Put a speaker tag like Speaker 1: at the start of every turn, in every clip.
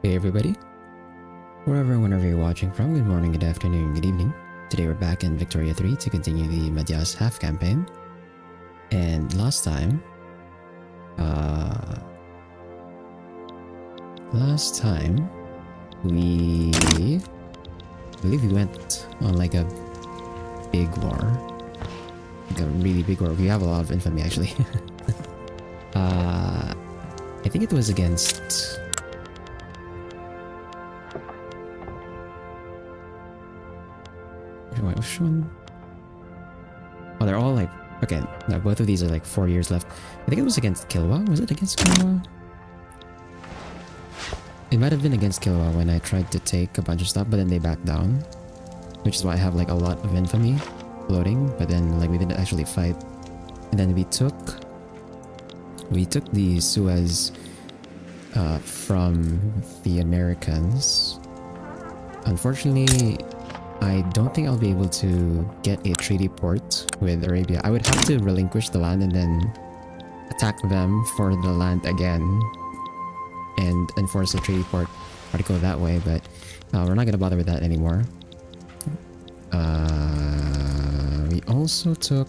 Speaker 1: Hey everybody, wherever and whenever you're watching from, good morning, good afternoon, good evening. Today we're back in Victoria 3 to continue the Madyas Half-campaign. And last time we believe we went on like a big war. Like a really big war. We have a lot of infamy actually. I think it was against which one? Oh, they're all like, okay, now both of these are like 4 years left. I think it was against Kilwa. Was it against Kilwa? It might have been against Kilwa when I tried to take a bunch of stuff, but then they backed down. Which is why I have like a lot of infamy floating, but then like we didn't actually fight. And then we took the Suez from the Americans. Unfortunately, I don't think I'll be able to get a treaty port with Arabia. I would have to relinquish the land and then attack them for the land again and enforce a treaty port article that way, but we're not gonna bother with that anymore. We also took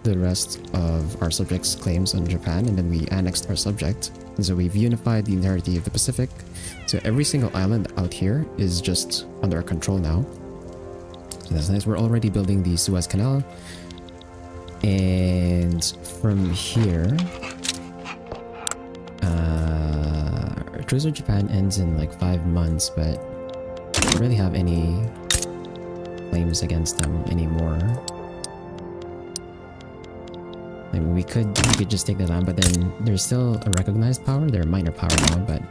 Speaker 1: the rest of our subjects' claims on Japan, and then we annexed our subject. And so we've unified the entirety of the Pacific. So every single island out here is just under our control now. So that's nice. We're already building the Suez Canal. And from here, our truce with Japan ends in like 5 months, but we don't really have any claims against them anymore. I mean, we could just take the land, but then there's still a recognized power. They're a minor power now, but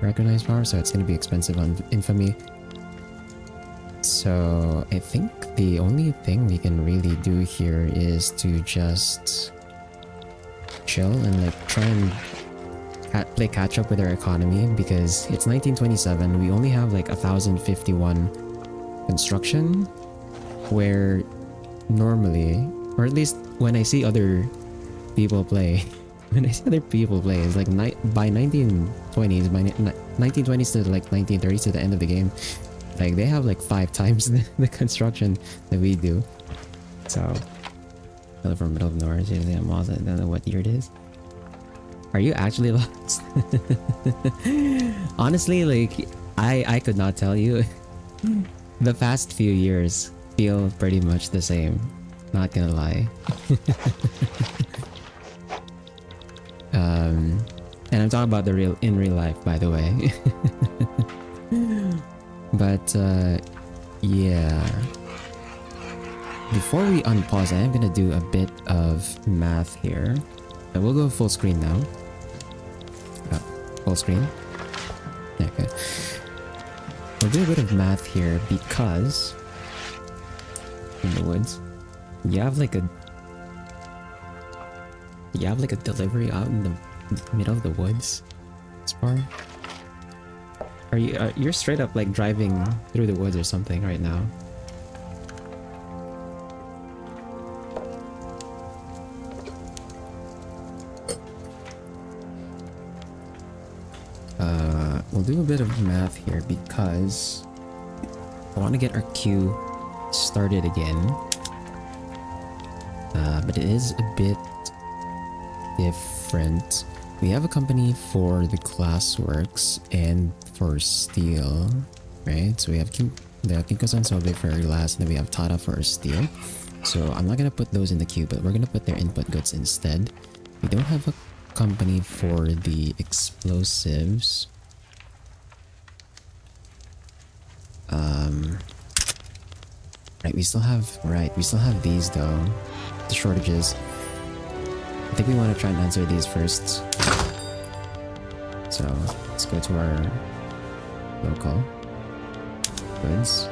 Speaker 1: recognized power, so it's going to be expensive on infamy. So I think the only thing we can really do here is to just chill and like try and play catch up with our economy, because it's 1927. We only have like 1,051 construction, where normally, or at least when I see other people play, it's like by 1920s, by 1920s to like 1930s, to the end of the game, like they have like 5 times the construction that we do. So from middle of nowhere, seriously, I'm lost. I don't know what year it is. Are you actually lost? Honestly, like I could not tell you. The past few years feel pretty much the same, not gonna lie. And I'm talking about the in real life, by the way. But yeah, before we unpause, I am gonna do a bit of math here. I will go full screen now. Full screen. Okay, we'll do a bit of math here, because in the woods you have like a delivery out in the middle of the woods. Spar, are you you're straight up like driving through the woods or something right now? We'll do a bit of math here, because I want to get our queue started again, but it is a bit different. We have a company for the glassworks and for steel, right? So we have Kinko-san Sobe for our glass, and then we have Tata for our steel. So I'm not gonna put those in the queue, but we're gonna put their input goods instead. We don't have a company for the explosives. Right, we still have these though, the shortages. I think we want to try and answer these first. So let's go to our local goods.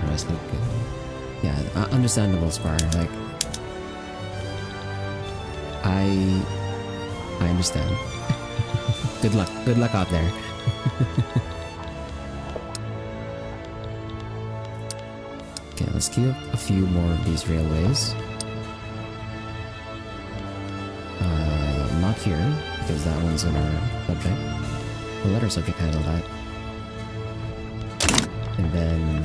Speaker 1: Rest look good. Yeah, understandable, Spar. Like, I understand. Good luck out there. Okay, let's queue up a few more of these railways. Not here, because that one's in our subject. We'll let our subject handle that. And then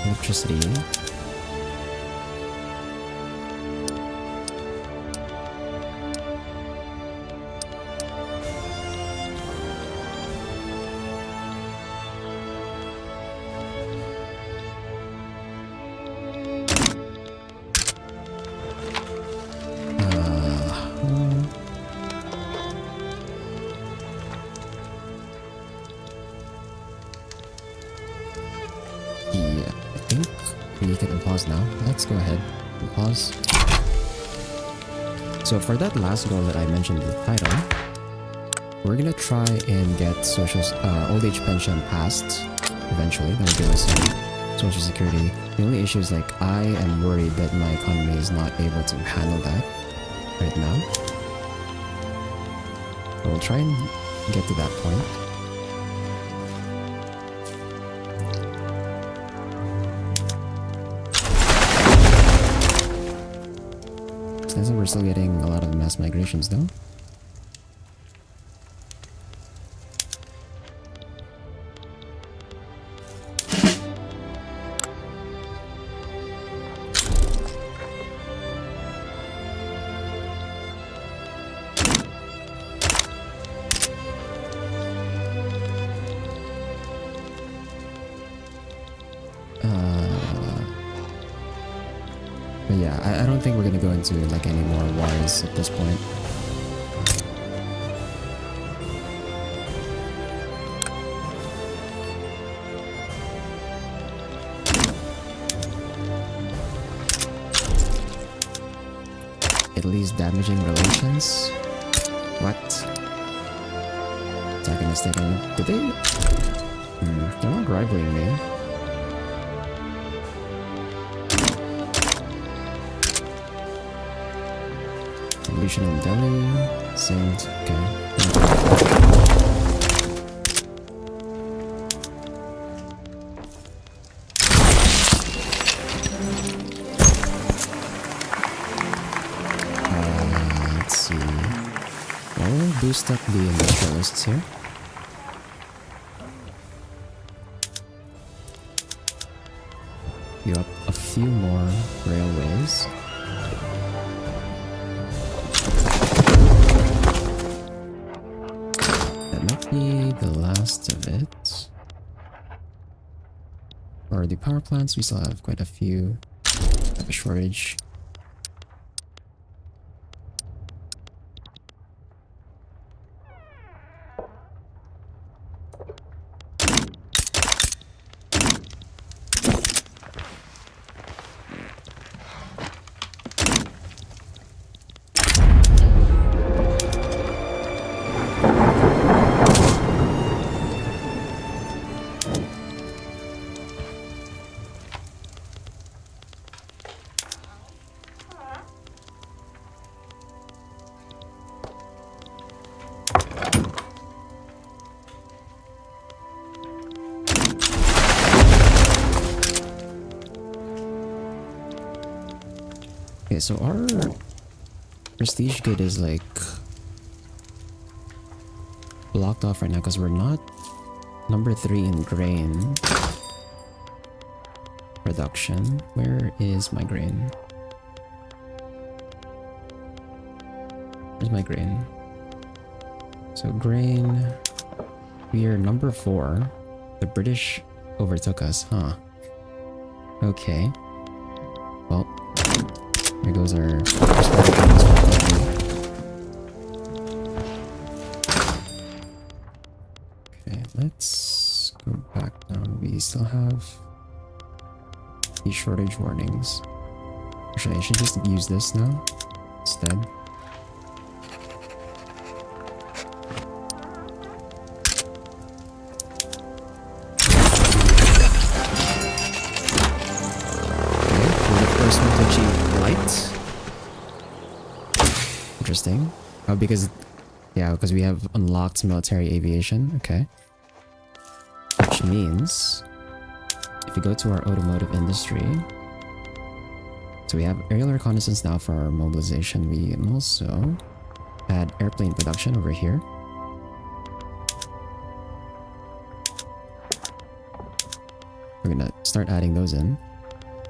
Speaker 1: electricity. We can unpause now. Let's go ahead and pause. So for that last goal that I mentioned in the title, we're gonna try and get old age pension passed eventually. That'll give us some social security. The only issue is like I am worried that my economy is not able to handle that right now. So we'll try and get to that point. Sounds like we're still getting a lot of mass migrations though. But yeah, I don't think we're gonna go into like any more wars at this point. Italy's damaging relations? What? Antagonistic. Did they? They're not rivaling me. Revolution in Delhi. Saint. Okay. Let's see. Well, we'll boost up the industrialists here. You up a few more railways. The last of it. For the power plants, we still have quite a few. Have a shortage. Okay, so our prestige good is like blocked off right now because we're not number 3 in grain production. Where is my grain? Where's my grain? So grain, we are number 4. The British overtook us, huh? Okay. Well, there goes our okay, let's go back down. We still have these shortage warnings. Actually, I should just use this now instead. Interesting. Oh, because we have unlocked military aviation. Okay. Which means if we go to our automotive industry, so we have aerial reconnaissance now for our mobilization. We can also add airplane production over here. We're gonna start adding those in.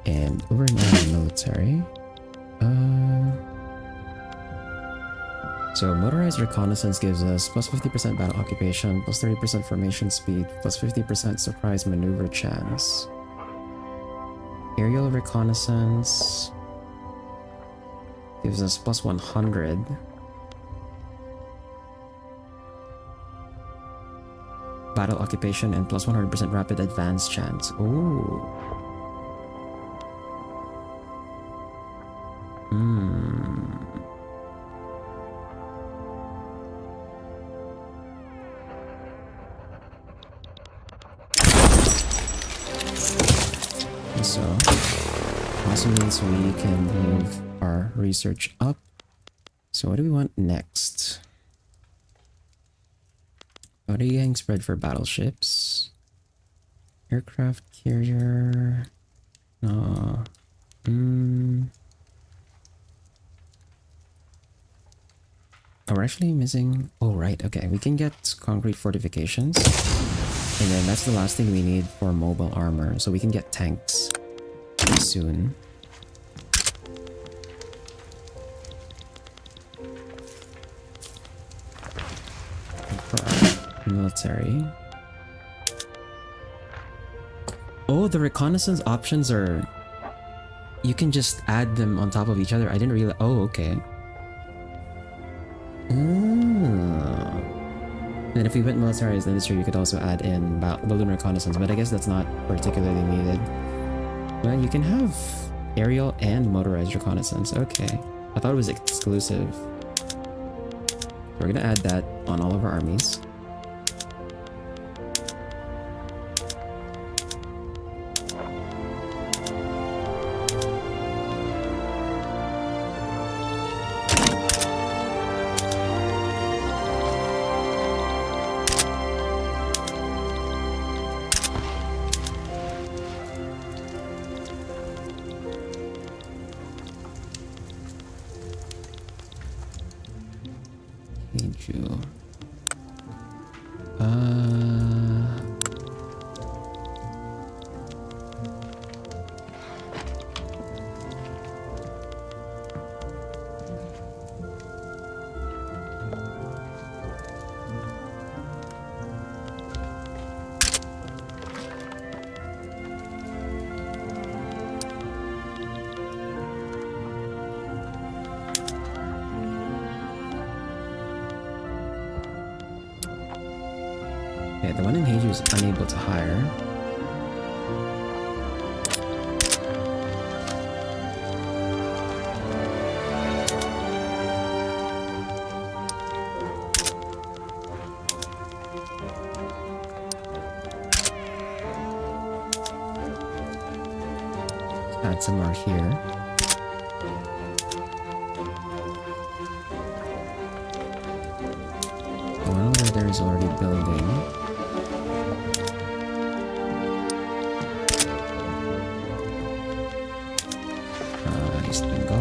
Speaker 1: And over in our military. So motorized reconnaissance gives us plus 50% battle occupation, plus 30% formation speed, plus 50% surprise maneuver chance. Aerial reconnaissance gives us plus 100. Battle occupation and plus 100% rapid advance chance. Ooh. So, also means we can move our research up. So what do we want next? What are you getting spread for battleships? Aircraft carrier. No. Oh, we're actually missing. Oh, right. Okay, we can get concrete fortifications. And then that's the last thing we need for mobile armor. So we can get tanks soon. For our military. Oh, the reconnaissance options are... You can just add them on top of each other. I didn't realize... Oh, okay. And if we went militarized industry, you could also add in balloon reconnaissance, but I guess that's not particularly needed. Well, you can have aerial and motorized reconnaissance. Okay. I thought it was exclusive. We're gonna add that on all of our armies. Okay, the one in Heiju is unable to hire. Let's add some more here. The one over there is already building. East Bengal.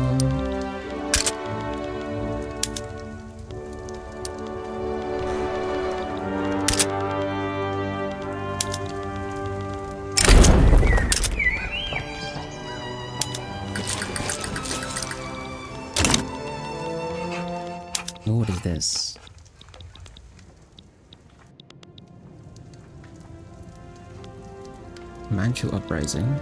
Speaker 1: Oh, what is this? Manchu uprising.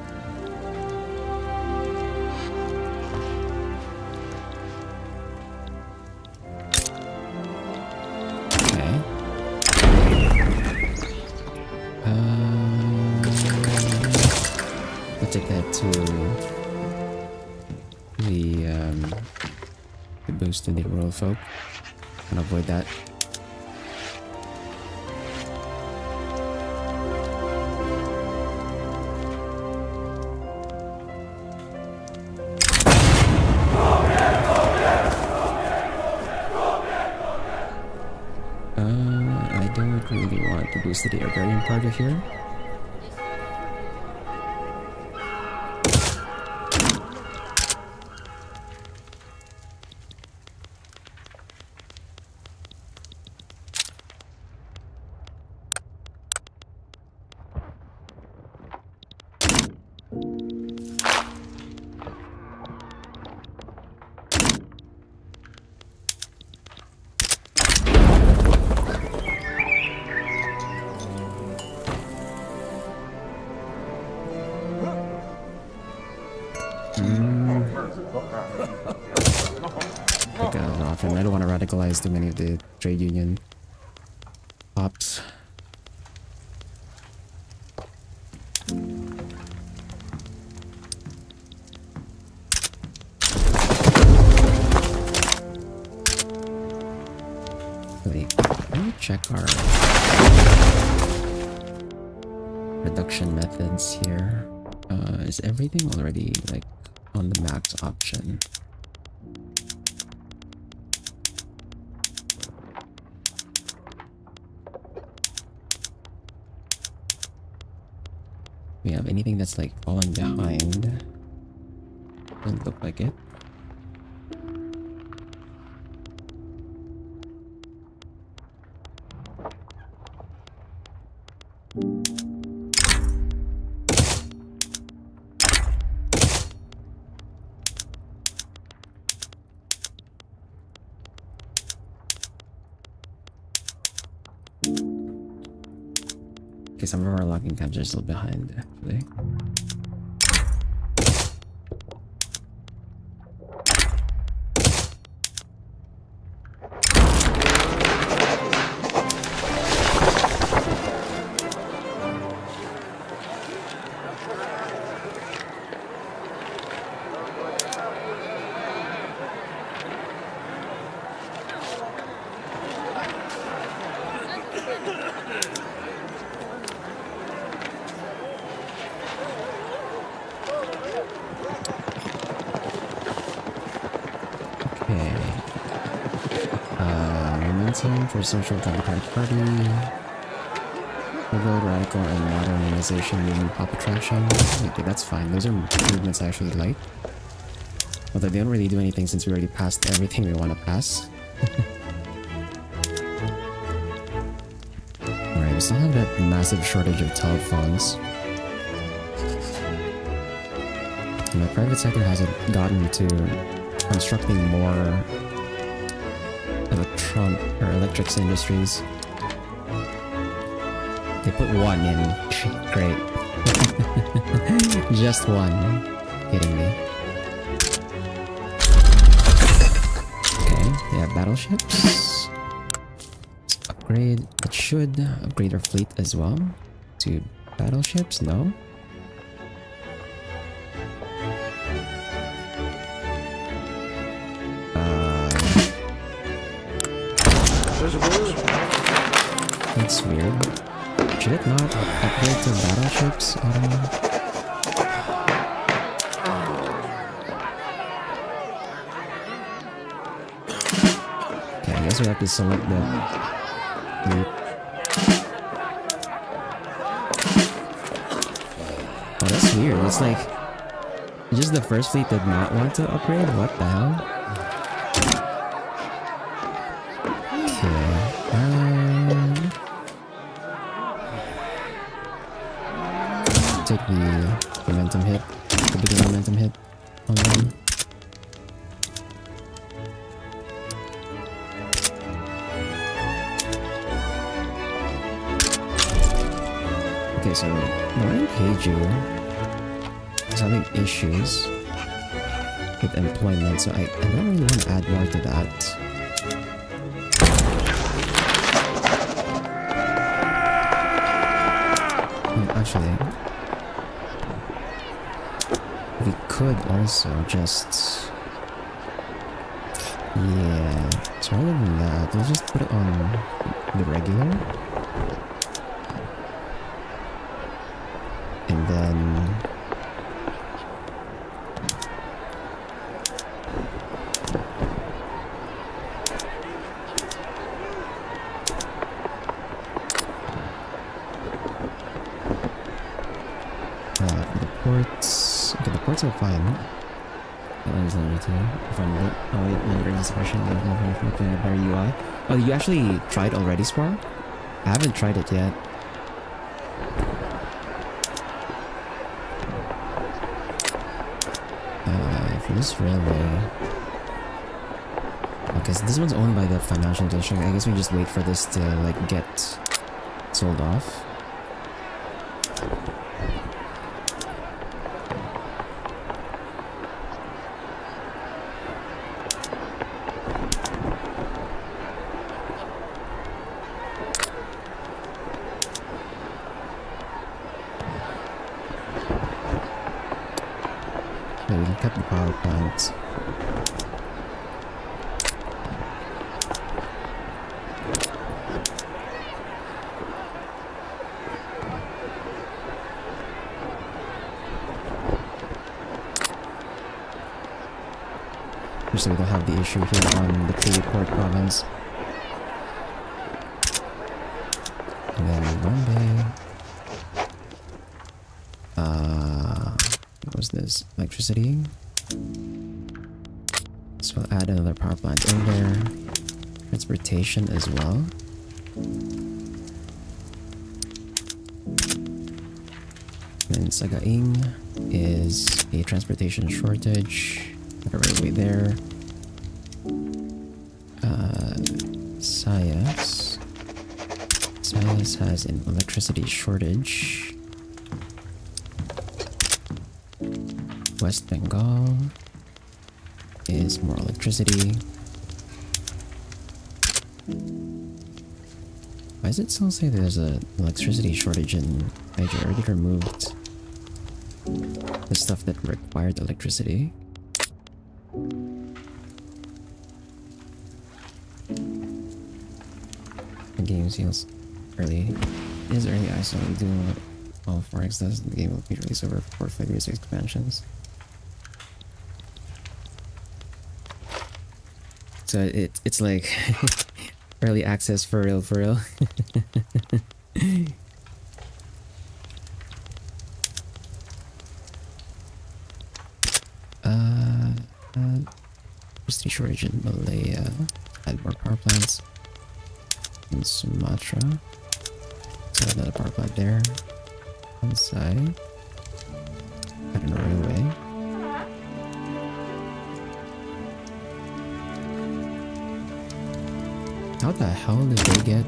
Speaker 1: Take that to the boost to the rural folk and avoid that. I don't really want to boost the agrarian part of here. radicalized to many of the trade union ops. Wait, let me check our reduction methods here. Is everything already like on the max option? We have anything that's like falling behind? Doesn't look like it. Okay, some of our locking times are still behind, actually. Momentum for Social Democratic Party. Liberal, radical, and modernization movement pop attraction. Okay, that's fine. Those are movements I actually like. Although they don't really do anything since we already passed everything we want to pass. Alright, we still have that massive shortage of telephones. And the private sector hasn't gotten to constructing more electrics industries. They put one in. Great. Just one. Kidding me. Okay, yeah, battleships. Let's upgrade. It should upgrade our fleet as well to battleships. No. That's weird. Should it not upgrade to battleships? I don't know. Okay, I guess we have to select the fleet. Oh, that's weird. It's like just the first fleet did not want to upgrade? What the hell? Take the momentum hit, the bigger momentum hit on them. Okay, so Northern Keiju is having issues with employment, so I don't really want to add more to that. Actually, we could also just... Yeah, so rather than that, we'll just put it on the regular. And then... Okay, the ports are fine. That one's number 2. If I'm late. Oh wait, no, there's this question. Better UI. Oh, you actually tried already, Spar? I haven't tried it yet. For this railway... Okay, so this one's owned by the financial district. I guess we just wait for this to, like, get sold off. we can cut the power plant. So we don't have the issue here on the Port province. And then Bombay. What was this? Electricity. So we'll add another power plant in there. Transportation as well. And then Sagaing is a transportation shortage. Got a railway there. Sayas has an electricity shortage. West Bengal is more electricity. Why does it still say there's an electricity shortage in Niger? I already removed the stuff that required electricity. The game seals early. It is early ISO. We do what all 4X does. The game will be released over 4 February 6 expansions. So it's like early access for real, for real. Electricity shortage in Malaya. Add more power plants. In Sumatra. So another power plant there. On side. Add an railway. How the hell did they get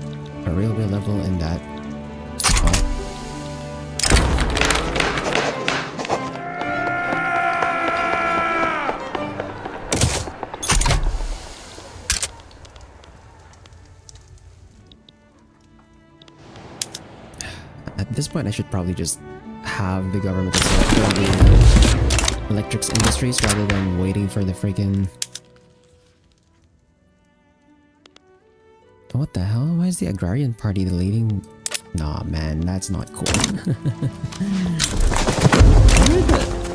Speaker 1: a railway level in that spot? At this point, I should probably just have the government build the electrics industries rather than waiting for the freaking... What the hell? Why is the agrarian party the leading? Nah, man, that's not cool.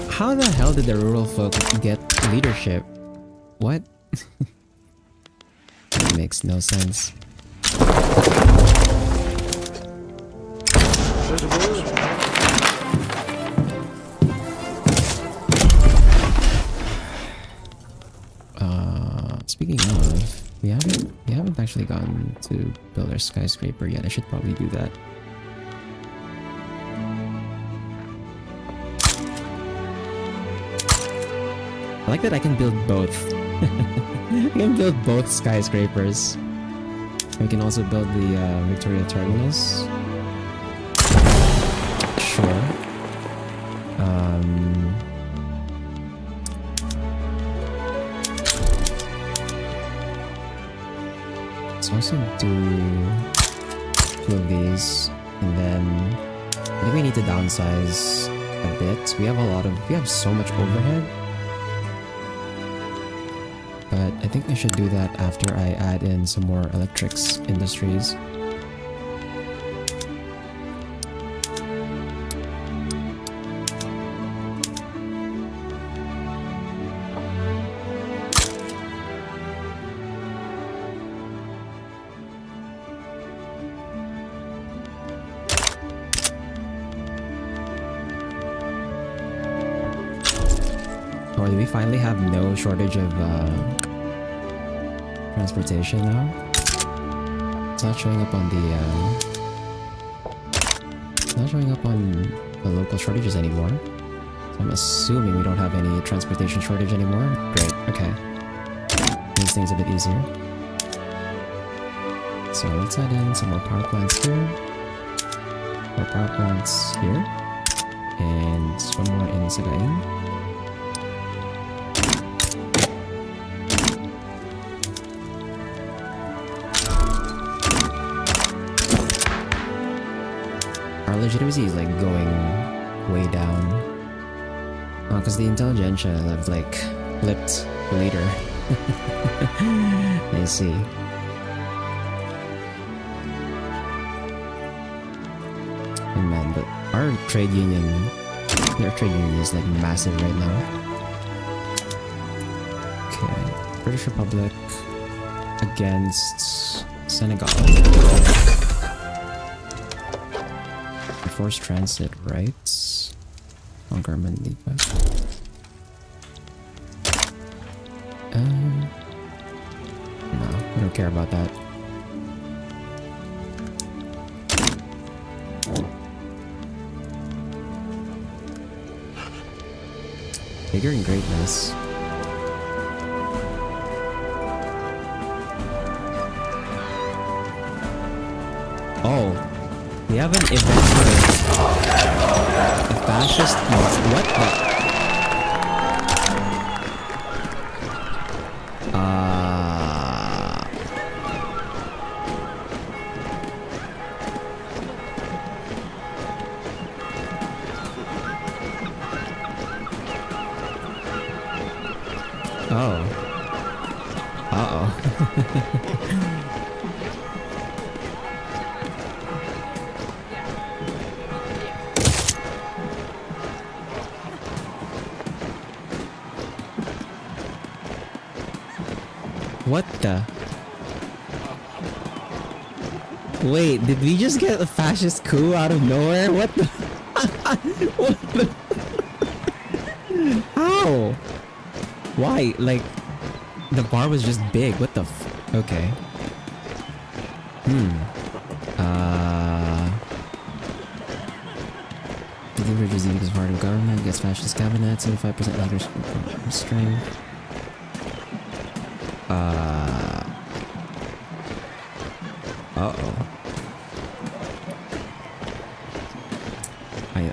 Speaker 1: How the hell did the rural folk get leadership? What? That makes no sense. Speaking of, we haven't actually gotten to build our skyscraper yet. I should probably do that. I like that I can build both. I can build both skyscrapers. We can also build the Victoria Terminus. Sure. Let's also do 2 of these, and then I think we need to downsize a bit. We have so much overhead, but I think I should do that after I add in some more electrics industries. Or do we finally have no shortage of transportation now? It's not showing up on the local shortages anymore. So I'm assuming we don't have any transportation shortage anymore. Great, okay. Makes things a bit easier. So let's add in some more power plants here. More power plants here. And one more in Sagaing. Our legitimacy is like going way down. Oh, because the intelligentsia have like flipped later. I see. And man, but our trade union, their trade union is like massive right now. Okay, British Republic against Senegal. Forced transit rights. On government leave back. No, I don't care about that. Bigger and greatness. Oh, we have an event for a fascist. What the? Oh. Uh-oh. What the? Wait, did we just get a fascist coup out of nowhere? What the? What the? How? Why? Like, the bar was just big. What the f- Okay. The leader is because part of government gets fascist cabinet, 75% leaders restraint. Uh-oh.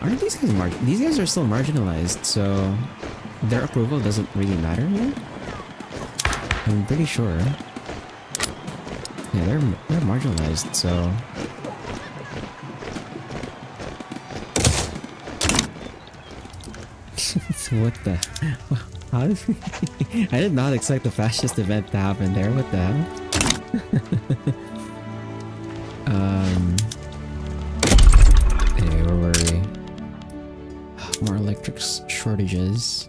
Speaker 1: Aren't these guys these guys are still marginalized, so their approval doesn't really matter here? I'm pretty sure. Yeah, they're marginalized, so what the? How did we... I did not expect the fascist event to happen there. What the hell? Anyway, where were we? More electric shortages.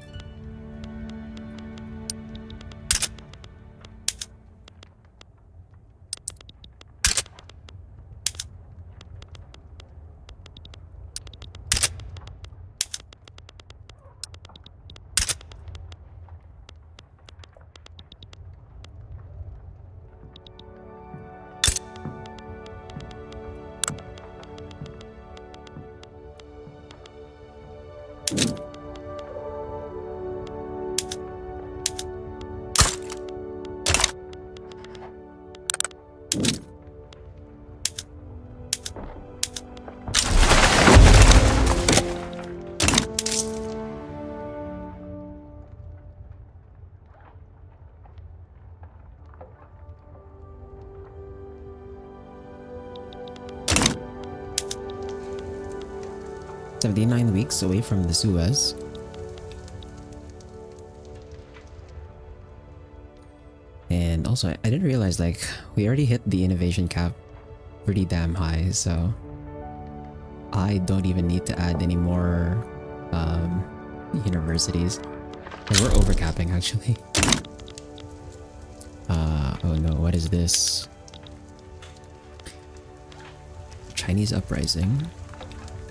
Speaker 1: "79 weeks away from the Suez." And also, I didn't realize, like, we already hit the innovation cap pretty damn high, so I don't even need to add any more universities. And we're overcapping, actually. Oh no, what is this? Chinese uprising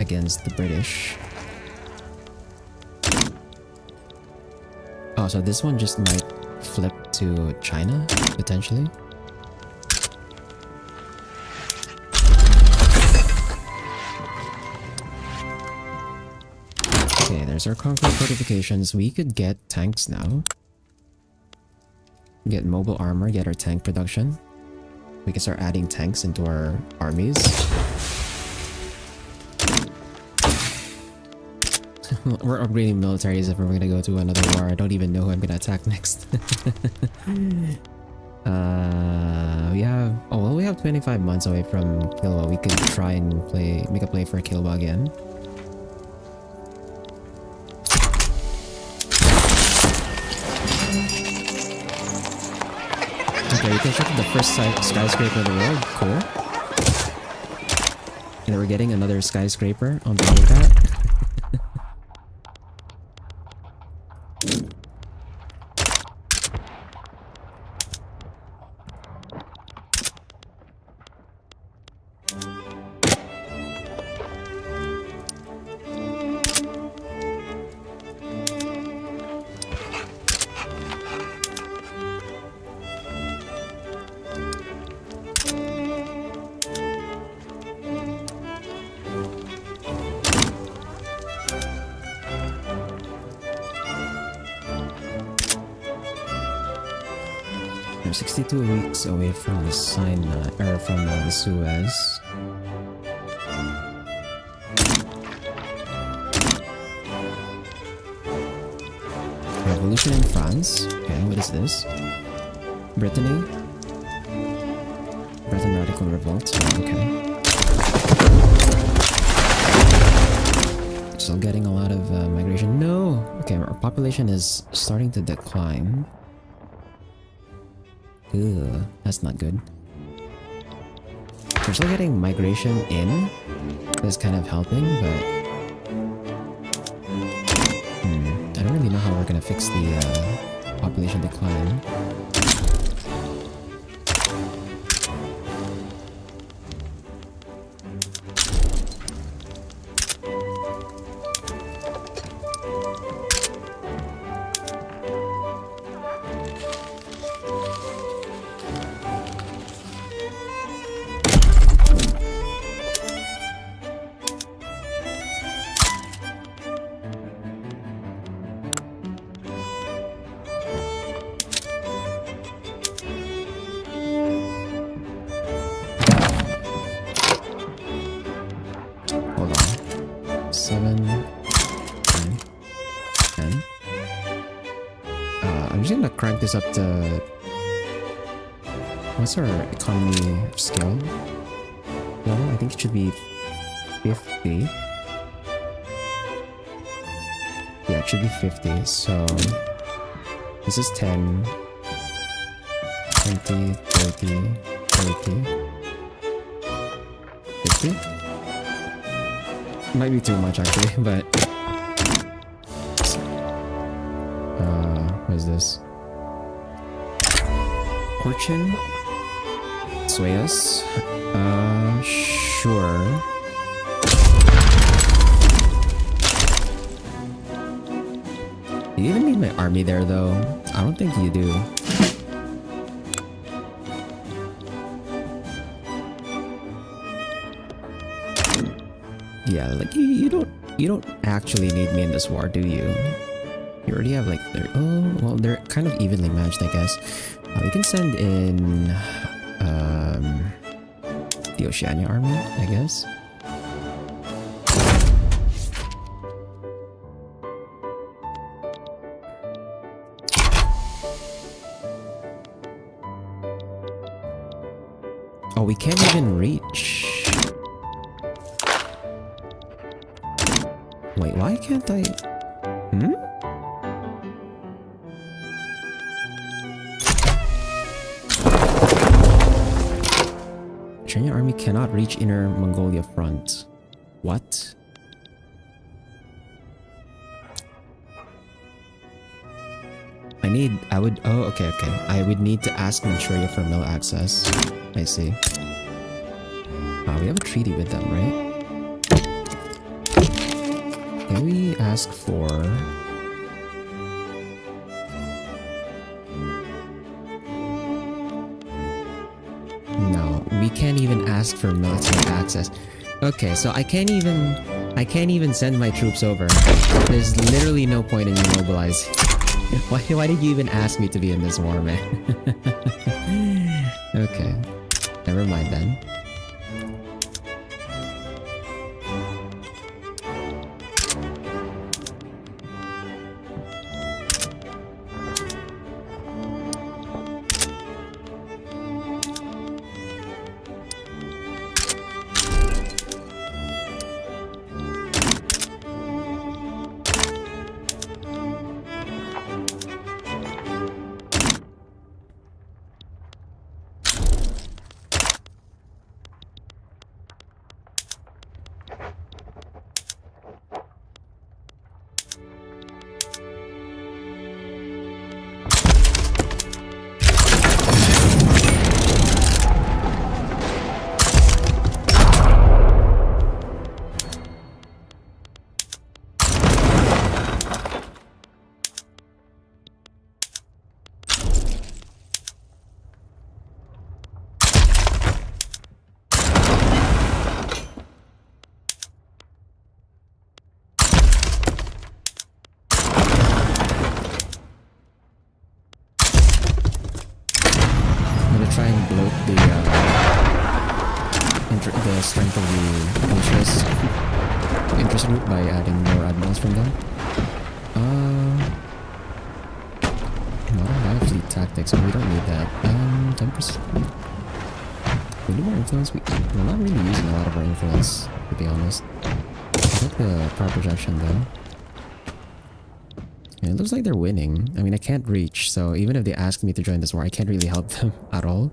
Speaker 1: against the British. Oh, so this one just might flip to China, potentially. Okay, there's our concrete fortifications. We could get tanks now. Get mobile armor, get our tank production. We can start adding tanks into our armies. We're upgrading militaries if we're gonna go to another war. I don't even know who I'm gonna attack next. We have 25 months away from Kilwa. We could try and make a play for Kilwa again. Yeah, we constructed the first skyscraper in the world. Cool. And we're getting another skyscraper on top of that. We're 62 weeks away from the Sinai, or from the Suez. Revolution in France. Okay, what is this? Brittany? Breton Radical Revolt. Oh, okay. Still getting a lot of migration. No! Okay, our population is starting to decline. Ugh, that's not good. We're still getting migration in. That's kind of helping, but... I don't really know how we're gonna fix the population decline. Hold on. 7, 9, 10. I'm just gonna crank this up to... What's our economy scale level? I think it should be 50. Yeah, it should be 50. So this is 10, 20, 30, 40, 50. Might be too much actually, but what is this? Fortune? Sway us? Sure. Do you even need my army there though? I don't think you do. Yeah, like you don't actually need me in this war, do you? You already have like oh well, they're kind of evenly matched, I guess. We can send in the Oceania army, I guess. Oh, we can't even reach. Wait, why can't I? China army cannot reach Inner Mongolia front. What? Okay. I would need to ask Manchuria for mill access. I see. We have a treaty with them, right? Can we ask for... No, we can't even ask for military access. Okay, so I can't even send my troops over. There's literally no point in you mobilizing. Why did you even ask me to be in this war, man? Okay, never mind then. the strength of the interest group by adding more admirals from them. Modern Battlefleet tactics, but we don't need that. 10%. We need more influence. We're not really using a lot of our influence, to be honest. I like the power projection though. Yeah, it looks like they're winning. I mean, I can't reach, so even if they ask me to join this war, I can't really help them at all.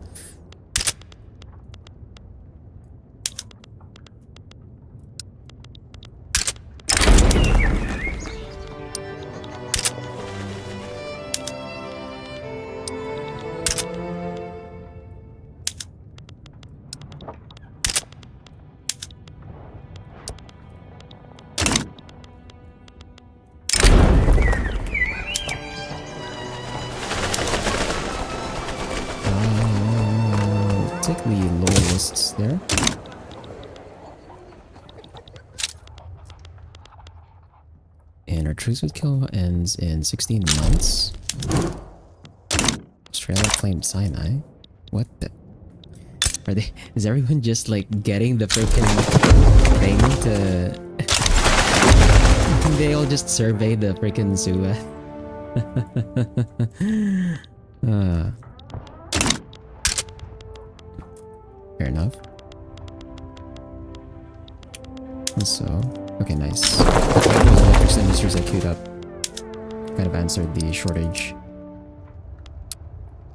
Speaker 1: Take the loyalists there. And our truce with kill ends in 16 months. Australia claimed Sinai. What the? Are they? Is everyone just like getting the freaking thing to? They all just survey the freaking Suez. Fair enough. And so, okay, nice. Those electric industries I queued up kind of answered the shortage.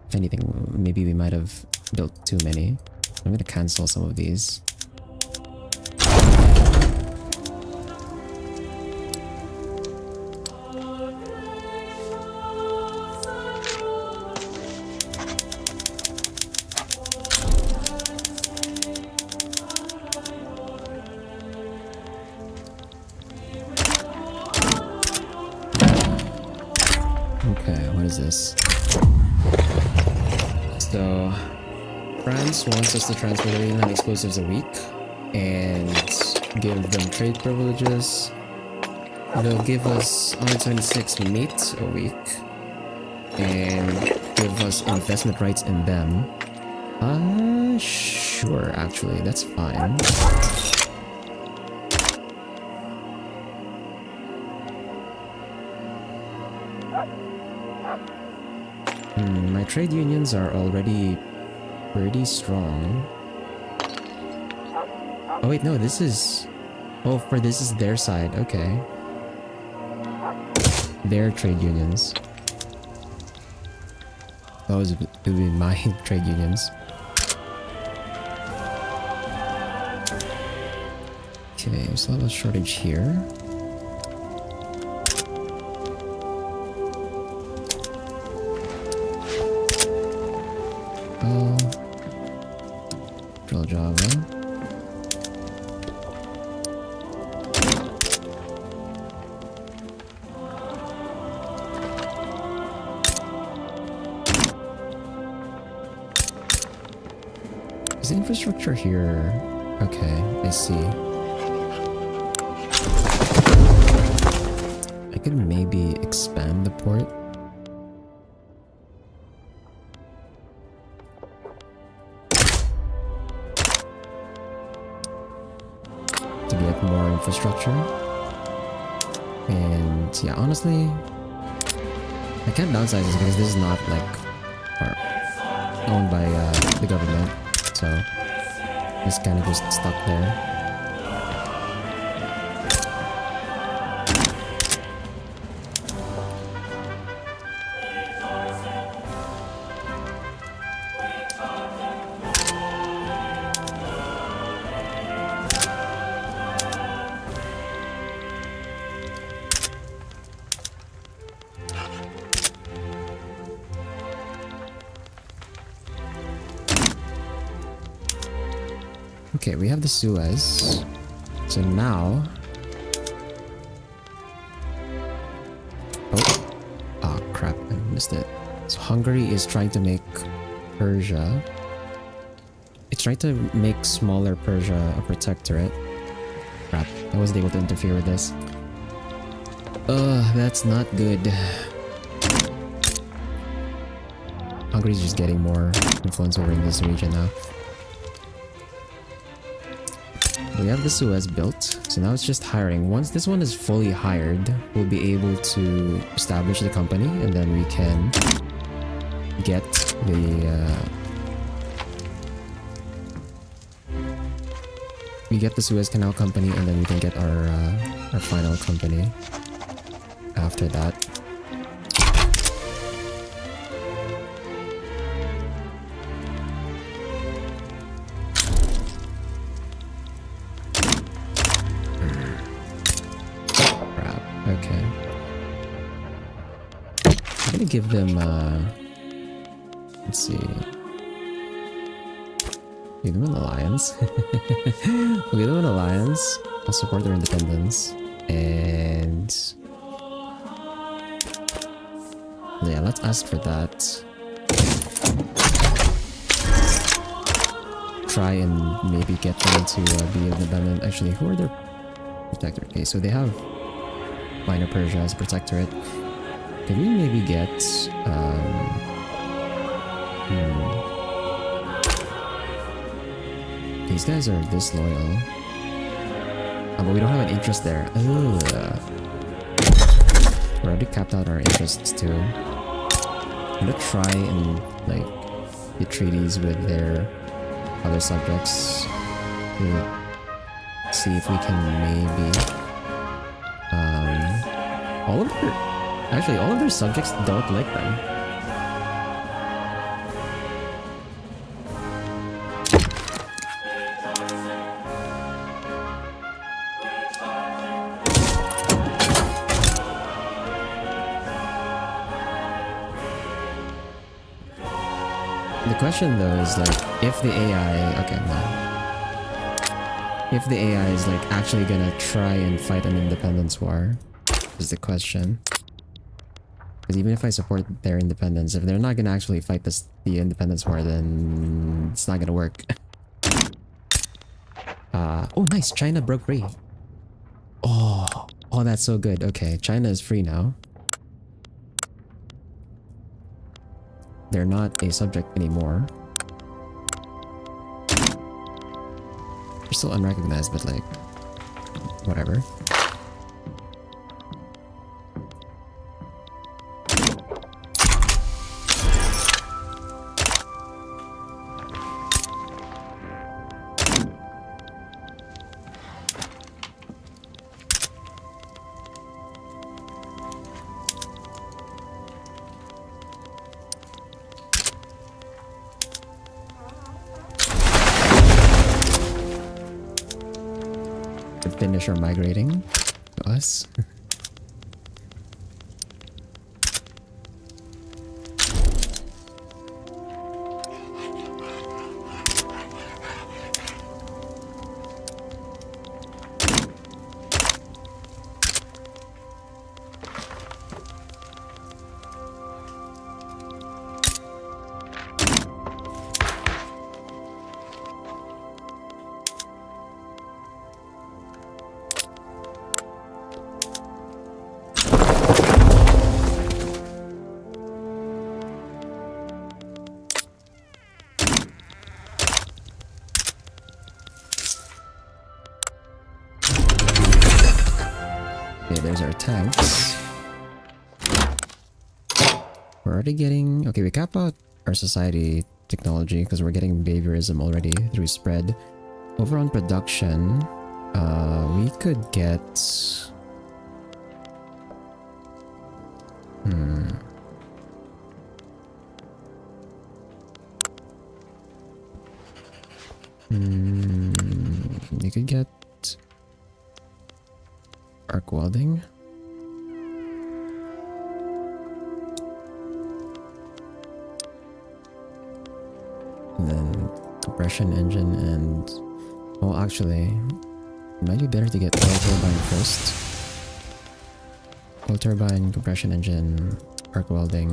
Speaker 1: If anything, maybe we might have built too many. I'm gonna cancel some of these. Okay, what is this? So, France wants us to transfer the mainland explosives a week and give them trade privileges. They'll give us 176 meat a week and give us investment rights in them. Sure, actually, that's fine. My trade unions are already pretty strong. Oh wait, no, this is... Oh, this is their side, okay. Their trade unions. Those would be my trade unions. Okay, we still have a shortage here. Drill Java. Is the infrastructure here? Okay, I see. I could maybe expand the port. To get more infrastructure. And yeah, honestly, I can't downsize this because this is not like owned by the government, so it's kind of just stuck there. Okay, we have the Suez. So now... Oh crap, I missed it. So Hungary is trying to make Persia... It's trying to make smaller Persia a protectorate. Crap, I wasn't able to interfere with this. That's not good. Hungary's just getting more influence over in this region now. we have the Suez built, so now it's just hiring. Once this one is fully hired, we'll be able to establish the company, and then we can get the Suez Canal company, and then we can get our final company after that. Okay. I'm gonna give them, let's see. Give them an alliance. We'll give them an alliance. I'll support their independence. And... yeah, let's ask for that. Try and maybe get them to be independent. Actually, who are their protector? Okay, so they have Minor Persia as a protectorate. Can we maybe get these guys are this loyal. But we don't have an interest there. Ugh. We're already capped out our interests too. I'm gonna try and like get treaties with their other subjects to see if we can maybe all of their subjects don't like them. The question though is like, if the AI, okay, no. If the AI is like actually gonna try and fight an independence war, is the question. Because even if I support their independence, if they're not gonna actually fight the independence war, then it's not gonna work. Oh nice, China broke free. Oh, that's so good. Okay, China is free now. They're not a subject anymore. They're still unrecognized, but like, whatever. Finish our migrating to us. There's our tanks. We're already getting... okay, we cap out our society technology because we're getting behaviorism already through spread. Over on production, we could get... you could get arc welding. And then compression engine and... well, actually, it might be better to get oil turbine first. Oil turbine, compression engine, arc welding,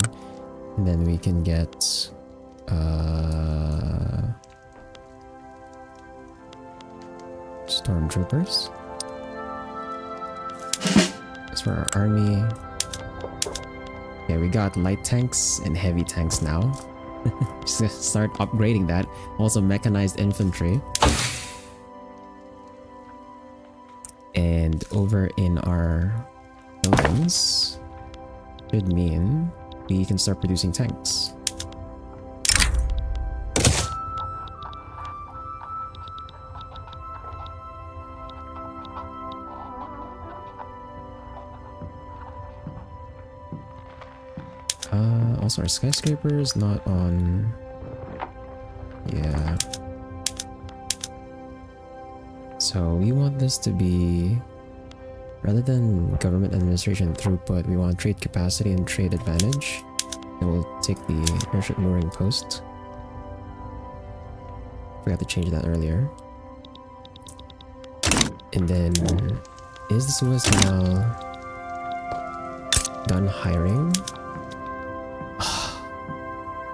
Speaker 1: and then we can get stormtroopers. As for our army, yeah, we got light tanks and heavy tanks now. Just start upgrading that. Also mechanized infantry. And over in our buildings should mean we can start producing tanks. Also our skyscraper is not on. Yeah. So we want this to be, rather than government administration throughput, we want trade capacity and trade advantage. And we'll take the airship mooring post. Forgot to change that earlier. And then, is the Suez Canal done hiring?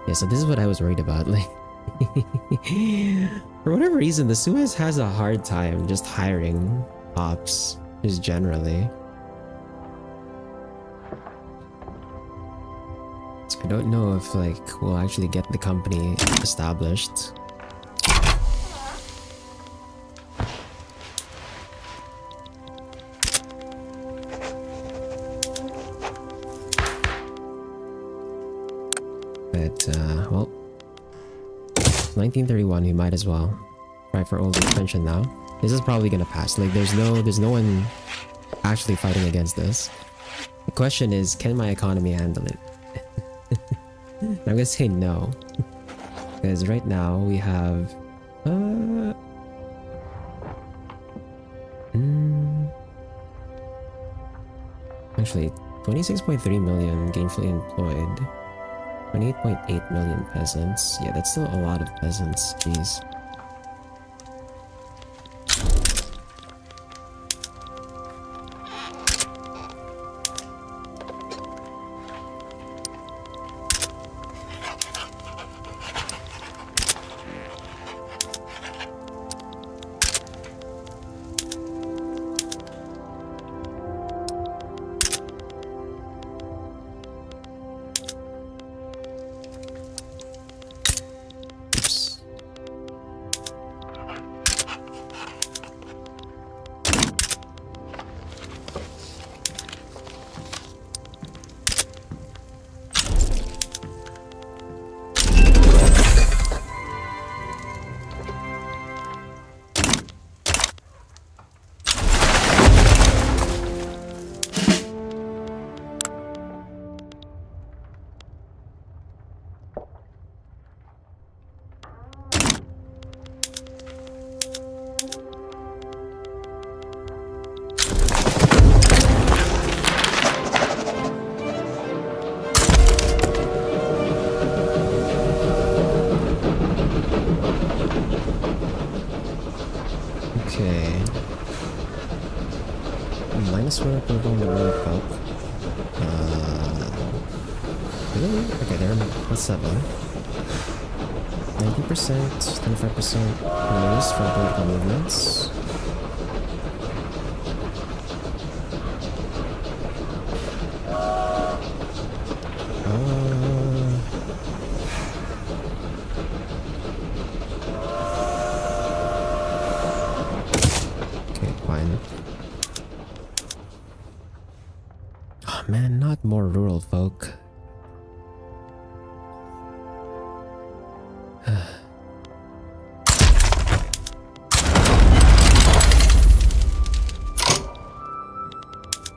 Speaker 1: Yeah, so this is what I was worried about. Like, for whatever reason, the Suez has a hard time just hiring ops, just generally. So I don't know if like we'll actually get the company established. But well, 1931, we might as well try for old extension now. This is probably gonna pass. Like there's no one actually fighting against this. The question is, can my economy handle it? I'm gonna say no. Because right now we have actually 26.3 million gainfully employed. 28.8 million peasants. Yeah, that's still a lot of peasants. Jeez. Really? Okay, they're what's that one? 90%, 25% notice from political movements. Okay, fine. Oh man, not more rural folk.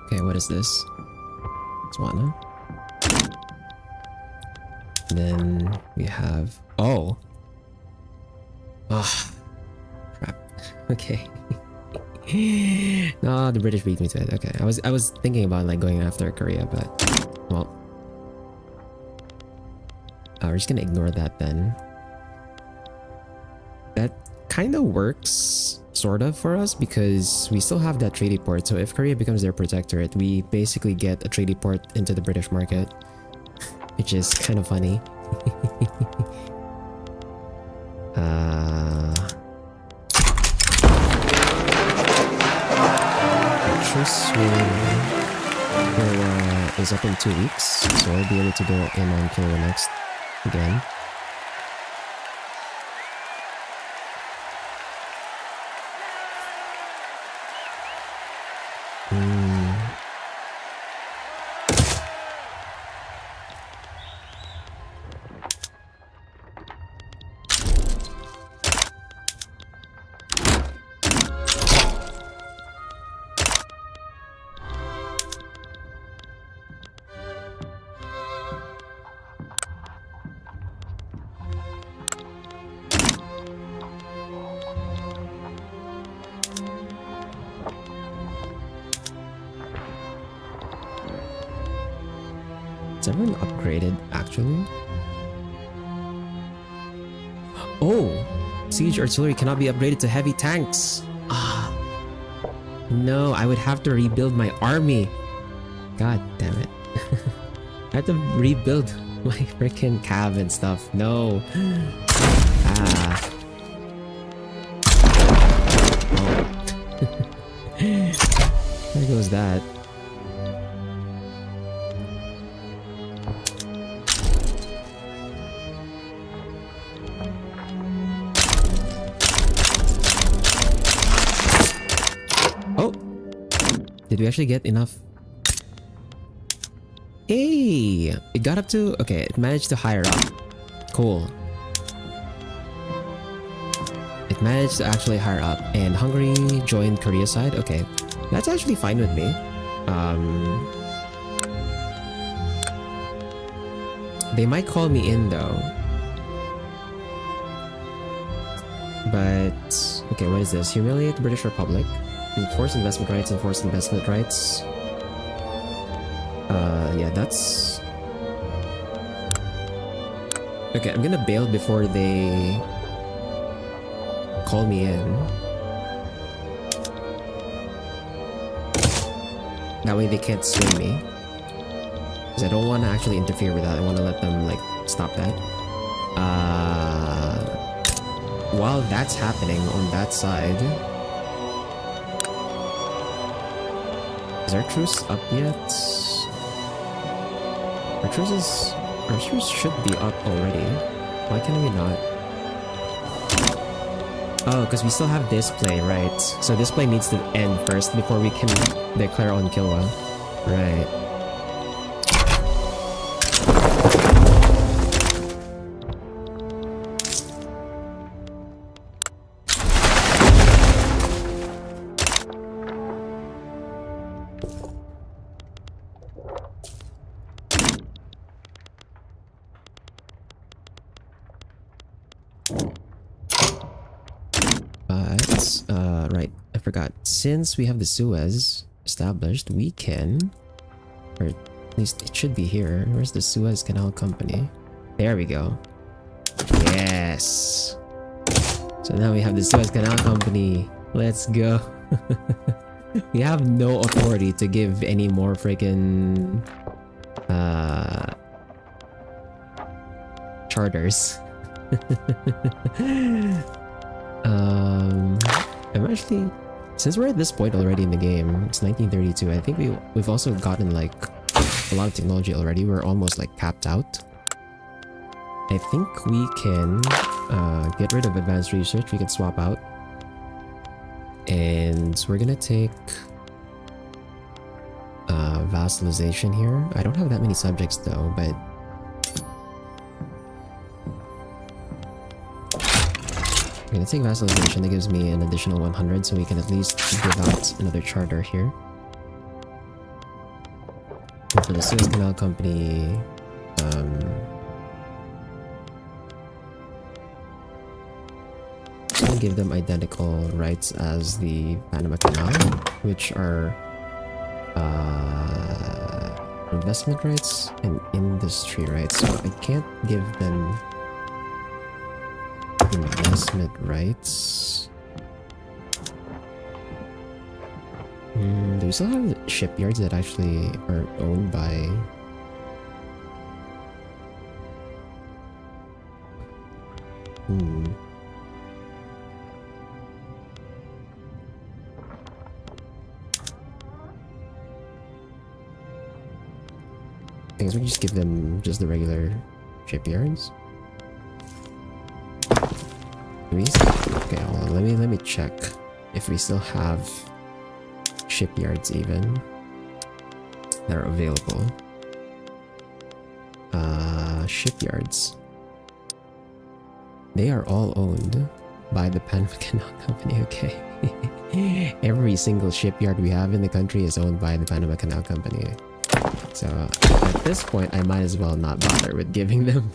Speaker 1: Okay, what is this? Swana. Then we have oh. Ah, crap. Okay. No, the British beat me to it. Okay, I was thinking about like going after Korea, but well, we're just gonna ignore that then. That kind of works sort of for us because we still have that treaty port. So if Korea becomes their protectorate, we basically get a treaty port into the British market, which is kind of funny. Truce is up in 2 weeks, so we'll be able to go in on Kilo next again. Hmm. Is everyone upgraded actually? Oh! Siege artillery cannot be upgraded to heavy tanks! Ah. No, I would have to rebuild my army. God damn it. I have to rebuild my freaking cav and stuff. No. Ah. Oh. There goes that. Did we actually get enough? Hey! It got up to... Okay, it managed to higher up. Cool. It managed to actually higher up. And Hungary joined Korea side? Okay. That's actually fine with me. They might call me in though. But... Okay, what is this? Humiliate the British Republic. Enforce investment rights, enforce investment rights. Yeah, that's... Okay, I'm gonna bail before they call me in. That way they can't swing me. Because I don't want to actually interfere with that. I want to let them, like, stop that. While that's happening on that side... Is our truce up yet? Our truce should be up already. Why can we not? Oh, because we still have display, right? So display needs to end first before we can declare on Kilwa. Right. Right, I forgot. Since we have the Suez established, we can... Or at least it should be here. Where's the Suez Canal Company? There we go. Yes! So now we have the Suez Canal Company. Let's go. We have no authority to give any more freaking... charters. I'm actually, since we're at this point already in the game, it's 1932. I think we've also gotten like a lot of technology already. We're almost like capped out. I think we can get rid of advanced research. We can swap out, and we're gonna take vassalization here. I don't have that many subjects though, but I'm gonna take vassalization. That gives me an additional 100, so we can at least give out another charter here. And for the Suez Canal Company, I'm gonna give them identical rights as the Panama Canal, which are investment rights and industry rights. So I can't give them investment rights. Do we still have shipyards that actually are owned by... I guess we can just give them just the regular shipyards. Okay, hold on. Let me check if we still have shipyards even that are available. Shipyards. They are all owned by the Panama Canal Company, okay. Every single shipyard we have in the country is owned by the Panama Canal Company. So at this point, I might as well not bother with giving them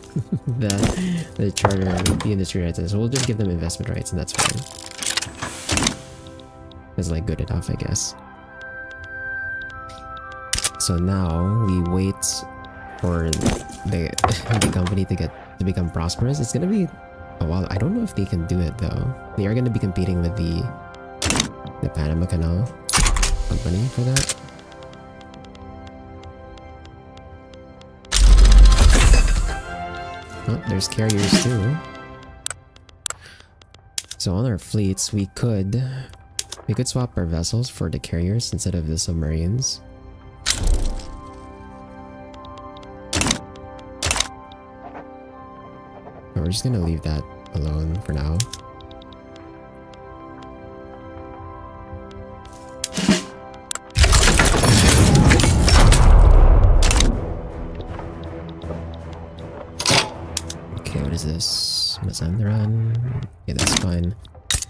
Speaker 1: the charter, the industry rights. So we'll just give them investment rights, and that's fine. That's like good enough, I guess. So now we wait for the company to become prosperous. It's gonna be a while. I don't know if they can do it though. They are gonna be competing with the Panama Canal Company for that. Oh, there's carriers too. So on our fleets, we could swap our vessels for the carriers instead of the submarines. But we're just gonna leave that alone for now. Okay, what is this? Mazandaran? Okay, that's fine.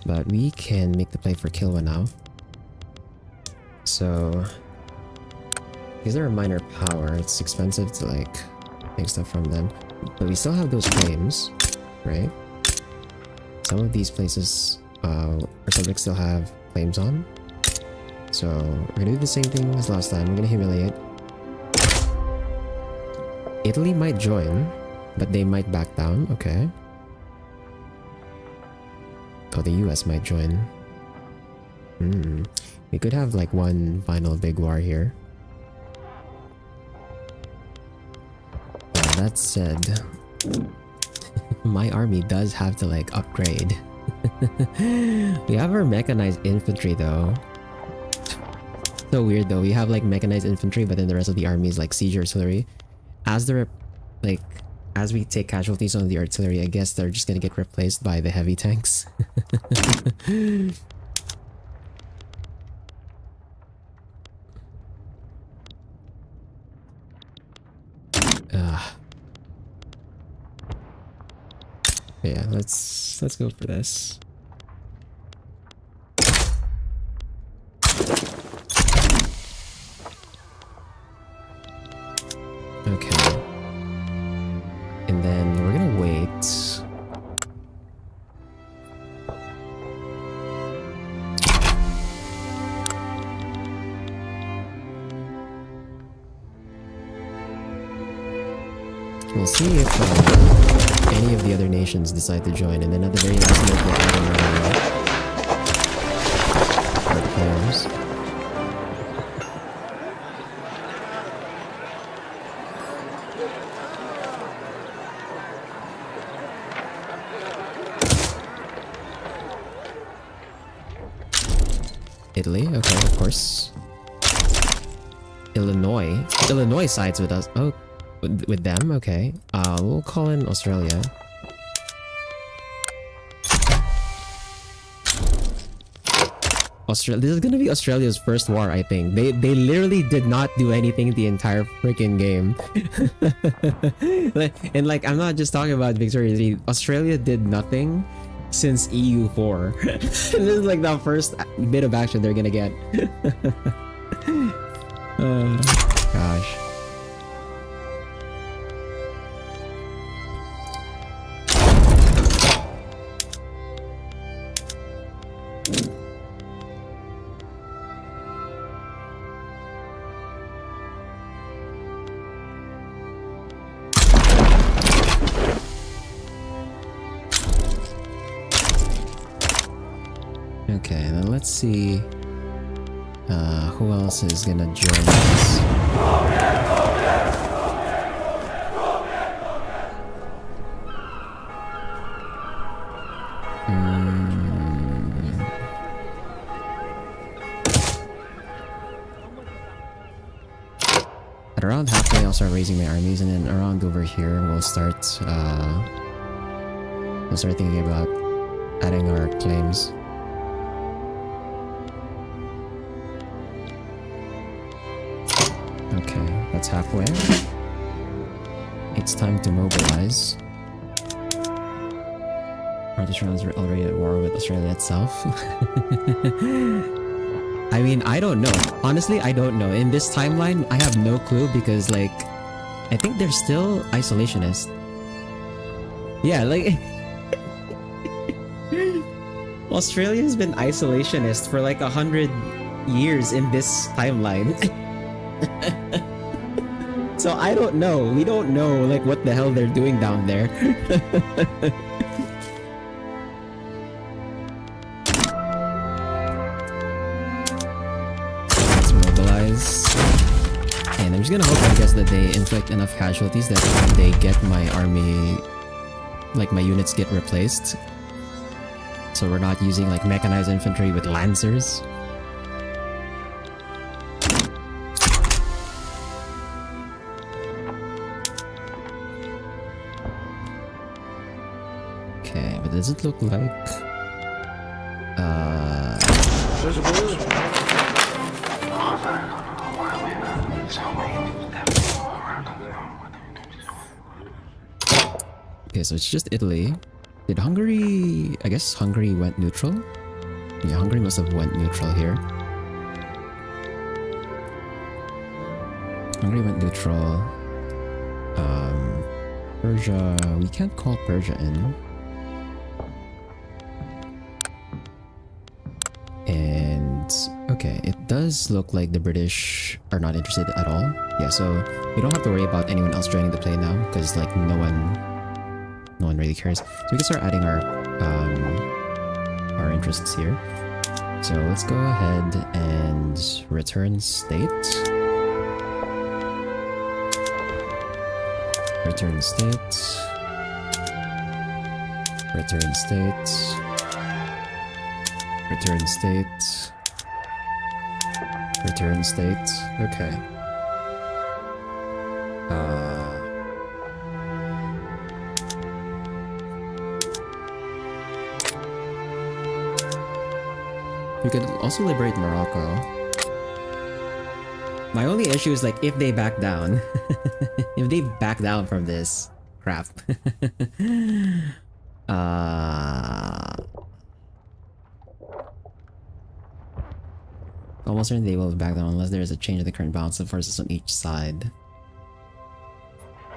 Speaker 1: But we can make the play for Kilwa now. So because they're a minor power, it's expensive to like take stuff from them. But we still have those claims, right? Some of these places our subjects still have claims on. So we're gonna do the same thing as last time. We're gonna humiliate. Italy might join, but they might back down. Okay. Oh, the US might join. We could have like one final big war here. That said, my army does have to like upgrade. We have our mechanized infantry though. So weird though. We have like mechanized infantry, but then the rest of the army is like siege artillery. As we take casualties on the artillery, I guess they're just gonna get replaced by the heavy tanks. Yeah, let's go for this. Okay. And then we're gonna wait. We'll see if any of the other nations decide to join, and then at the very last minute we'll add our players. Italy, okay, of course. Illinois sides with us. Oh, with them, okay. We'll call in Australia. This is gonna be Australia's first war, I think. They literally did not do anything the entire freaking game. And like, I'm not just talking about Victoria 3. Australia did nothing since EU4. This is like the first bit of action they're gonna get. Gosh. Okay, then let's see who else is gonna join us. At around halfway I'll start raising my armies, and then around over here we'll start thinking about adding our claims. That's halfway. It's time to mobilize. North Australia's already at war with Australia itself. I mean, I don't know. Honestly, I don't know. In this timeline, I have no clue because, like, I think they're still isolationist. Yeah, like... Australia's been isolationist for like 100 years in this timeline. So I don't know. We don't know like what the hell they're doing down there. Let's mobilize. And I'm just gonna hope, I guess, that they inflict enough casualties that they get my army, like my units get replaced. So we're not using like mechanized infantry with lancers. Okay, but does it look like okay, so it's just Italy. Did Hungary... I guess Hungary went neutral? Yeah, Hungary must have went neutral here. Hungary went neutral. Persia... We can't call Persia in. And... okay, it does look like the British are not interested at all. Yeah, so we don't have to worry about anyone else joining the play now, because like no one really cares. So we can start adding our interests here. So let's go ahead and return state. Return state. Return state. Return state. Return state. Okay. We could also liberate Morocco. My only issue is like if they back down. If they back down from this crap. Almost certain they will back down unless there is a change in the current balance of forces on each side.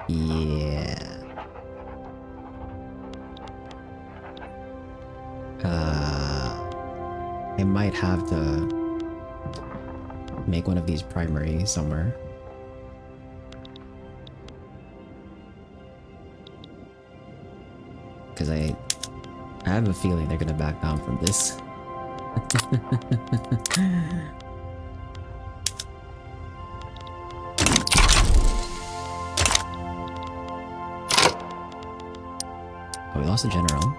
Speaker 1: Yeah. I might have to make one of these primary somewhere. Because I have a feeling they're gonna back down from this. Oh, we lost a general.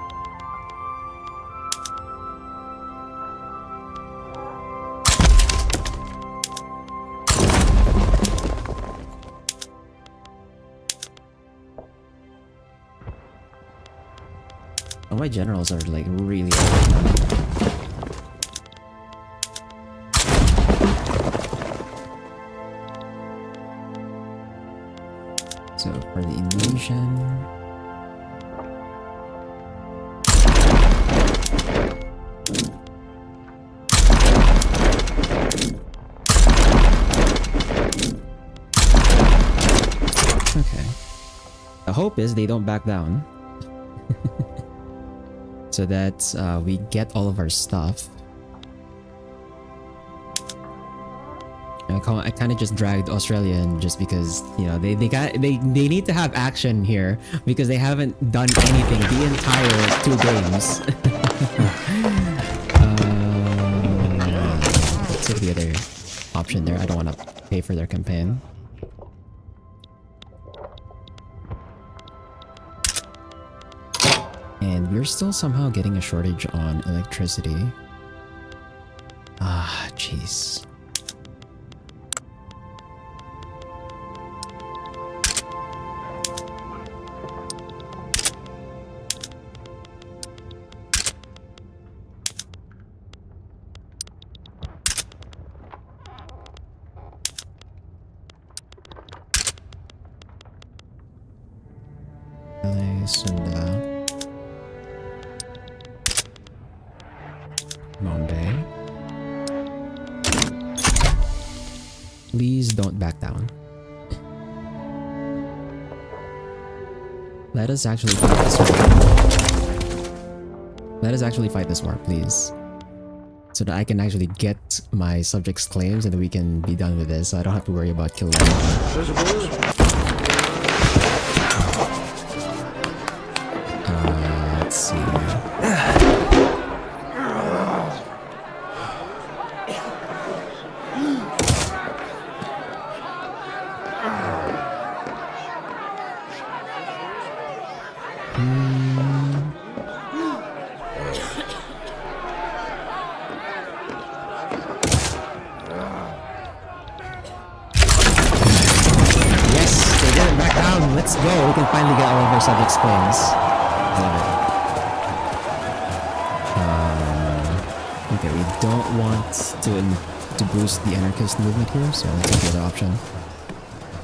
Speaker 1: Oh, my generals are like really old. So for the invasion, okay. The hope is they don't back down. So that we get all of our stuff. I kind of just dragged Australia in just because, you know, they need to have action here because they haven't done anything the entire 2 games. Let's take the other option there. I don't want to pay for their campaign. And we're still somehow getting a shortage on electricity. Ah, jeez. LA, Sunda, Bombay. Please don't back down. Let us actually fight this war. Let us actually fight this war, please. So that I can actually get my subjects' claims and we can be done with this, so I don't have to worry about killing them. Let's see. Let's go! We can finally get all of our subjects' claims. Love it. Okay, we don't want to boost the anarchist movement here, so let's take the other option.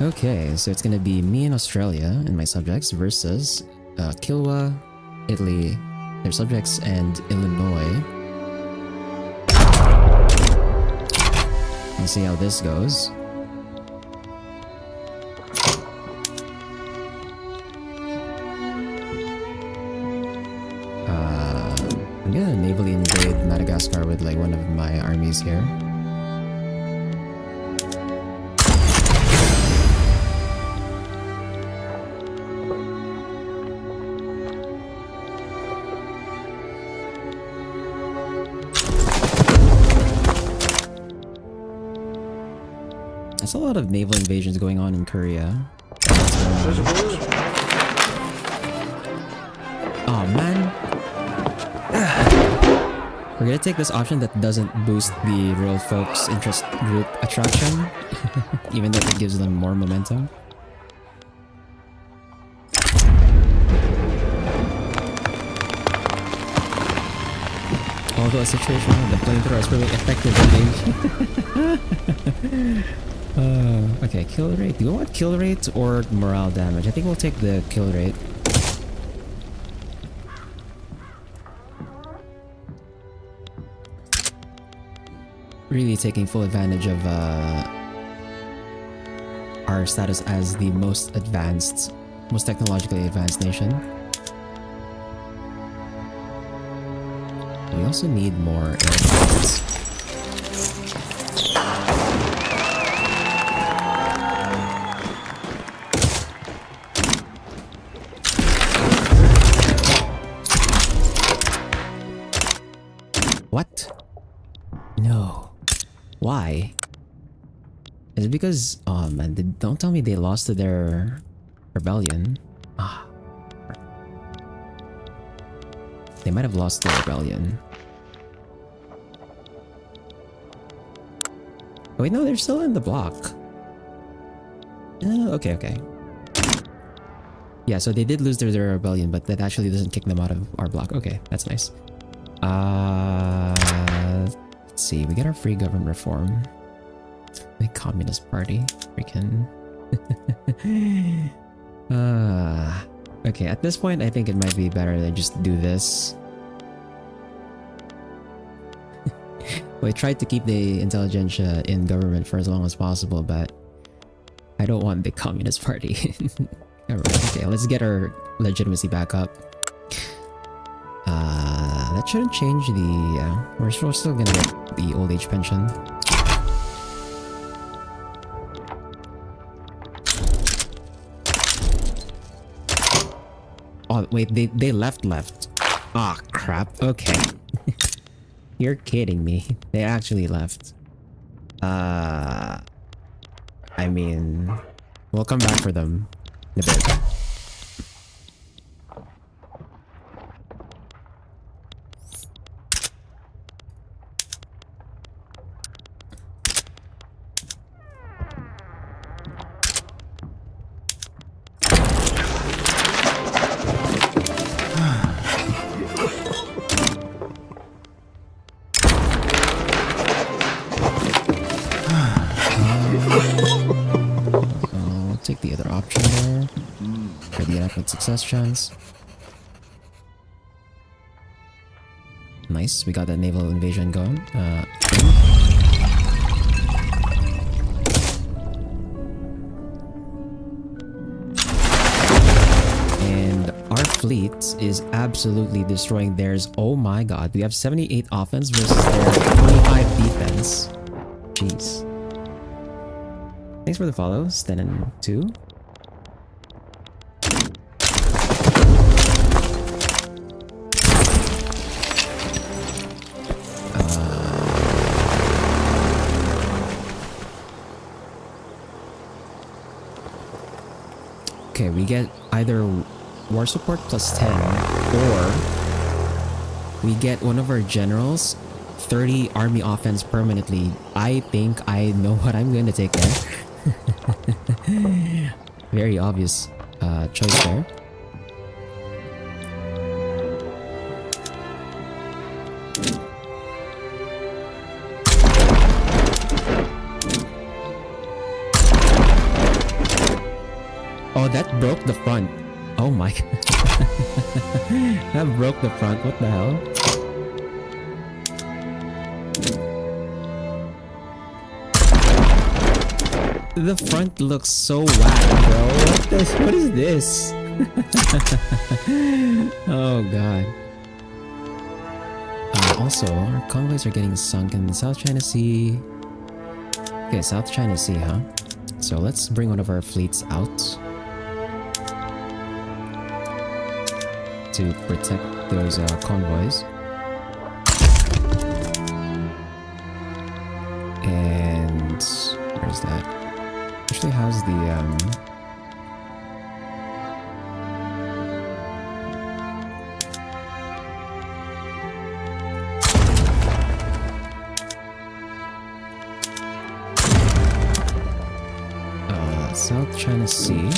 Speaker 1: Okay, so it's gonna be me in Australia and my subjects versus Kilwa, Italy, their subjects, and Illinois. Let's see how this goes. I'm gonna navally invade Madagascar with like one of my armies here. There's a lot of naval invasions going on in Korea. Oh man. We're gonna take this option that doesn't boost the rural folks interest group attraction, even though it gives them more momentum. Although a situation, the flamethrower is really effective in okay, kill rate. Do we want kill rate or morale damage? I think we'll take the kill rate. Really taking full advantage of our status as the most advanced, most technologically advanced nation. We also need more aircrafts. What? No. Why? Is it because... oh man, don't tell me they lost to their rebellion. Ah. They might have lost the rebellion. Oh, wait, no, they're still in the block. Okay. Yeah, so they did lose their rebellion, but that actually doesn't kick them out of our block. Okay, that's nice. Let's see, we get our free government reform. The Communist Party. Freaking. Okay, at this point, I think it might be better to just do this. We tried to keep the intelligentsia in government for as long as possible, but I don't want the Communist Party. Alright, okay, let's get our legitimacy back up. That shouldn't change the... we're still gonna get the old age pension. Oh, wait, they left. Ah, oh, crap. Okay. You're kidding me. They actually left. I mean... we'll come back for them in a bit. take the other option there for the inadequate success chance. Nice, we got that naval invasion going. And our fleet is absolutely destroying theirs. Oh my god, we have 78 offense versus their 25 defense. Jeez. Thanks for the follow, Sten and 2. Okay, we get either war support plus 10 or we get one of our generals 30 army offense permanently. I think I know what I'm going to take there. Very obvious choice there. Oh, that broke the front. Oh my god. That broke the front. What the hell? The front looks so whack, bro. What is this? Oh god. Also, our convoys are getting sunk in the South China Sea. Okay, South China Sea, huh? So let's bring one of our fleets out to protect those convoys. And where's that? Actually, how's the South China Sea?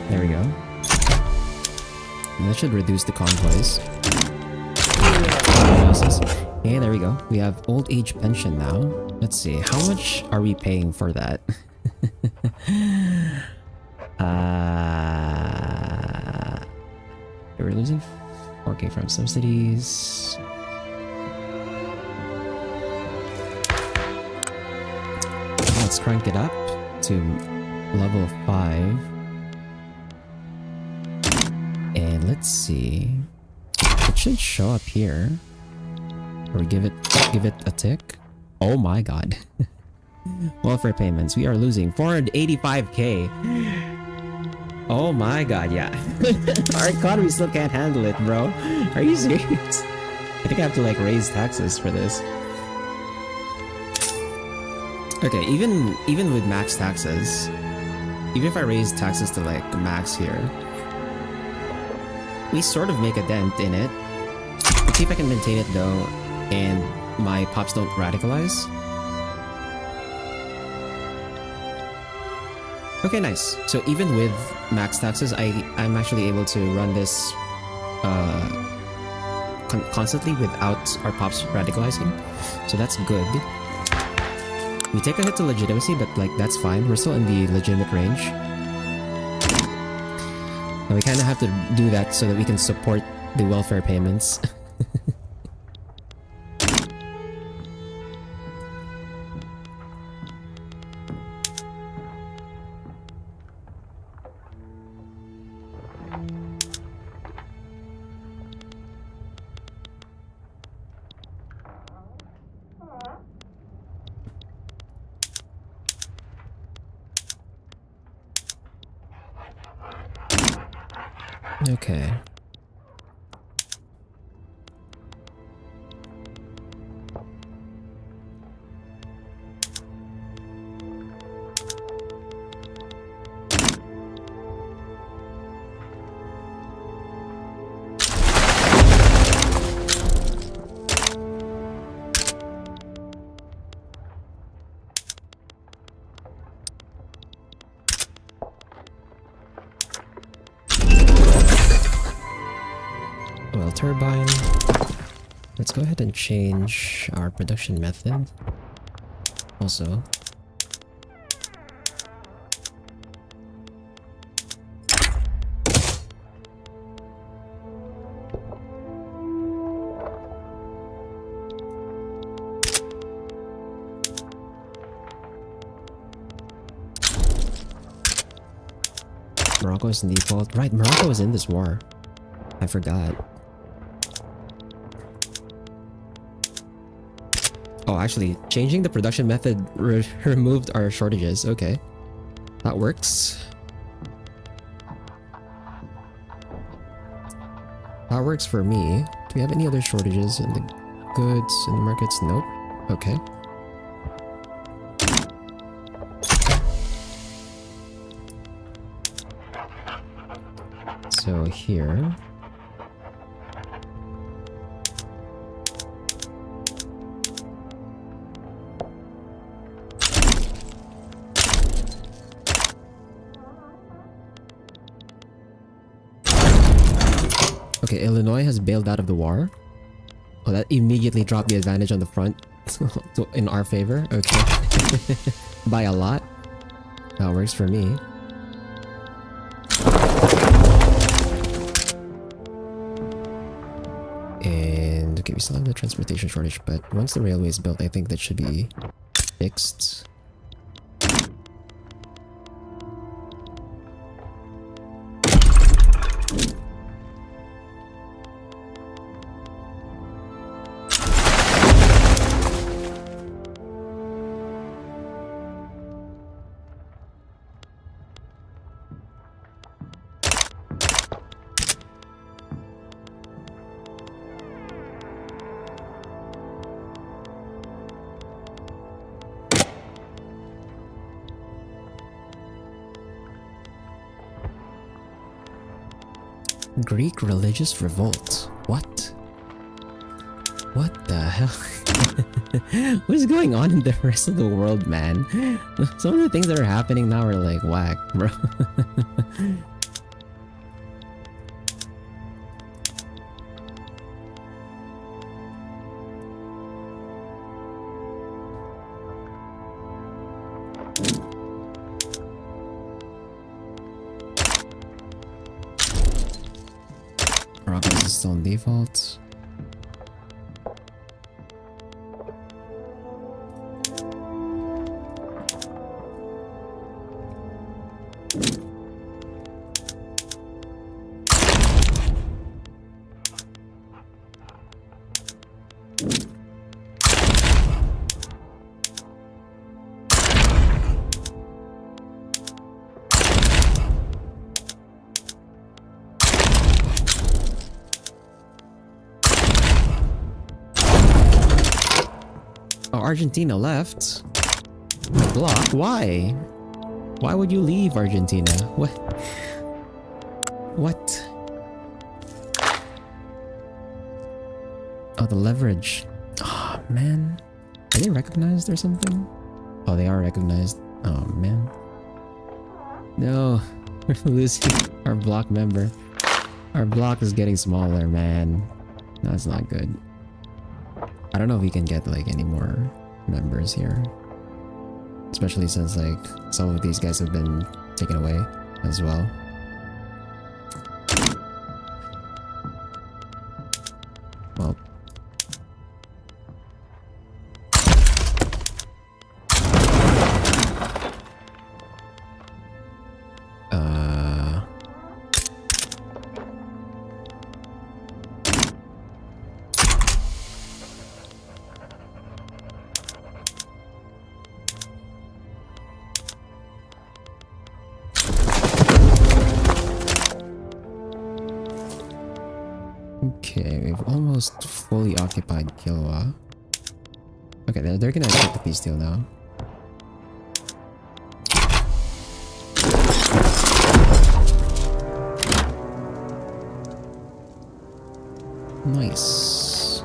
Speaker 1: There we go. And that should reduce the convoys. Hey, there we go. We have old age pension now. Let's see. How much are we paying for that? We're losing 4K from subsidies. Let's crank it up to level 5. And let's see. It should show up here. Or give it a tick. Oh my god. Welfare payments. We are losing 485k. Oh my god, yeah. Our economy still can't handle it, bro. Are you serious? I think I have to like raise taxes for this. Okay, even with max taxes, even if I raise taxes to like max here, we sort of make a dent in it. Let's see if I can maintain it though, and my pops don't radicalize. Okay, nice. So even with max taxes, I'm actually able to run this constantly without our pops radicalizing. So that's good. We take a hit to legitimacy, but like that's fine. We're still in the legitimate range. And we kind of have to do that so that we can support the welfare payments. Okay. Oil turbine. Let's go ahead and change our production method. Also, Morocco is in default. Right, Morocco is in this war. I forgot. Oh, actually, changing the production method removed our shortages. Okay. That works. That works for me. Do we have any other shortages in the goods in the markets? Nope. Okay. So here. Okay, Illinois has bailed out of the war. Oh, that immediately dropped the advantage on the front in our favor. Okay. By a lot. That works for me. And okay, we still have the transportation shortage, but once the railway is built, I think that should be fixed. Greek religious revolt. What? What the hell? What is going on in the rest of the world, man? Some of the things that are happening now are like whack, bro. Progress is still on default. Oh, Argentina left. My block? Why? Why would you leave Argentina? What? What? Oh, the leverage. Oh, man. Are they recognized or something? Oh, they are recognized. Oh, man. No. We're losing our block member. Our block is getting smaller, man. That's not good. I don't know if we can get like any more members here. Especially since like some of these guys have been taken away as well. Well. Okay, we've almost fully occupied Kilwa. Okay, they're gonna take the peace deal now. Nice.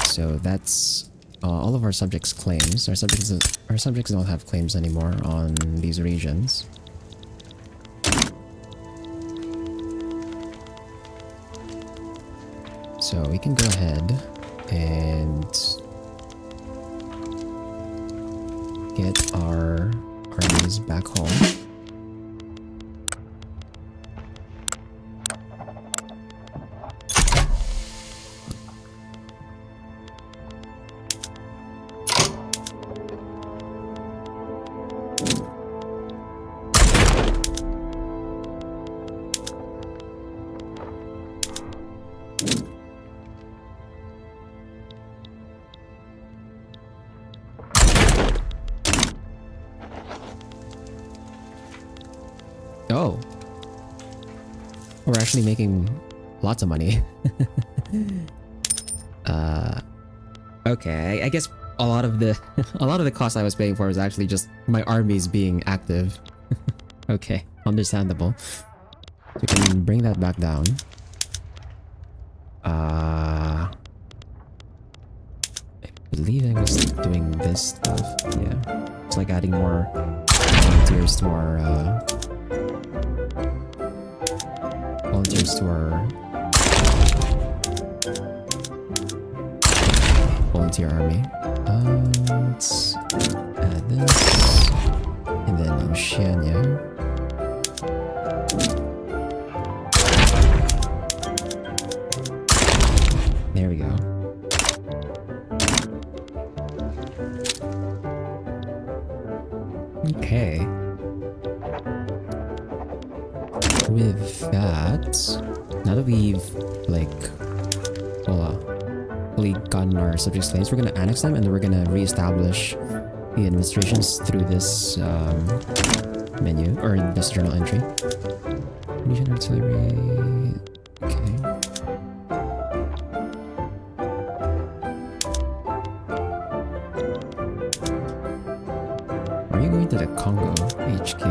Speaker 1: So that's all of our subjects' claims. Our subjects don't have claims anymore on these regions. So we can go ahead and get our armies back home. Oh, we're actually making lots of money. Okay, I guess a lot of the cost I was paying for was actually just my armies being active. Okay, understandable. So we can bring that back down. I believe I was doing this stuff. Yeah, it's like adding more volunteers to our volunteer army. Let's add this, and then Oceania. There we go. Okay. With that, now that we've like fully gotten our subject slaves, we're gonna annex them and then we're gonna reestablish the administrations through this menu or this journal entry. Legion artillery. Okay. Are you going to the Congo HQ?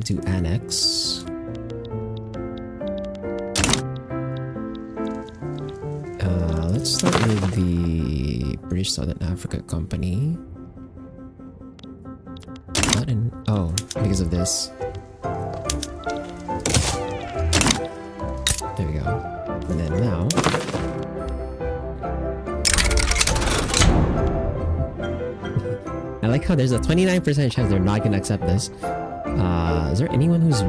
Speaker 1: To annex. Let's start with the British Southern Africa Company. Not in. Oh, because of this. There we go. And then now. I like how there's a 29% chance they're not gonna accept this. Is there anyone who's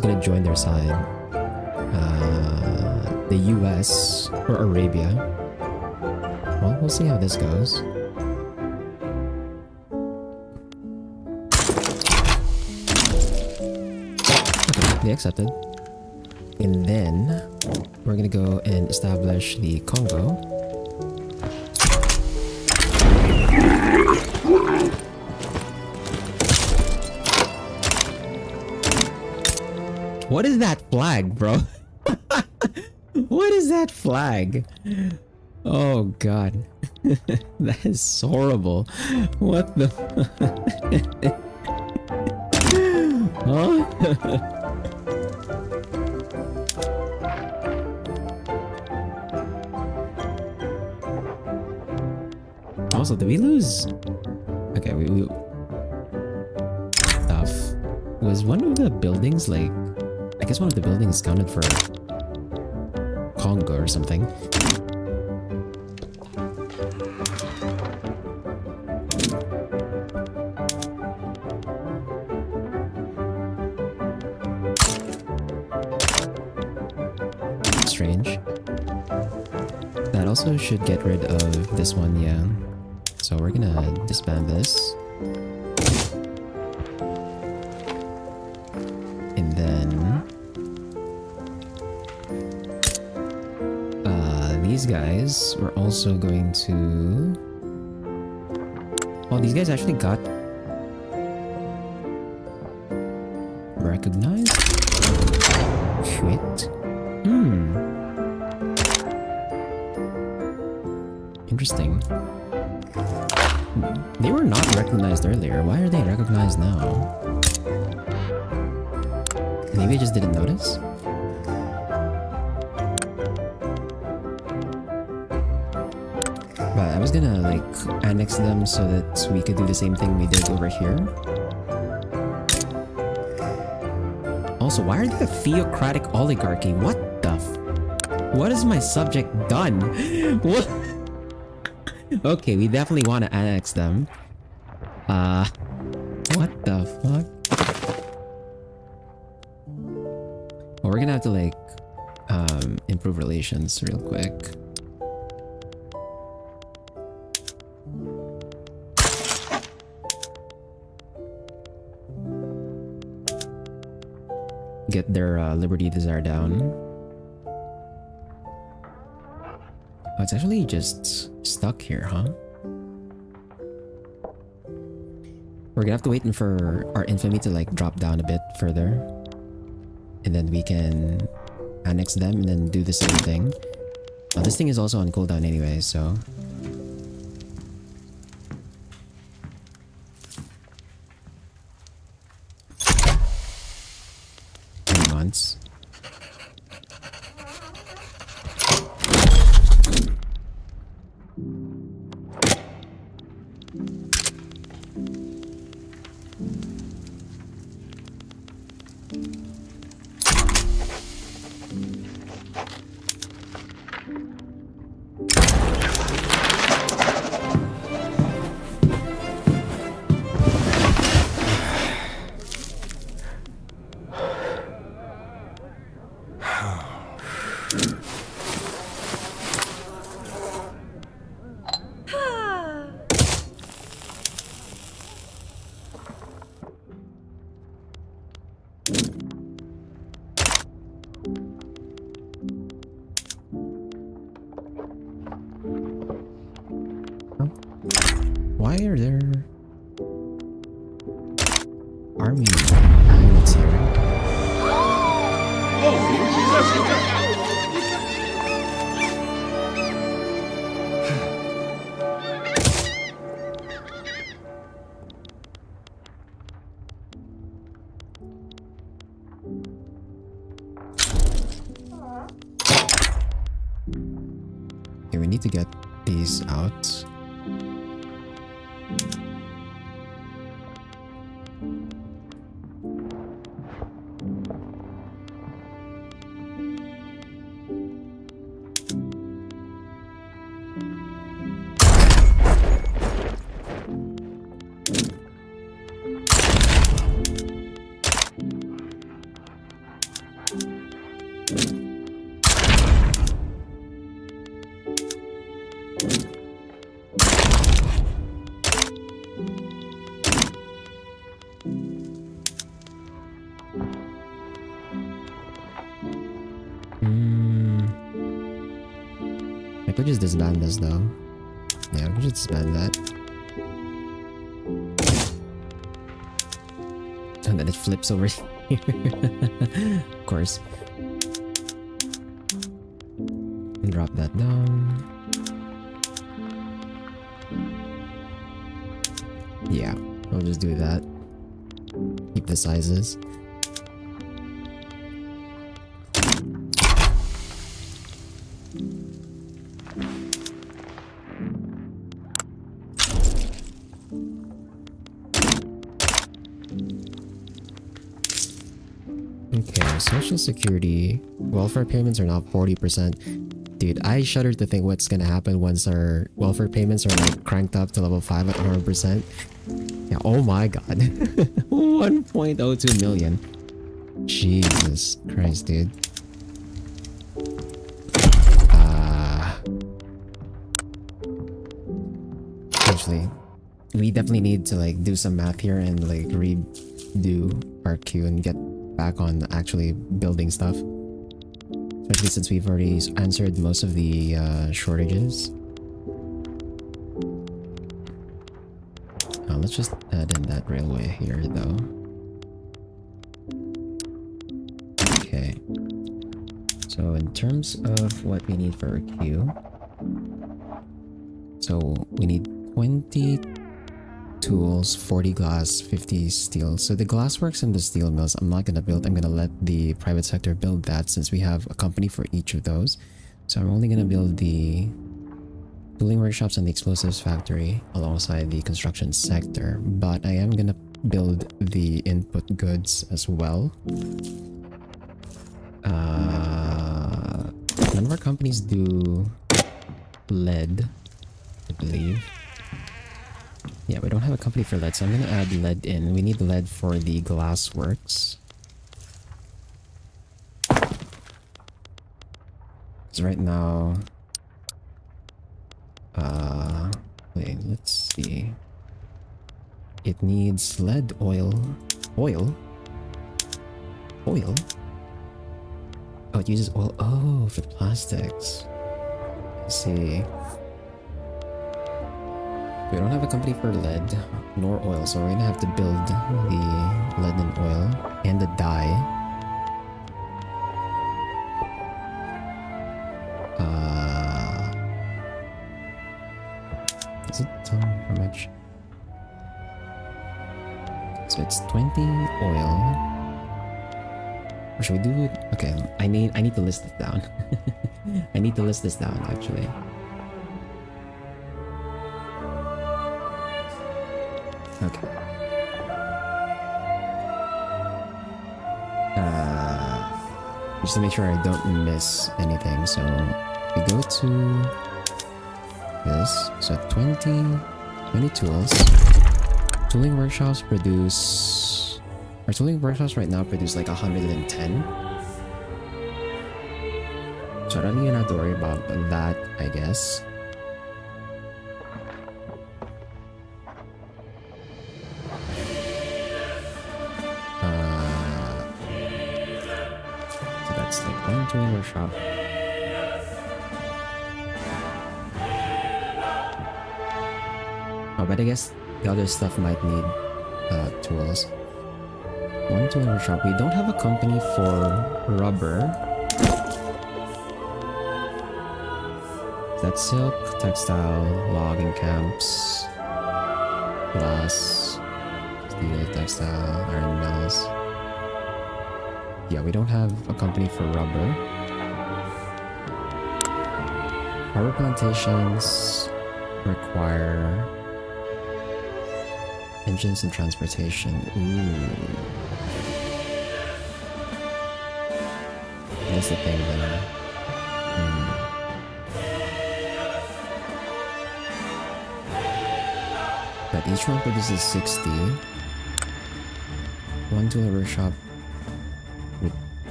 Speaker 1: gonna join their side? The US or Arabia? Well, we'll see how this goes. Okay, they accepted. And then we're gonna go and establish the Congo. What is that flag, bro? What is that flag? Oh god. That is horrible. What the huh? Also, did we lose? Okay, we stuff. Was one of the buildings like, I guess one of the buildings counted for Congo or something. Strange. That also should get rid of this one, yeah. So we're gonna disband this. And then these guys we're also going to... Oh, these guys actually got recognized? Shit. Interesting. They were not recognized earlier. Why are they recognized now? Maybe I just didn't notice? But I was gonna like annex them so that we could do the same thing we did over here. Also, why are they a theocratic oligarchy? What the what has my subject done? What? Okay, we definitely want to annex them. What the fuck? Well, we're gonna have to like improve relations real quick. Get their liberty desire down. Oh, it's actually just stuck here, huh? We're gonna have to wait for our infamy to like drop down a bit further. And then we can annex them and then do the same thing. This thing is also on cooldown anyway, so... months. Why are there army units here? Okay, we need to get these out. I could just disband this though. Yeah, I could just disband that. And then it flips over here. Of course. And drop that down. Yeah, I'll just do that. Keep the sizes. Okay, social security, welfare payments are now 40%. Dude, I shudder to think what's gonna happen once our welfare payments are like cranked up to level 5 at 100%. Yeah, oh my god. 1.02 million. Jesus Christ, dude. Actually, we definitely need to like do some math here and like redo our queue and get back on actually building stuff, especially since we've already answered most of the shortages. Let's just add in that railway here though. Okay, so in terms of what we need for our queue, so we need 20 tools, 40 glass, 50 steel. So the glassworks and the steel mills, I'm not gonna build. I'm gonna let the private sector build that since we have a company for each of those. So I'm only gonna build the tooling workshops and the explosives factory alongside the construction sector. But I am gonna build the input goods as well. None of our companies do lead, I believe. Yeah, we don't have a company for lead, so I'm gonna add lead in. We need lead for the glass works. Because right now... wait, let's see. It needs lead oil. Oil? Oil? Oh, it uses oil. Oh, for plastics. I see. We don't have a company for lead nor oil, so we're gonna have to build the lead and oil and the dye. Does it tell me how much? So it's 20 oil. Or should we do it? Okay, I need to list this down. I need to list this down actually. Okay. Just to make sure I don't miss anything, so we go to this. So 20 tools. Tooling workshops produce... Our tooling workshops right now produce like 110. So I don't even have to worry about that, I guess. So that's like one tooling workshop. Oh, but I guess the other stuff might need tools. One tooling workshop. We don't have a company for rubber. That's silk, textile, logging camps, glass, steel, textile, iron mills. Yeah, we don't have a company for rubber. Rubber plantations require engines and transportation. Ooh. That's the thing there. But each one produces 60. One tooling workshop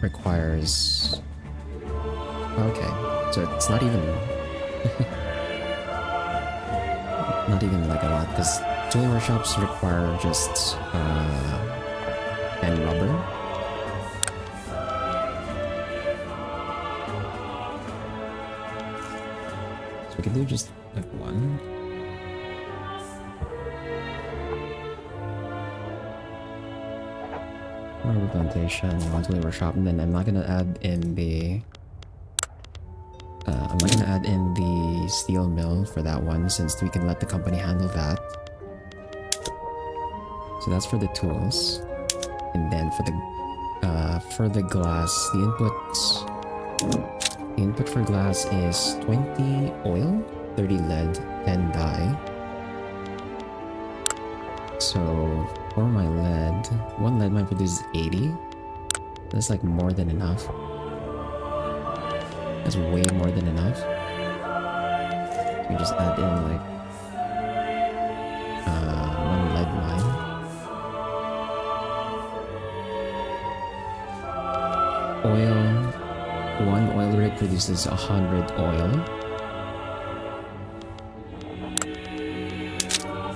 Speaker 1: requires... Okay, so it's not even... not even like a lot, because tooling workshops require just and rubber. So we can do just like one. Rubber plantation, one tooling workshop, and then I'm not gonna add in the steel mill for that one since we can let the company handle that. So that's for the tools, and then for the glass, the input for glass is 20 oil, 30 lead, 10 dye. So for my lead, one lead mine produces 80. That's like more than enough. That's way more than enough. We just add in like one lead mine. Oil, one oil rig produces 100 oil.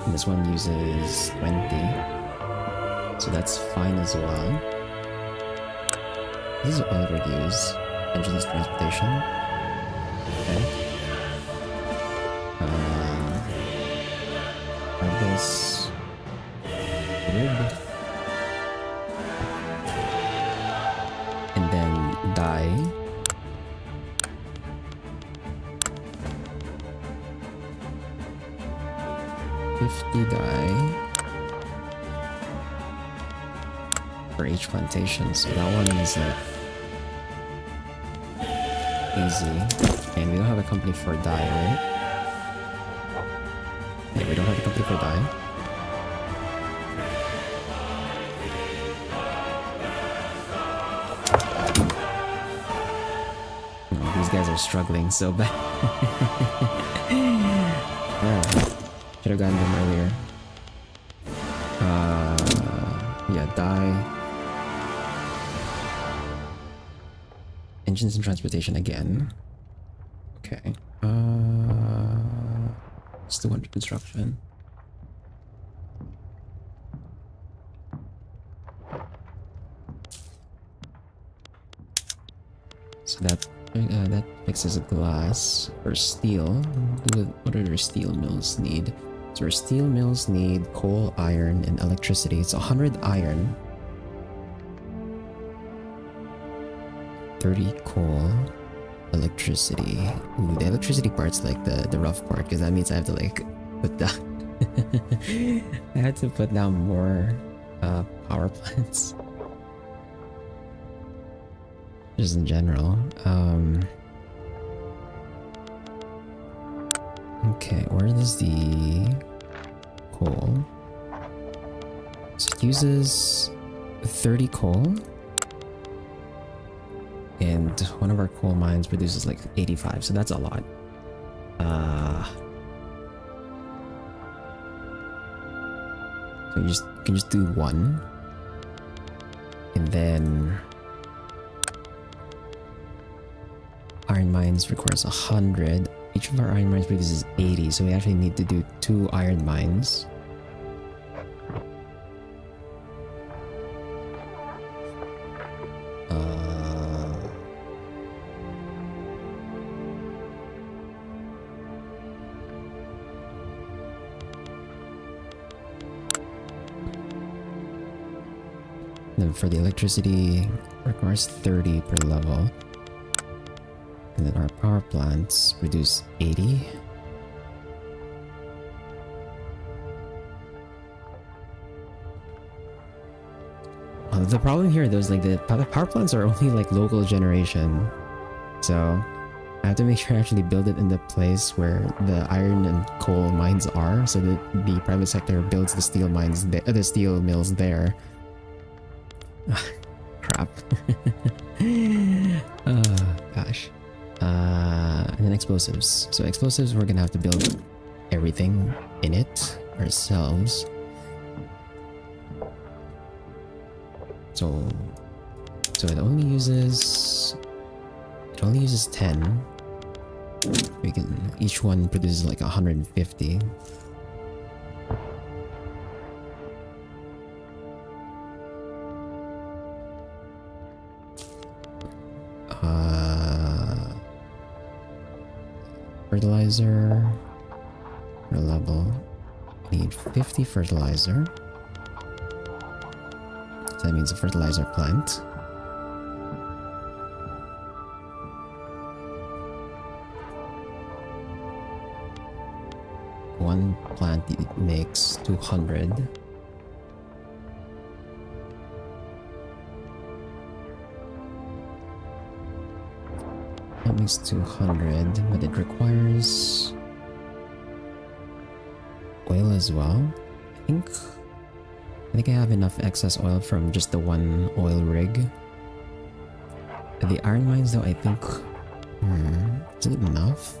Speaker 1: And this one uses 20. So that's fine as well. This is oil rig use. Engines transportation. Okay. Add this rig. And then dye. 50 dye for each plantation, so that one is like easy. And we don't have a company for dye, right? Yeah, we don't have a company for dye. Oh, these guys are struggling so bad. Yeah, should have gotten them earlier. Yeah, dye. Engines and transportation again. Okay. Still under construction. So that mixes glass or steel. What do our steel mills need? So our steel mills need coal, iron, and electricity. It's 100 iron, 30 coal, electricity. Ooh, the electricity part's like the rough part, because that means I have to like put down I had to put down more power plants. Just in general. Okay, where is the coal? So it uses 30 coal. And one of our coal mines produces like 85, so that's a lot. So you can just do one. And then iron mines requires 100. Each of our iron mines produces 80, so we actually need to do 2 iron mines. Then for the electricity, requires 30 per level. And then our power plants produce 80. The problem here, though, is like the power plants are only like local generation. So I have to make sure I actually build it in the place where the iron and coal mines are, so that the private sector builds the steel mines, the steel mills there. Crap. Oh, gosh. And then explosives. So explosives, we're gonna have to build everything in it ourselves. So it only uses 10. We can, each one produces like 150. Fertilizer per level. We need 50 fertilizer. So that means a fertilizer plant. One plant makes 200. That makes 200, but it requires oil as well. I think I have enough excess oil from just the one oil rig. The iron mines, though, I think... is it enough?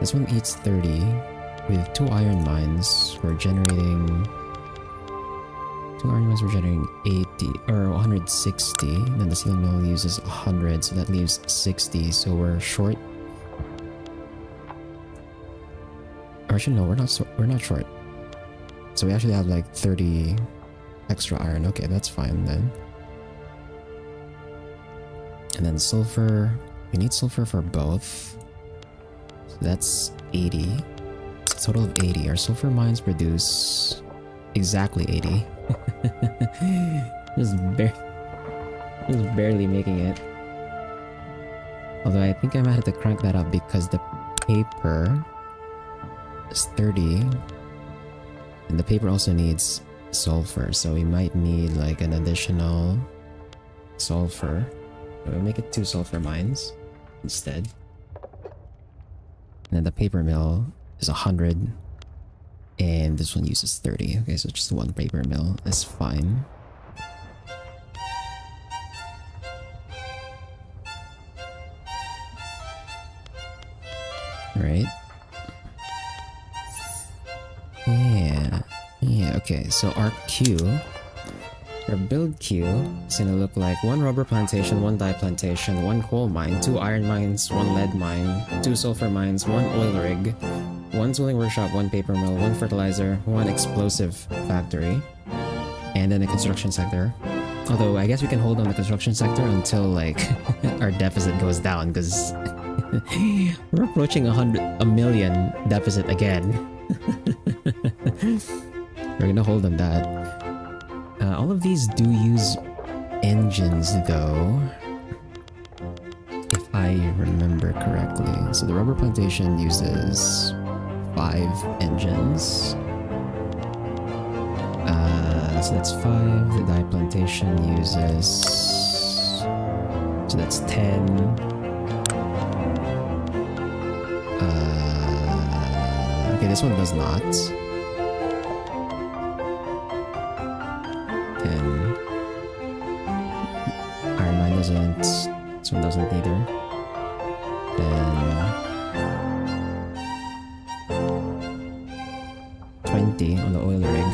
Speaker 1: This one eats 30. With 2 iron mines, we're generating... 2 iron mines, we're generating 80, or 160. And then the steel mill uses 100, so that leaves 60. So we're short. Or actually, no, we're not short. So we actually have like 30 extra iron. Okay, that's fine then. And then sulfur. We need sulfur for both. So that's 80. It's a total of 80. Our sulfur mines produce exactly 80. just barely making it. Although I think I might have to crank that up because the paper is 30. And the paper also needs sulfur, so we might need like an additional sulfur. We'll make it 2 sulfur mines instead. And then the paper mill is 100. And this one uses 30. Okay, so just 1 paper mill is fine. Right? Yeah, okay, so our queue, our build queue is gonna look like 1 rubber plantation, 1 dye plantation, 1 coal mine, 2 iron mines, 1 lead mine, 2 sulfur mines, 1 oil rig, 1 tooling workshop, 1 paper mill, 1 fertilizer, 1 explosive factory, and then a construction sector. Although I guess we can hold on the construction sector until like our deficit goes down, because we're approaching a million deficit again. We're gonna hold on that. All of these do use engines though, if I remember correctly. So the rubber plantation uses 5 engines. So that's 5. The dye plantation uses... so that's 10. Okay, this one does not. 10. Iron mine doesn't. This one doesn't either. Then 20 on the oil rig.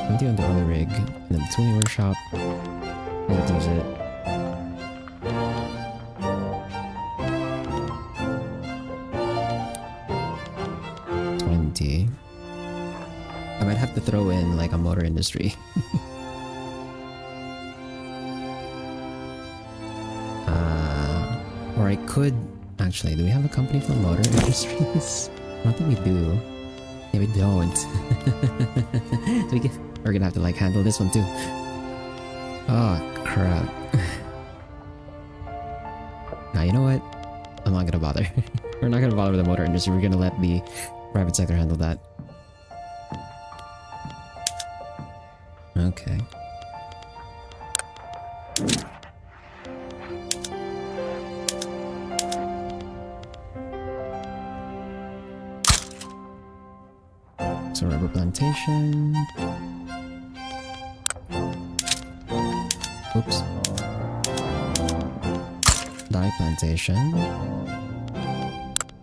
Speaker 1: 20 on the oil rig. And then the tooling workshop. Won't use it. I might have to throw in like a motor industry. Or I could actually, do we have a company for motor industries? I don't think we do. Yeah, we don't. So we're gonna have to like handle this one too. Oh crap. Now you know what? I'm not gonna bother. We're not gonna bother with the motor industry. We're gonna let the private sector handle that. Okay. So rubber plantation. Oops. Dye plantation.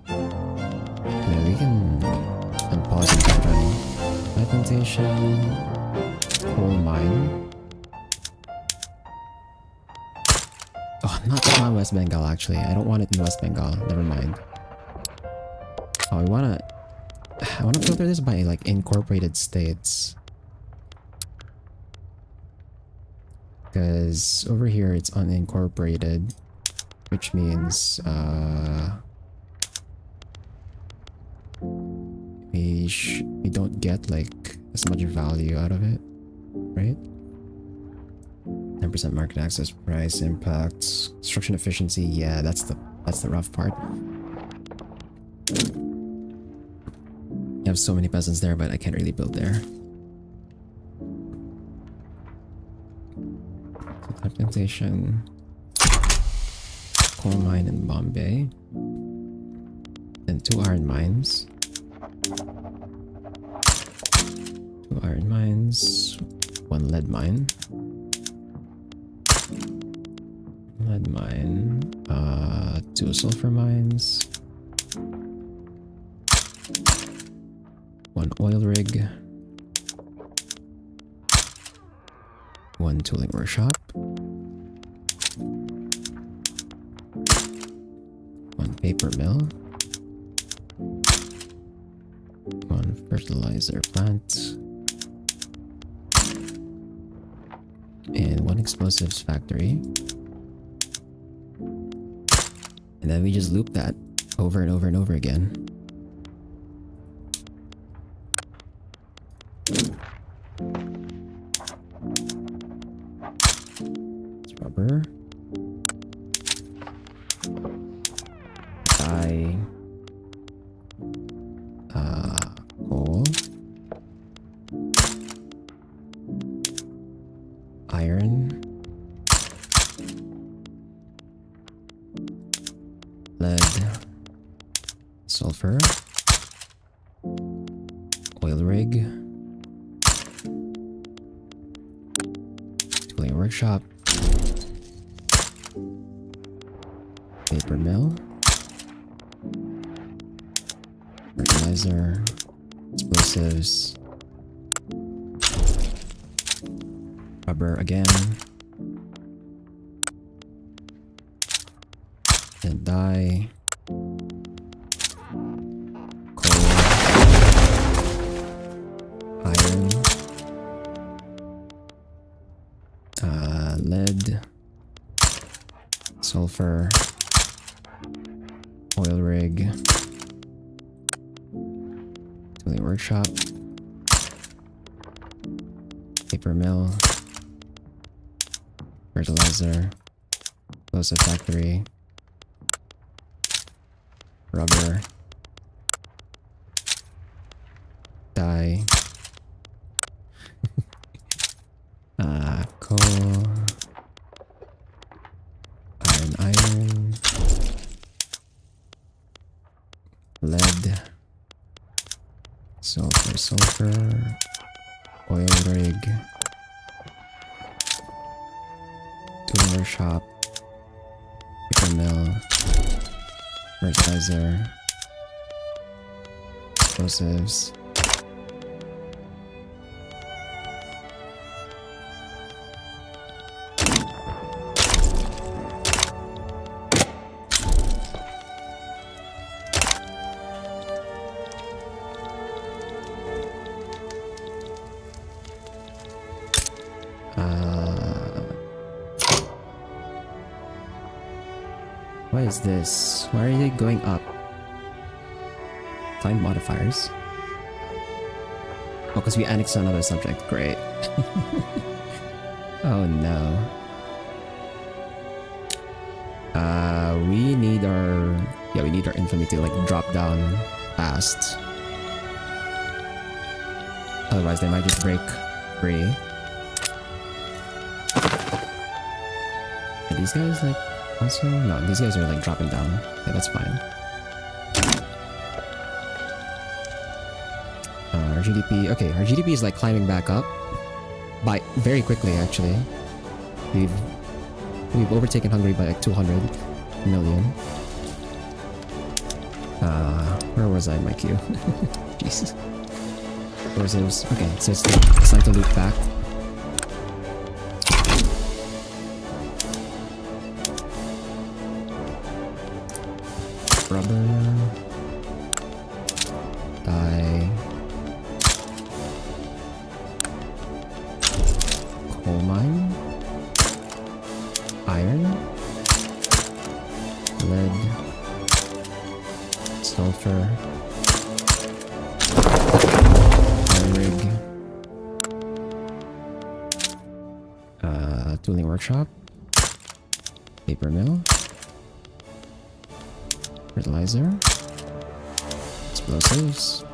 Speaker 1: Yeah, we can unpause and keep running. Dye plantation. Coal mine. Oh, not West Bengal actually. I don't want it in West Bengal. Never mind. Oh, I wanna filter this by like incorporated states. Because over here it's unincorporated, which means we don't get like as much value out of it, right? 10% market access, price, impacts, construction efficiency. Yeah, that's the rough part. You have so many peasants there, but I can't really build there. So plantation, coal mine in Bombay, and 2 iron mines. 2 iron mines, 1 lead mine. Lead mine, 2 sulfur mines. 1 oil rig, 1 tooling workshop, 1 paper mill, 1 fertilizer plant, and 1 explosives factory. And then we just loop that over and over and over again. It's rubber. Dye. Coal. Iron. Lead. Sulfur. Oil rig. Tooling workshop. Paper mill. Fertilizer. Explosives. Rubber again. And dye. Coal. Iron. Lead. Sulfur. Oil rig. Tooling workshop. Paper mill. Fertilizer. Explosive factory. Rubber. Dye. Coal. Iron. Lead. Sulfur. Oil rig. Tooling workshop. Paper mill. Fertilizer. Explosives. What is this? Why are they going up? Climb modifiers. Oh, because we annexed another subject. Great. Oh no. We need our infamy to like drop down fast. Otherwise they might just break free. Are these guys like also? No, these guys are like dropping down. Yeah, that's fine. Our GDP, okay, our GDP is like climbing back up by very quickly actually. We've overtaken Hungary by like 200 million. Where was I in my queue? Jesus. Reserves. Okay, so it's time to loop back. Rubber. Dye. Coal mine. Iron. Lead. Sulfur. Iron rig. Tooling workshop. Paper mill. Fertilizer. Explosives.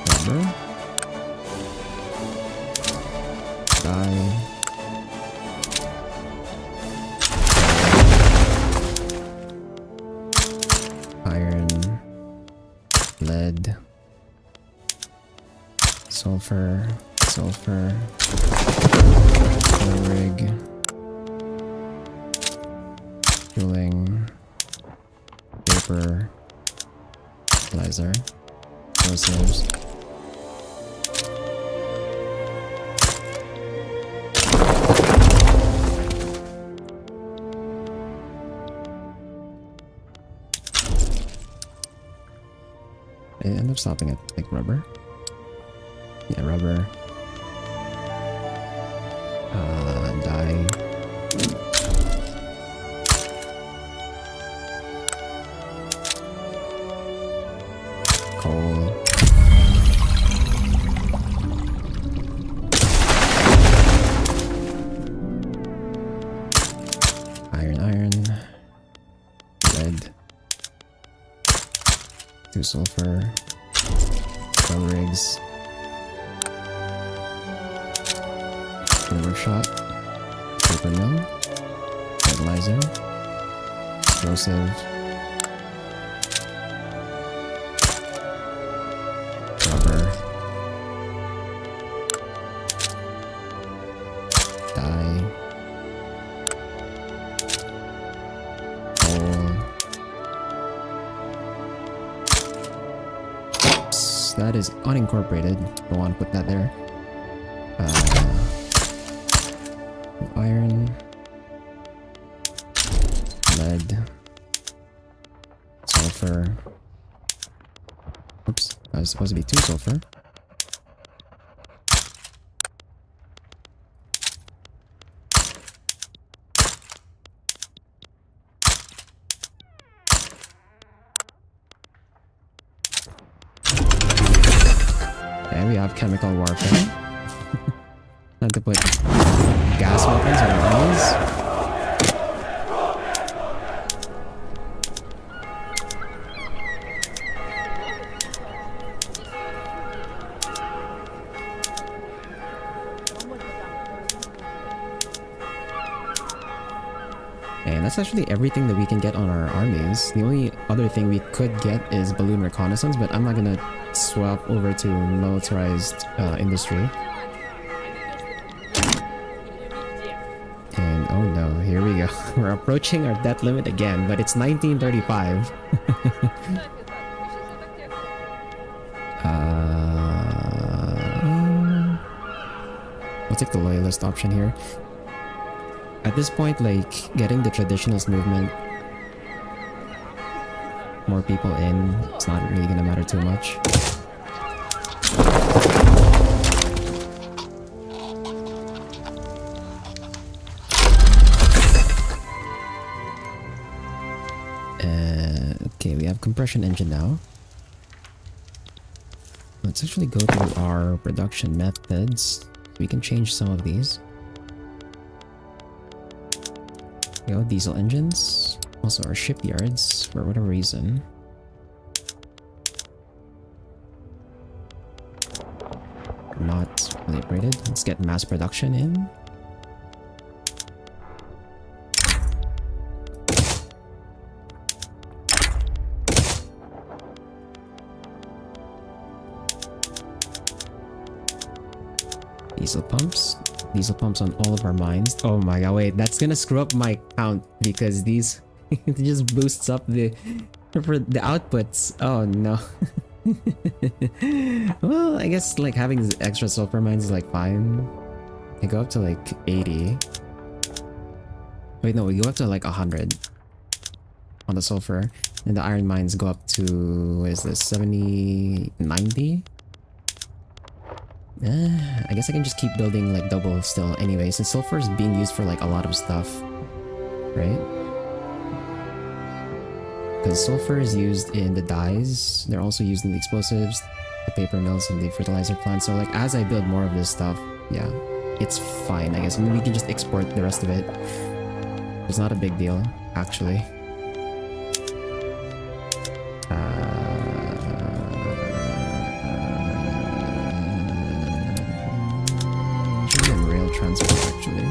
Speaker 1: Rubber. Dye. Iron. Lead. Sulfur. Oil rig. Tooling. Paper. Fertilizer. Explosives. I end up stopping at like rubber. Yeah, rubber. Dye. Coal. Iron. Lead. 2 sulfur. 1 rigs. Power shot. Paper mill. Fertilizer. Explosive. Rubber. Dye. Coal. Oops, that is unincorporated. Don't want to put that there. Iron. Lead. Sulfur. Oops, that was supposed to be 2 sulfur. Okay, we have chemical warfare. Not to put gas weapons on our enemies. And that's actually everything that we can get on our armies. The only other thing we could get is balloon reconnaissance, but I'm not gonna swap over to militarized industry. And oh no, here we go. We're approaching our debt limit again, but it's 1935. We'll take the loyalist option here. At this point, like, getting the traditionalist movement, more people in, it's not really gonna matter too much. Okay, we have compression engine now. Let's actually go through our production methods. We can change some of these. Diesel engines, also our shipyards for whatever reason. Not really upgraded. Let's get mass production in. Diesel pumps. Diesel pumps on all of our mines. Oh my god, wait, that's gonna screw up my count because these it just boosts up the for the outputs. Oh no. Well, I guess like having these extra sulfur mines is like fine. They go up to like 80. Wait, no, we go up to like 100 on the sulfur. And the iron mines go up to, what is this, 70, 90? I guess I can just keep building like double still anyway, since sulfur is being used for like a lot of stuff, right? Because sulfur is used in the dyes, they're also used in the explosives, the paper mills, and the fertilizer plants. So like as I build more of this stuff, yeah, it's fine, I guess. I mean, we can just export the rest of it. It's not a big deal, actually. Rail transport, actually.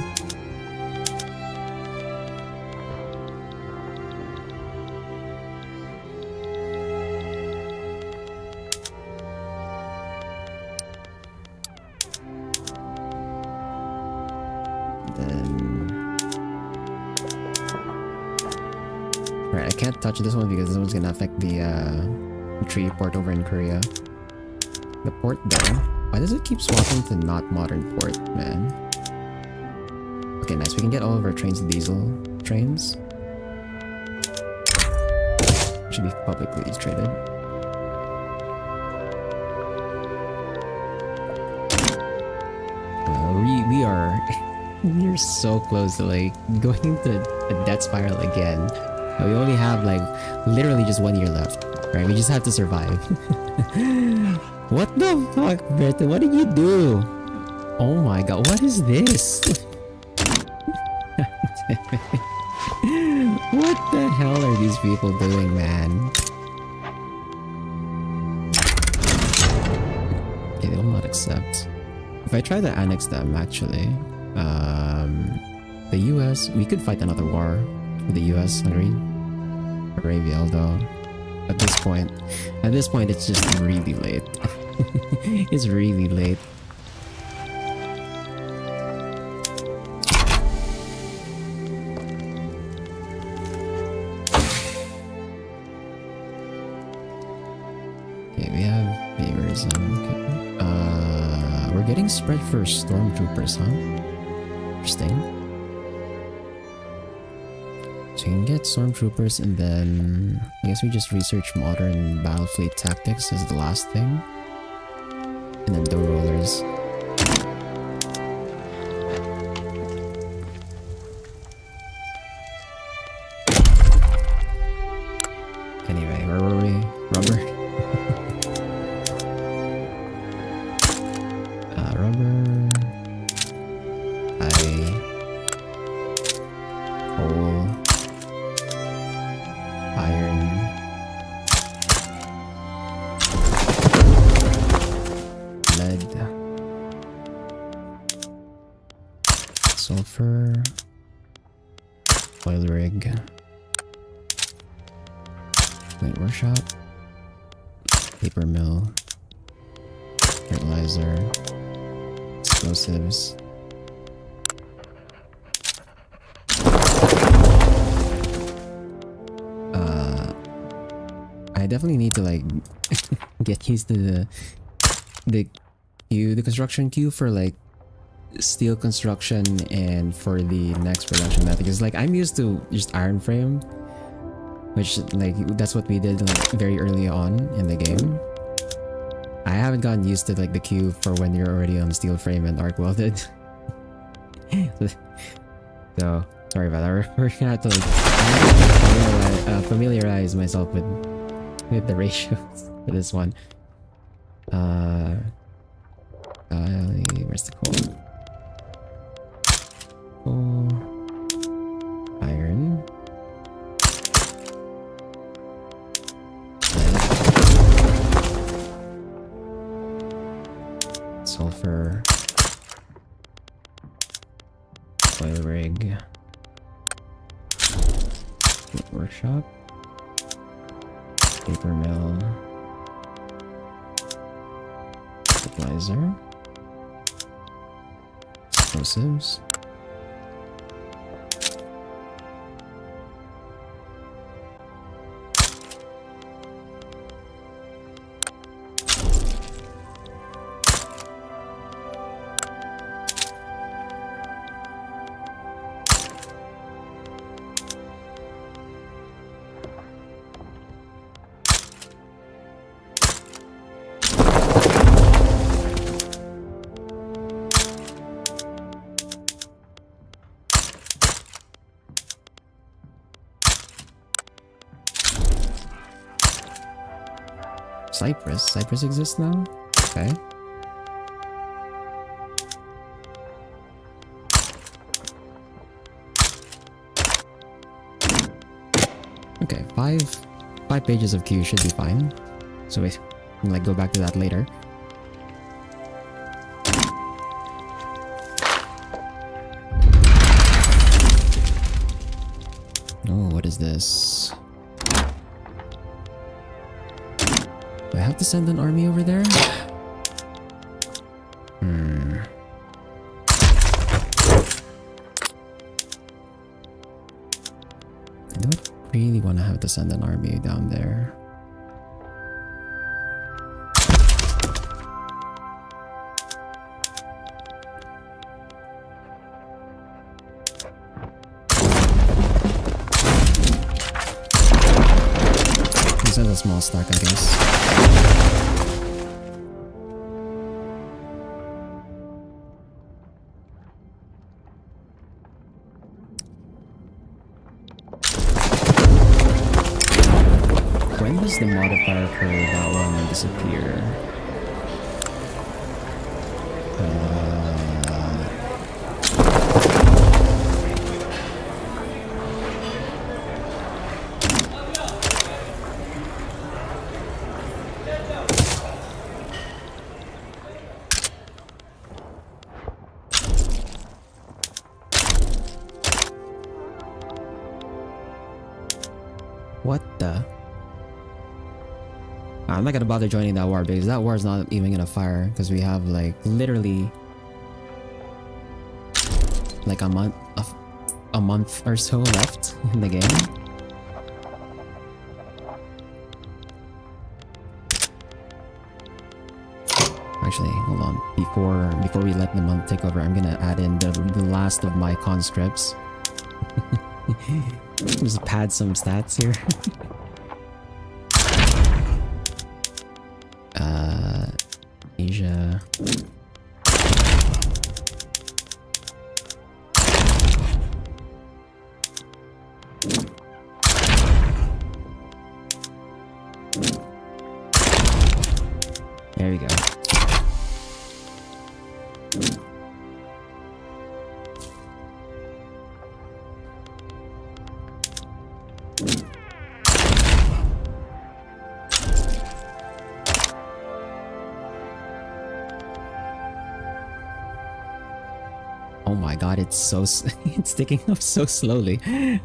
Speaker 1: Right, I can't touch this one because this one's gonna affect the tree port over in Korea. The port though, why does it keep swapping to not modern port, man? Okay, nice. We can get all of our trains diesel trains. Should be publicly traded. We are we're so close to like going into a death spiral again. We only have like literally just 1 year left, right? We just have to survive. What the fuck, Bertha? What did you do? Oh my god, what is this? What the hell are these people doing, man? Okay, they will not accept. If I try to annex them, actually, The US, we could fight another war with the US, agreed? Arabia, although at this point, it's just really late. It's really late. Okay, we have favors. Okay. We're getting spread for stormtroopers, huh? Interesting. So you can get stormtroopers, and then I guess we just research modern battle fleet tactics as the last thing, and then door rollers. Anyway, where were we? Rubber. Rubber. Coal. Iron. Lead. Sulfur. Oil rig. Light workshop. Paper mill. Fertilizer. Explosives. I definitely need to like get used to the construction queue for like steel construction and for the next production method, because like I'm used to just iron frame, which like that's what we did like very early on in the game. I haven't gotten used to like the queue for when you're already on steel frame and arc welded. So sorry about that. We're gonna have to like familiarize myself with the ratios for this one. Where's the coal? Coal, iron, lead, sulfur, oil rig, workshop, paper mill, fertilizer, explosives, Cyprus. Cyprus exists now? Okay. Okay, five pages of queue should be fine. So we can like go back to that later. Oh, what is this? Do I have to send an army over there? I don't really want to have to send an army down there. This has a small stack, I guess. When does the modifier for that one disappear? What the? I'm not gonna bother joining that war because that war is not even gonna fire because we have like literally like a month or so left in the game. Actually, hold on. Before we let the month take over, I'm gonna add in the last of my conscripts. Just pad some stats here. Asia. There we go. Oh my god, it's so it's ticking up so slowly. And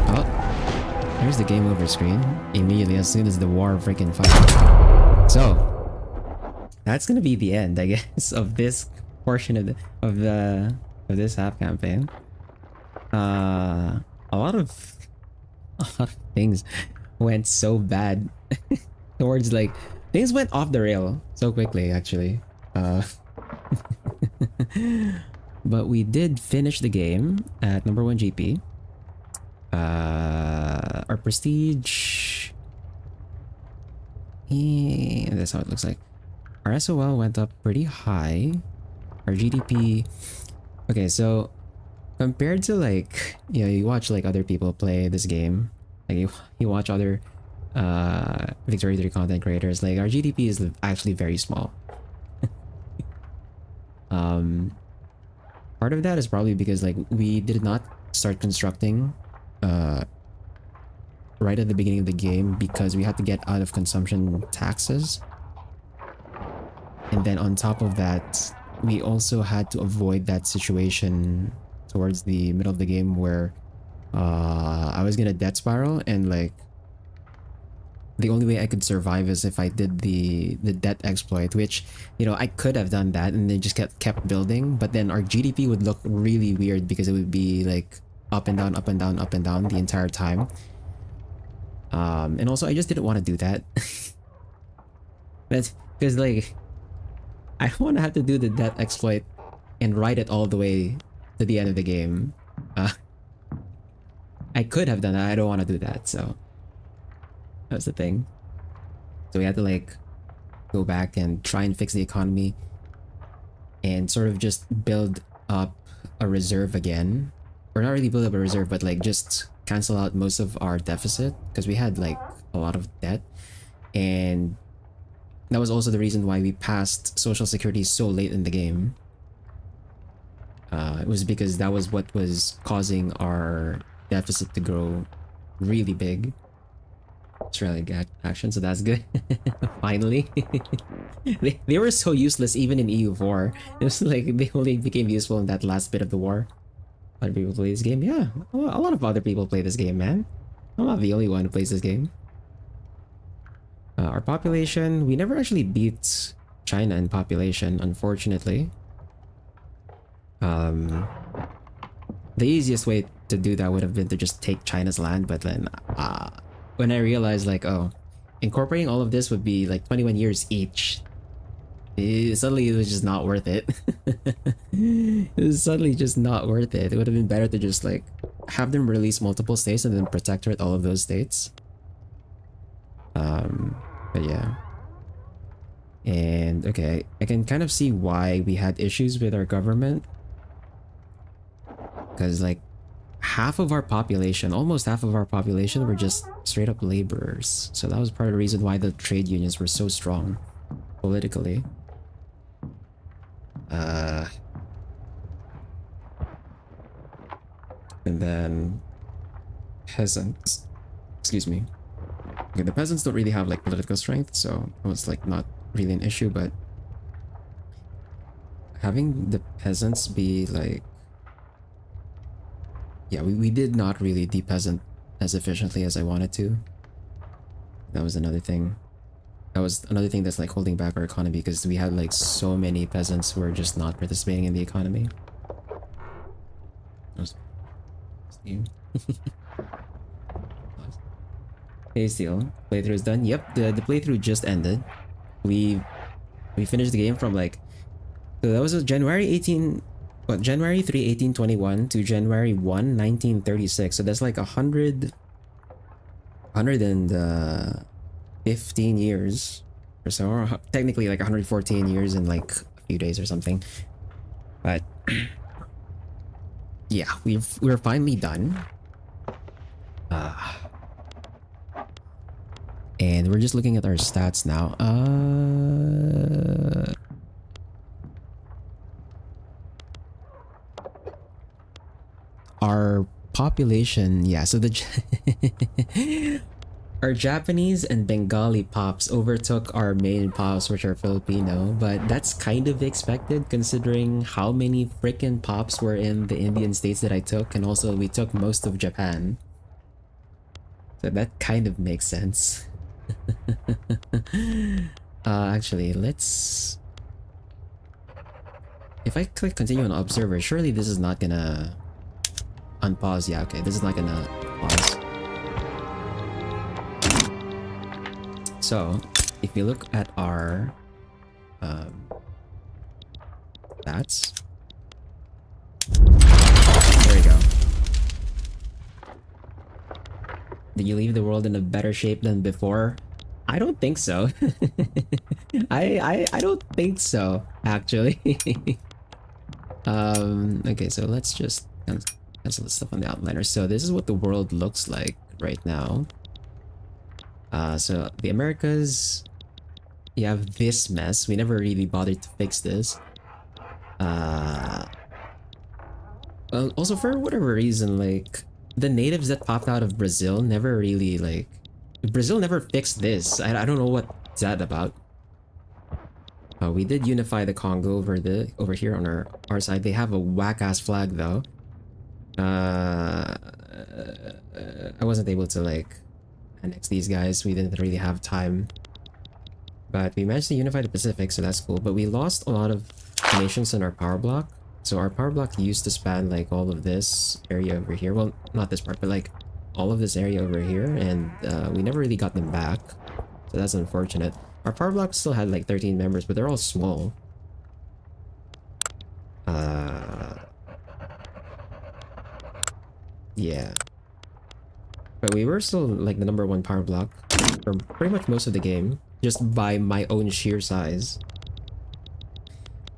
Speaker 1: oh, there's the game over screen immediately as soon as the war freaking fight. So that's gonna be the end, I guess, of this portion of this half campaign. A lot of things went so bad towards like things went off the rail so quickly actually. But we did finish the game at number 1 GP. Our prestige, that's how it looks like. Our SOL went up pretty high. Our GDP, okay, so compared to like, you know, you watch like other people play this game, like you watch other Victory 3 content creators, like our GDP is actually very small. Part of that is probably because like we did not start constructing right at the beginning of the game because we had to get out of consumption taxes, and then on top of that we also had to avoid that situation towards the middle of the game where I was gonna debt spiral, and like the only way I could survive is if I did the debt exploit, which, you know, I could have done that and then just kept building, but then our GDP would look really weird because it would be like up and down, up and down, up and down the entire time. And also I just didn't want to do that. That's because like I don't want to have to do the death exploit and ride it all the way to the end of the game. I could have done that. I don't want to do that, so that's the thing. So we had to like go back and try and fix the economy and sort of just build up a reserve again. Or not really build up a reserve, but like just cancel out most of our deficit because we had like a lot of debt. And that was also the reason why we passed Social Security so late in the game. It was because that was what was causing our deficit to grow really big. Australia got action, so that's good. Finally. They were so useless even in EU4. It was like they only became useful in that last bit of the war. Other people play this game? Yeah, a lot of other people play this game, man. I'm not the only one who plays this game. Our population, we never actually beat China in population, unfortunately. The easiest way to do that would have been to just take China's land, but then when I realized like, oh, incorporating all of this would be like 21 years each, suddenly it was just not worth it. It was suddenly just not worth it. It would have been better to just like have them release multiple states and then protectorate all of those states. But yeah. And okay, I can kind of see why we had issues with our government. Because like half of our population, almost half of our population were just straight up laborers. So that was part of the reason why the trade unions were so strong politically. And then peasants. Excuse me. Okay, the peasants don't really have like political strength, so it was like not really an issue, but having the peasants be like, yeah, we did not really de-peasant as efficiently as I wanted to. That was another thing. That was another thing that's like holding back our economy, because we had like so many peasants who are just not participating in the economy. Steam. Hey Steel, playthrough is done. Yep, the playthrough just ended. We finished the game from like, so that was January 18, what, January 3, 1821 to January 1, 1936. So that's like 115 years or so, or technically like 114 years in like a few days or something. But yeah, we're finally done. And we're just looking at our stats now. Our population, yeah, so the our Japanese and Bengali pops overtook our main pops, which are Filipino, but that's kind of expected considering how many freaking pops were in the Indian states that I took, and also we took most of Japan. So that kind of makes sense. Actually, let's... If I click continue on observer, surely this is not gonna unpause. Yeah, okay, this is not gonna pause. So, if you look at our stats, there we go. Did you leave the world in a better shape than before? I don't think so. I don't think so, actually. Okay, so let's just cancel the stuff on the outliner. So this is what the world looks like right now. So the Americas, you have this mess. We never really bothered to fix this. Well, also for whatever reason, like the natives that popped out of Brazil never really like, Brazil never fixed this. I don't know what's that about. We did unify the Congo over here on our side. They have a whack-ass flag though. I wasn't able to like annex these guys. We didn't really have time. But we managed to unify the Pacific, so that's cool. But we lost a lot of nations in our power block. So our power block used to span like all of this area over here. Well, not this part, but like all of this area over here, and we never really got them back. So that's unfortunate. Our power block still had like 13 members, but they're all small. Yeah. But we were still like the #1 power block for pretty much most of the game, just by my own sheer size.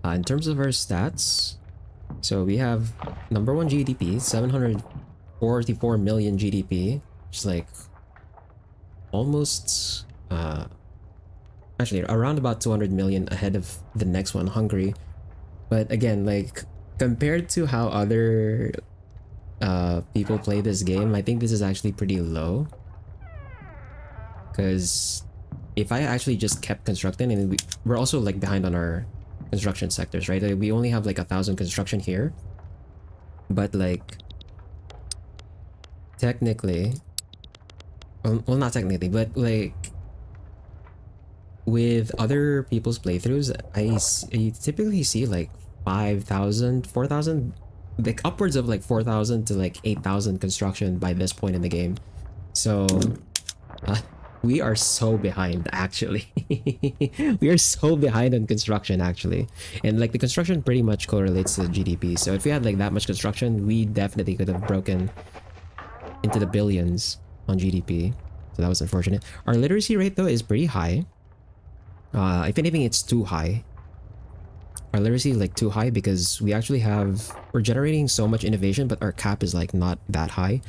Speaker 1: In terms of our stats, so we have #1 GDP, 744 million GDP, which is like almost actually around about 200 million ahead of the next one, Hungary. But again, like compared to how other people play this game, I think this is actually pretty low. Because if I actually just kept constructing, and we're also like behind on our construction sectors, right? Like, we only have like 1,000 construction here, but like technically, well not technically, but like with other people's playthroughs, I typically see like 5,000, 4,000, like upwards of like 4,000 to like 8,000 construction by this point in the game. So we are so behind, actually. We are so behind on construction, actually. And like the construction pretty much correlates to the GDP. So if we had like that much construction, we definitely could have broken into the billions on GDP. So that was unfortunate. Our literacy rate though is pretty high. If anything, it's too high. Our literacy is like too high because we're generating so much innovation, but our cap is like not that high.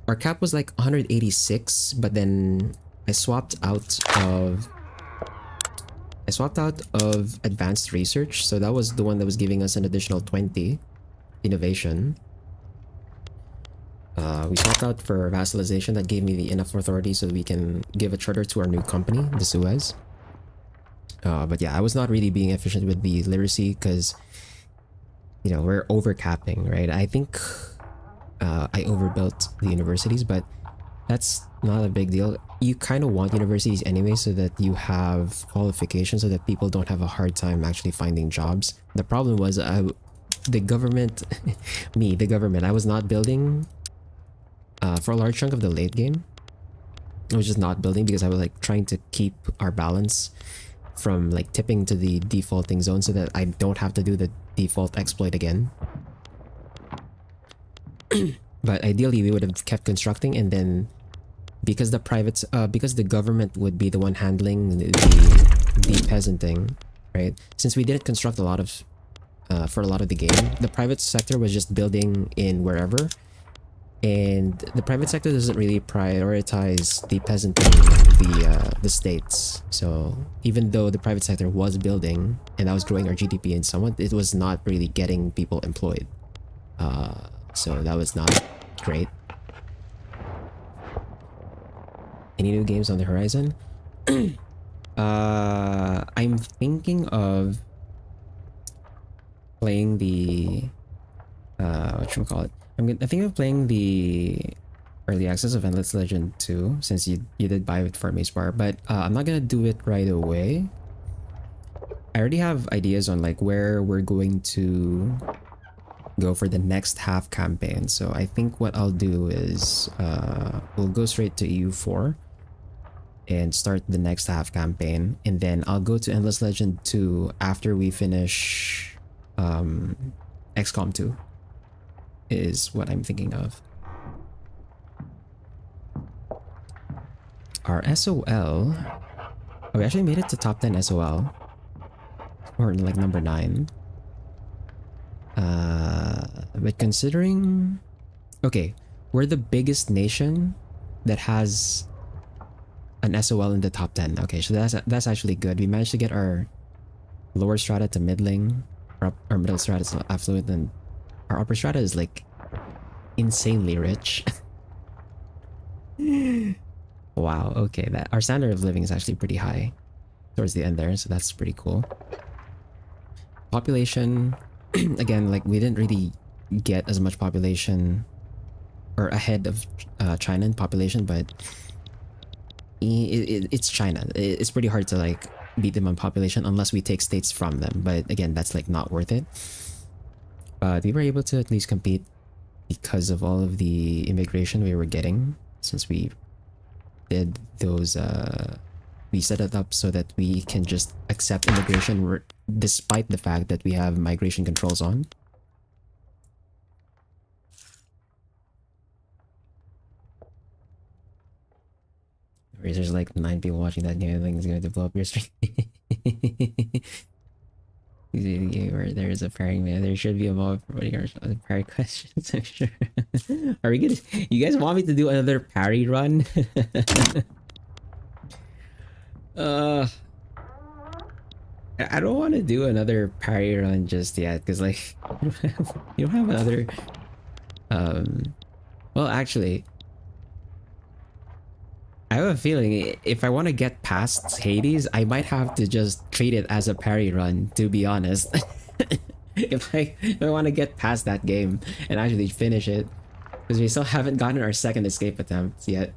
Speaker 1: Our cap was like 186, but then I swapped out of advanced research, so that was the one that was giving us an additional 20 innovation. We swapped out for vassalization. That gave me the enough authority so that we can give a charter to our new company, the Suez. But yeah, I was not really being efficient with the literacy because, you know, we're overcapping, right? I think I overbuilt the universities, but that's not a big deal. You kind of want universities anyway so that you have qualifications so that people don't have a hard time actually finding jobs. The problem was the government, the government, I was not building for a large chunk of the late game. I was just not building because I was like trying to keep our balance from like tipping to the defaulting zone so that I don't have to do the default exploit again. But ideally we would have kept constructing, and then because the government would be the one handling the peasanting, right? Since we didn't construct a lot of for a lot of the game, the private sector was just building in wherever, and the private sector doesn't really prioritize the peasanting the states. So even though the private sector was building and that was growing our GDP in somewhat, it was not really getting people employed. So that was not great. Any new games on the horizon? I'm thinking of playing the whatchamacallit? I'm thinking of playing the early access of Endless Legend 2, since you did buy it for Mace Bar, but I'm not gonna do it right away. I already have ideas on like where we're going to go for the next half campaign. So I think what I'll do is we'll go straight to EU4 and start the next half campaign, and then I'll go to Endless Legend 2 after we finish XCOM 2 is what I'm thinking of. Our SOL, oh, we actually made it to top 10 SOL, or like number 9. But considering, okay, we're the biggest nation that has an SOL in the top 10. Okay, so that's actually good. We managed to get our lower strata to middling, our middle strata is affluent, and our upper strata is like insanely rich. Wow, okay, that our standard of living is actually pretty high towards the end there, so that's pretty cool. Population, again, like we didn't really get as much population or ahead of China in population, but it's China. It's pretty hard to like beat them on population unless we take states from them, but again, that's like not worth it. But we were able to at least compete because of all of the immigration we were getting, since we did those we set it up so that we can just accept immigration despite the fact that we have migration controls on. There's like 9 people watching that game. I think it's going to blow up your stream. Where there is a pairing man, there should be a mob for putting our parry questions. I'm sure. Are we gonna? You guys want me to do another parry run? I don't want to do another parry run just yet, because like you don't have another. Well, actually, I have a feeling if I want to get past Hades, I might have to just treat it as a parry run, to be honest. if I want to get past that game and actually finish it, because we still haven't gotten our second escape attempt yet.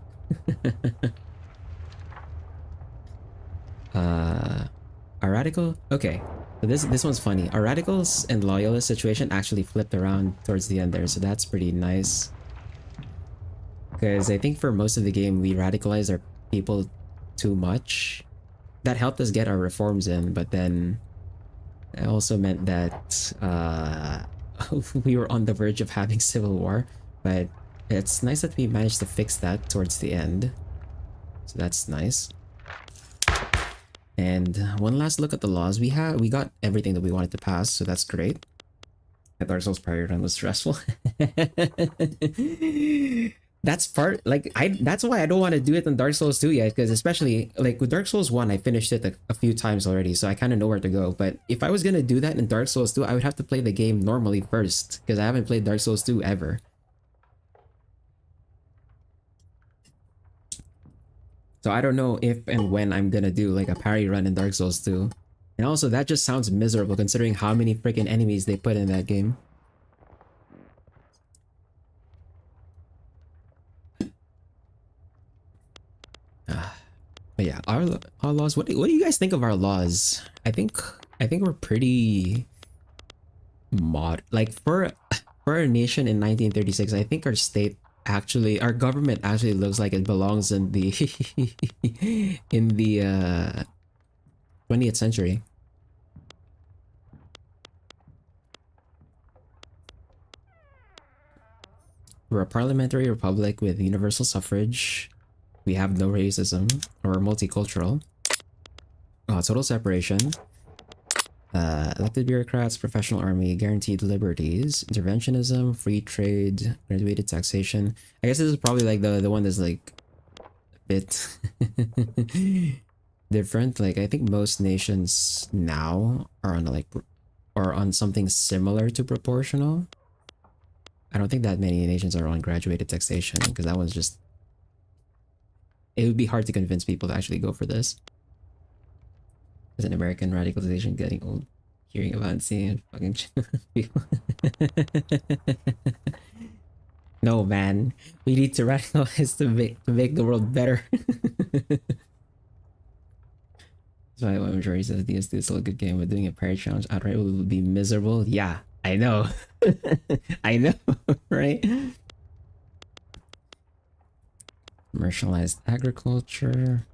Speaker 1: Our radical, okay, so this one's funny. Our radicals and loyalist situation actually flipped around towards the end there, so that's pretty nice. Because I think for most of the game we radicalized our people too much. That helped us get our reforms in, but then it also meant that we were on the verge of having civil war. But it's nice that we managed to fix that towards the end, so that's nice. And one last look at the laws. We got everything that we wanted to pass, so that's great. That Dark Souls parry run was stressful. That's part, like, that's why I don't want to do it in Dark Souls 2 yet, because especially like with Dark Souls 1 I finished it a few times already, so I kind of know where to go. But if I was gonna do that in Dark Souls 2, I would have to play the game normally first, because I haven't played Dark Souls 2 ever. So I don't know if and when I'm gonna do like a parry run in Dark Souls 2. And also that just sounds miserable considering how many freaking enemies they put in that game. But yeah, our laws. What do you guys think of our laws? I think we're pretty like for a nation in 1936. I think our government actually looks like it belongs in the in the 20th century. We're a parliamentary republic with universal suffrage. We have no racism or multicultural. Total separation. Elected bureaucrats, professional army, guaranteed liberties, interventionism, free trade, graduated taxation. I guess this is probably like the one that's like a bit different. Like I think most nations now are on on something similar to proportional. I don't think that many nations are on graduated taxation because that one's just, it would be hard to convince people to actually go for this. As an American, radicalization getting old, hearing about and seeing fucking people. No, man, we need to radicalize to make the world better. That's why I'm sure he says DS2 is still a good game, but doing a parry challenge outright would be miserable. Yeah, I know. I know, right? Commercialized agriculture.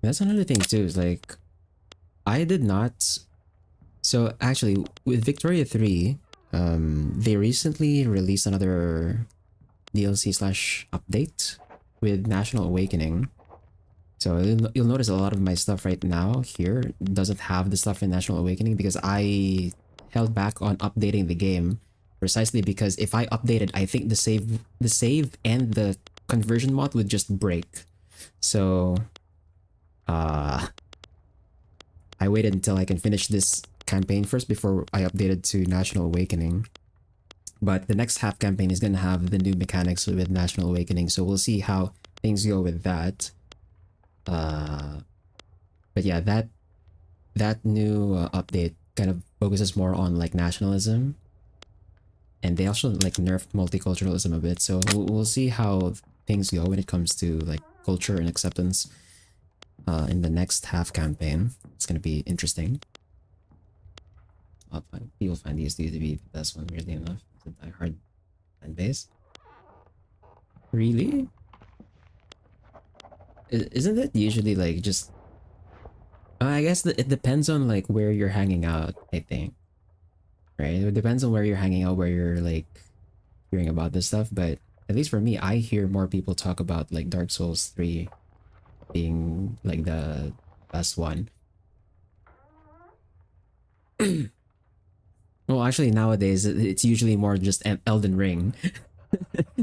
Speaker 1: That's another thing too, is like I did not. So actually with Victoria 3, they recently released another DLC slash update with National Awakening. So you'll notice a lot of my stuff right now here doesn't have the stuff in National Awakening because I held back on updating the game precisely because if I updated, I think the save and the conversion mod would just break. So I waited until I can finish this campaign first before I updated to National Awakening. But the next half campaign is gonna have the new mechanics with National Awakening, so we'll see how things go with that. But yeah, that new update kind of focuses more on like nationalism, and they also like nerfed multiculturalism a bit. So we'll see how things go when it comes to like culture and acceptance in the next half campaign. It's gonna be interesting. People find these to be the best one, weirdly enough. It's a diehard fan base. Really? Isn't it usually like just... I guess it depends on like where you're hanging out, I think. Right? It depends on where you're hanging out, where you're like hearing about this stuff. But at least for me, I hear more people talk about like Dark Souls 3 being like the best one. Well, actually nowadays it's usually more just an Elden Ring.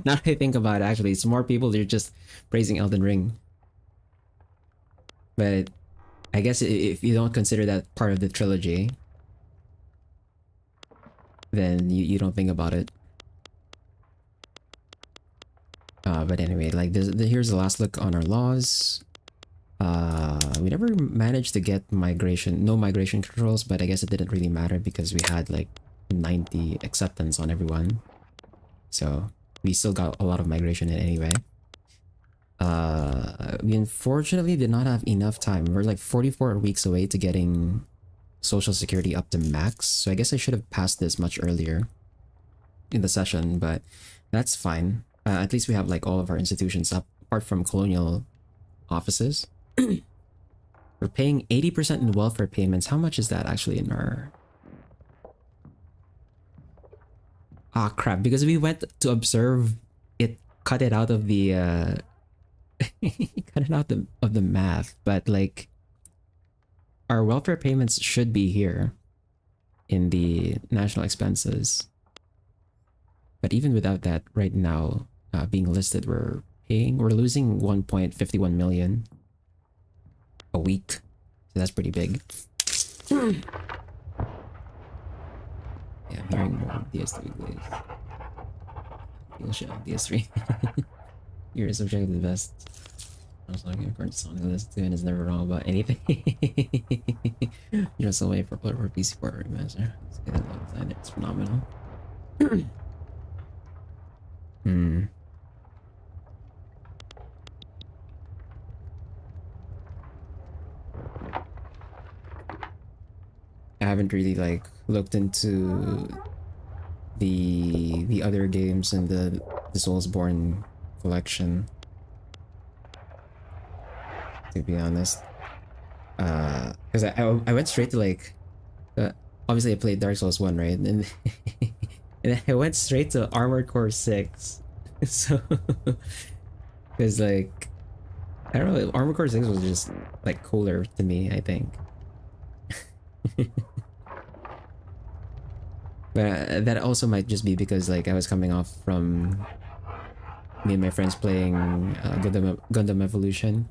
Speaker 1: Now that I think about it, actually, it's more people that are just praising Elden Ring. But I guess if you don't consider that part of the trilogy, then you don't think about it. But anyway, like here's the last look on our laws. We never managed to get no migration controls, but I guess it didn't really matter because we had like 90 acceptance on everyone. So we still got a lot of migration in anyway. We unfortunately did not have enough time. We're like 44 weeks away to getting social security up to max. So I guess I should have passed this much earlier in the session, but that's fine. At least we have like all of our institutions up, apart from colonial offices. We're paying 80% in welfare payments. How much is that actually in our... Ah, crap. Because we went to observe, it cut it out of the... cut it out of the math. But like... our welfare payments should be here in the national expenses. But even without that, right now, being listed, we're losing 1.51 million a week. So that's pretty big. Yeah. Hearing more DS3 glaze. Feel shit on DS3. You're subjectively the best. I was looking for Sonic list too, and it's never wrong about anything. You're so waiting for Bloodborne PC port remaster. It's good. It's phenomenal. Hmm. I haven't really like looked into the other games in the Soulsborne collection, to be honest. Because I went straight to like obviously I played Dark Souls 1, right? And and I went straight to Armored Core 6. So because like I don't know, Armored Core 6 was just like cooler to me, I think. But that also might just be because like I was coming off from me and my friends playing Gundam Evolution.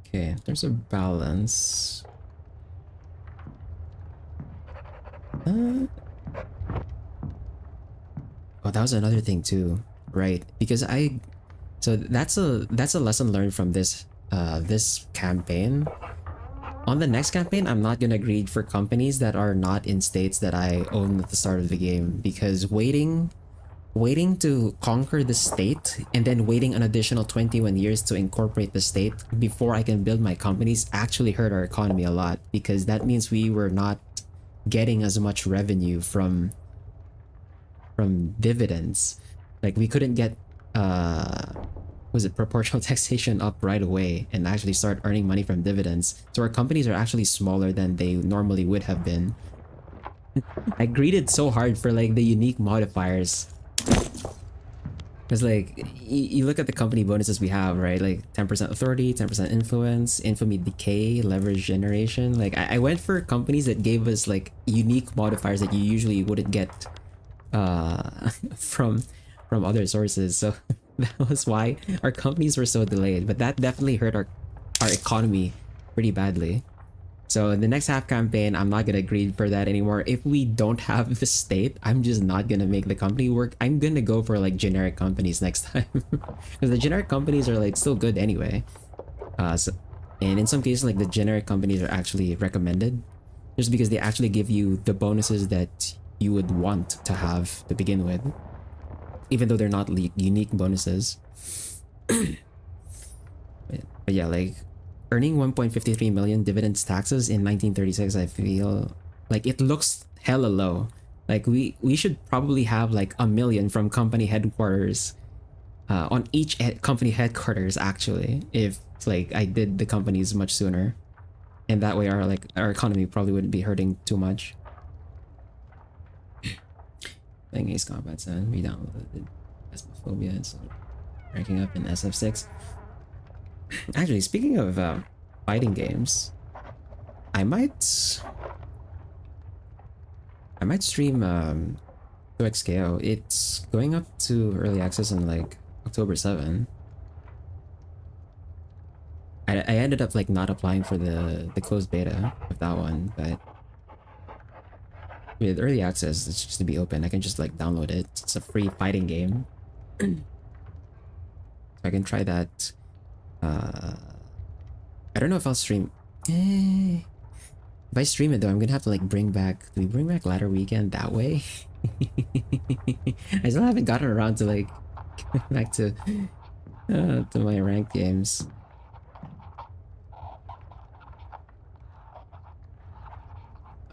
Speaker 1: Okay, there's a balance. Oh, that was another thing too, right? Because so that's a lesson learned from this this campaign. On the next campaign, I'm not gonna greed for companies that are not in states that I own at the start of the game, because waiting to conquer the state and then waiting an additional 21 years to incorporate the state before I can build my companies actually hurt our economy a lot, because that means we were not getting as much revenue from dividends. Like we couldn't get was it proportional taxation up right away and actually start earning money from dividends. So our companies are actually smaller than they normally would have been. I greeted so hard for like the unique modifiers. Because like you look at the company bonuses we have, right? Like 10% authority, 10% influence, infamy decay, leverage generation. Like I went for companies that gave us like unique modifiers that you usually wouldn't get from other sources. So that was why our companies were so delayed, but that definitely hurt our economy pretty badly. So in the next half campaign, I'm not gonna greed for that anymore. If we don't have the state, I'm just not gonna make the company work. I'm gonna go for like generic companies next time, because the generic companies are like still good anyway. And in some cases, like the generic companies are actually recommended, just because they actually give you the bonuses that you would want to have to begin with, even though they're not unique bonuses. But yeah, like earning 1.53 million dividends taxes in 1936, I feel like it looks hella low. Like we should probably have like 1 million from company headquarters, on each company headquarters actually, if like I did the companies much sooner, and that way our economy probably wouldn't be hurting too much. Playing Ace Combat 7, re-downloaded Phasmophobia and so ranking up in SF6. Actually, speaking of fighting games, I might stream 2XKO. It's going up to early access in like October 7. I ended up like not applying for the closed beta of that one, but with early access, it's just to be open. I can just like download it. It's a free fighting game. So I can try that. I don't know if I'll stream. If I stream it though, I'm gonna have to like bring back. Do we bring back Ladder Weekend that way? I still haven't gotten around to like back to my ranked games.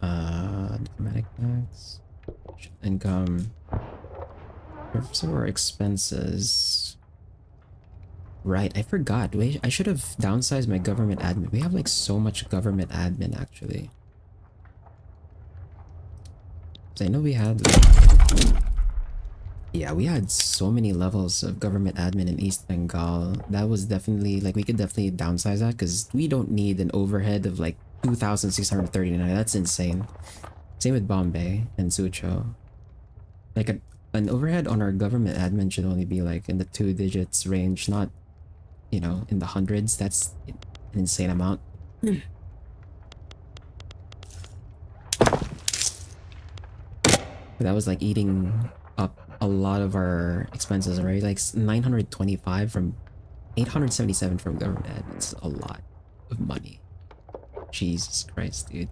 Speaker 1: Diplomatic tax, income, some of our expenses. Right, I forgot. Wait, I should have downsized my government admin. We have like so much government admin actually. So I know we had yeah, we had so many levels of government admin in East Bengal. That was definitely like we could definitely downsize that, because we don't need an overhead of like 2,639. That's insane. Same with Bombay and Suzhou. Like an overhead on our government admin should only be like in the 2 digits range, not, you know, in the hundreds. That's an insane amount. That was like eating up a lot of our expenses, right? Like 925 from 877 from government. It's a lot of money. Jesus Christ, dude.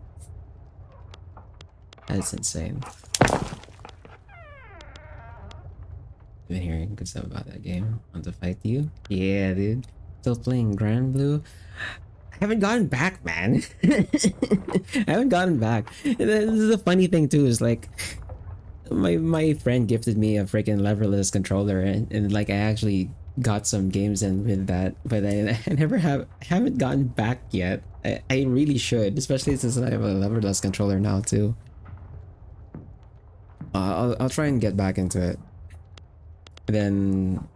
Speaker 1: That's insane. Been hearing good stuff about that game. Want to fight you? Yeah, dude. Still playing Grand Blue. I haven't gotten back, man. I haven't gotten back. This is the funny thing too. Is like my friend gifted me a freaking leverless controller, and like I actually got some games in with that, but I never haven't gotten back yet. I really should, especially since I have a leverless controller now too. I'll try and get back into it. Then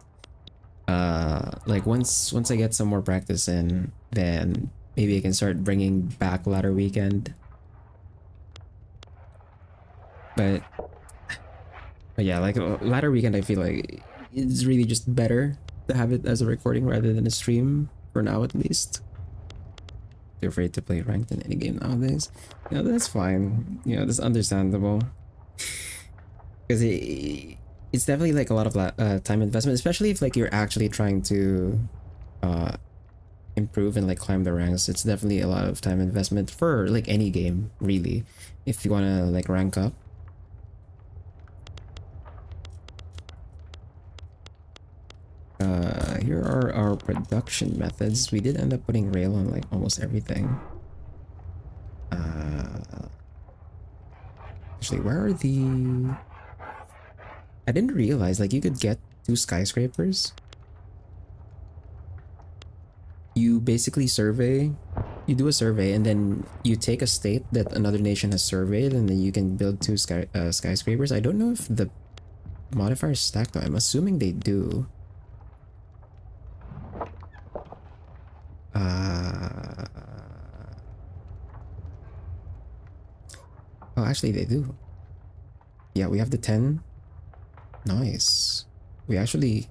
Speaker 1: like once I get some more practice in, then maybe I can start bringing back ladder weekend. But yeah, like ladder weekend I feel like it's really just better to have it as a recording rather than a stream, for now at least. You're afraid to play ranked in any game nowadays. You know, that's fine. You know, that's understandable. Because it's definitely like a lot of time investment, especially if like you're actually trying to improve and like climb the ranks. It's definitely a lot of time investment for like any game, really, if you want to like rank up. Here are our production methods. We did end up putting rail on like almost everything. Actually, where are the... I didn't realize like you could get 2 skyscrapers. You basically you do a survey, and then you take a state that another nation has surveyed, and then you can build 2 skyscrapers. I don't know if the modifiers stack though. I'm assuming they do. Oh, actually they do. Yeah, we have the 10. Nice. We actually...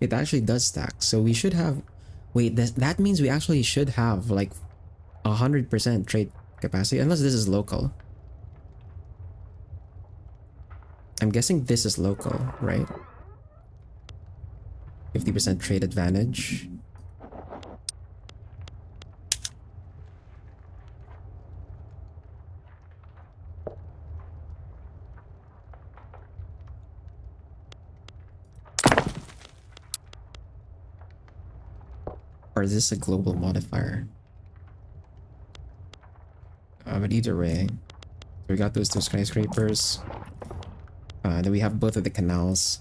Speaker 1: it actually does stack. So we should have... Wait, that means we actually should have like 100% trade capacity, unless this is local. I'm guessing this is local, right? 50% trade advantage. Or is this a global modifier? But either way, we got those 2 skyscrapers. Then we have both of the canals.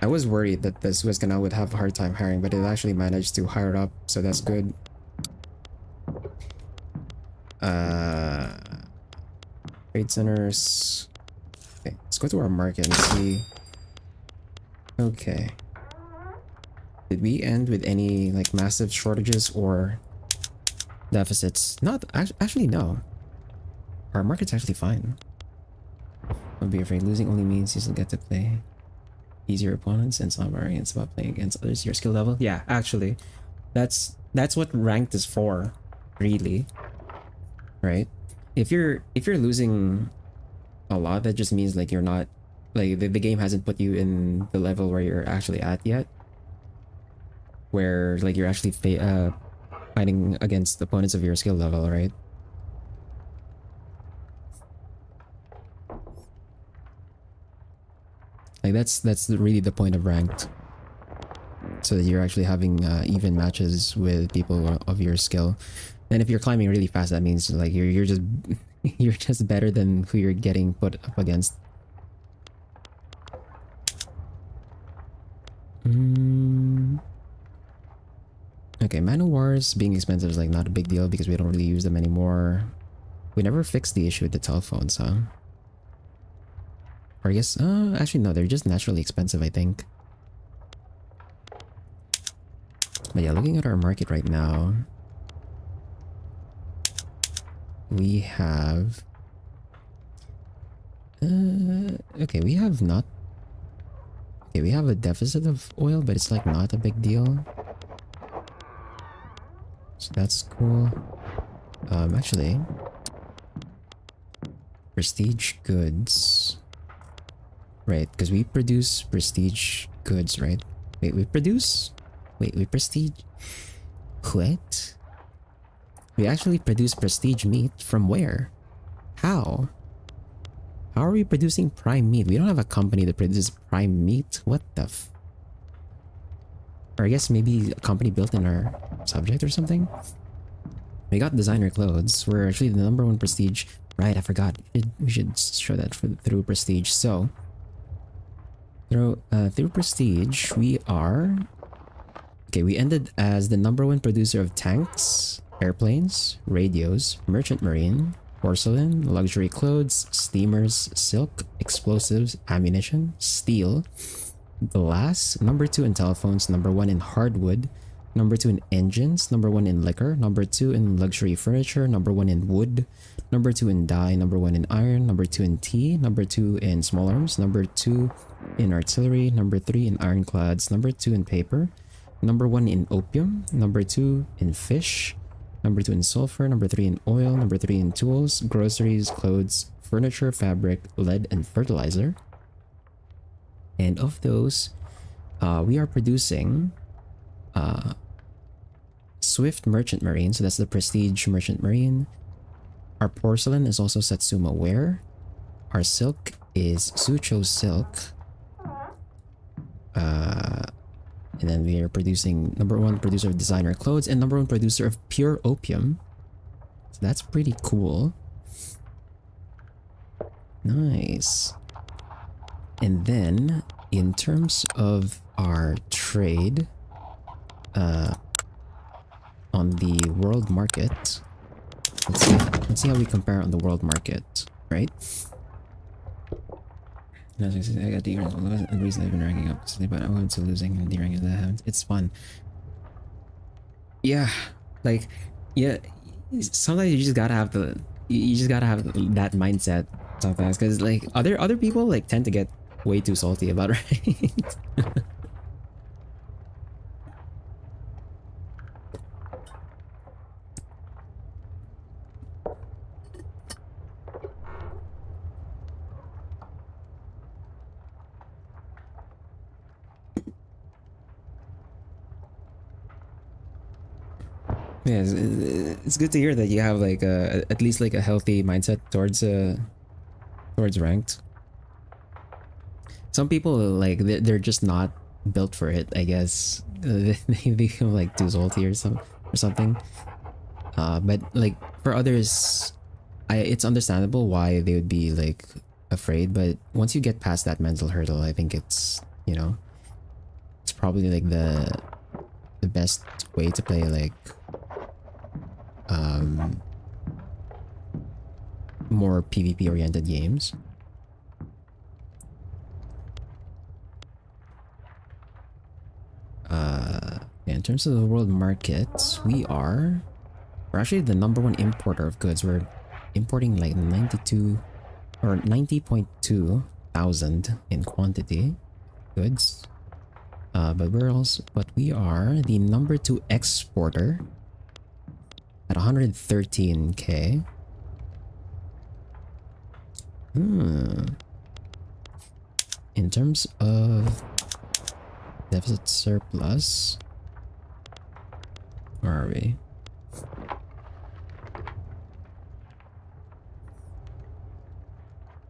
Speaker 1: I was worried that the Suez Canal would have a hard time hiring, but it actually managed to hire up, so that's good. Trade centers. Okay, let's go to our market and see. Okay. Did we end with any like massive shortages or deficits? Not actually, no. Our market's actually fine. Don't be afraid. Losing only means you still get to play easier opponents, and some variants about playing against others your skill level. Yeah, actually, that's what ranked is for, really. Right? If you're losing a lot, that just means like you're not like the game hasn't put you in the level where you're actually at yet, where like you're actually fighting against opponents of your skill level, right? Like that's really the point of ranked, so that you're actually having even matches with people of your skill. And if you're climbing really fast, that means like you're just you're just better than who you're getting put up against. Okay, manowars being expensive is like not a big deal because we don't really use them anymore. We never fixed the issue with the telephones, huh? Or I guess, actually no, they're just naturally expensive, I think. But yeah, looking at our market right now, we have... okay, we have not... Okay, we have a deficit of oil, but it's like not a big deal. So that's cool. Actually, for Prestige goods. Right, because we produce prestige goods, right? Wait, we produce? Wait, we prestige? What? We actually produce prestige meat from where? How? How are we producing prime meat? We don't have a company that produces prime meat. What the f... Or I guess maybe a company built in our subject or something? We got designer clothes. We're actually the #1 prestige. Right, I forgot. We should show that through prestige. So, through prestige, we are... Okay, we ended as the #1 producer of tanks, airplanes, radios, merchant marine, porcelain, luxury clothes, steamers, silk, explosives, ammunition, steel, glass, #2 in telephones, #1 in hardwood, #2 in engines, #1 in liquor, #2 in luxury furniture, #1 in wood, #2 in dye, #1 in iron, #2 in tea, #2 in small arms, #2 in artillery, #3 in ironclads, #2 in paper, #1 in opium, #2 in fish, #2 in sulfur, #3 in oil, #3 in tools, groceries, clothes, furniture, fabric, lead, and fertilizer. And of those, we are producing Swift Merchant Marine, so that's the Prestige Merchant Marine. Our porcelain is also Satsuma Ware. Our silk is Sucho Silk. And then we are producing #1 producer of designer clothes and #1 producer of pure opium. So that's pretty cool. Nice. And then in terms of our trade on the world market, let's see how we compare on the world market, right? I got the reason I've been ranking up, but I went to losing and the ranking that happens. It's fun. Yeah, like, yeah, sometimes you just gotta have that mindset sometimes, because like other people like tend to get way too salty about it, right? Yeah, it's good to hear that you have like at least like a healthy mindset towards ranked. Some people like they're just not built for it, I guess. They become like too salty or something. But like for others, it's understandable why they would be like afraid. But once you get past that mental hurdle, I think it's, you know, it's probably like the best way to play like more PvP oriented games. Yeah, in terms of the world market, we're actually the #1 importer of goods. We're importing like 92 or 90.2 thousand in quantity goods. But we are the #2 exporter at 113k. In terms of deficit surplus, where are we?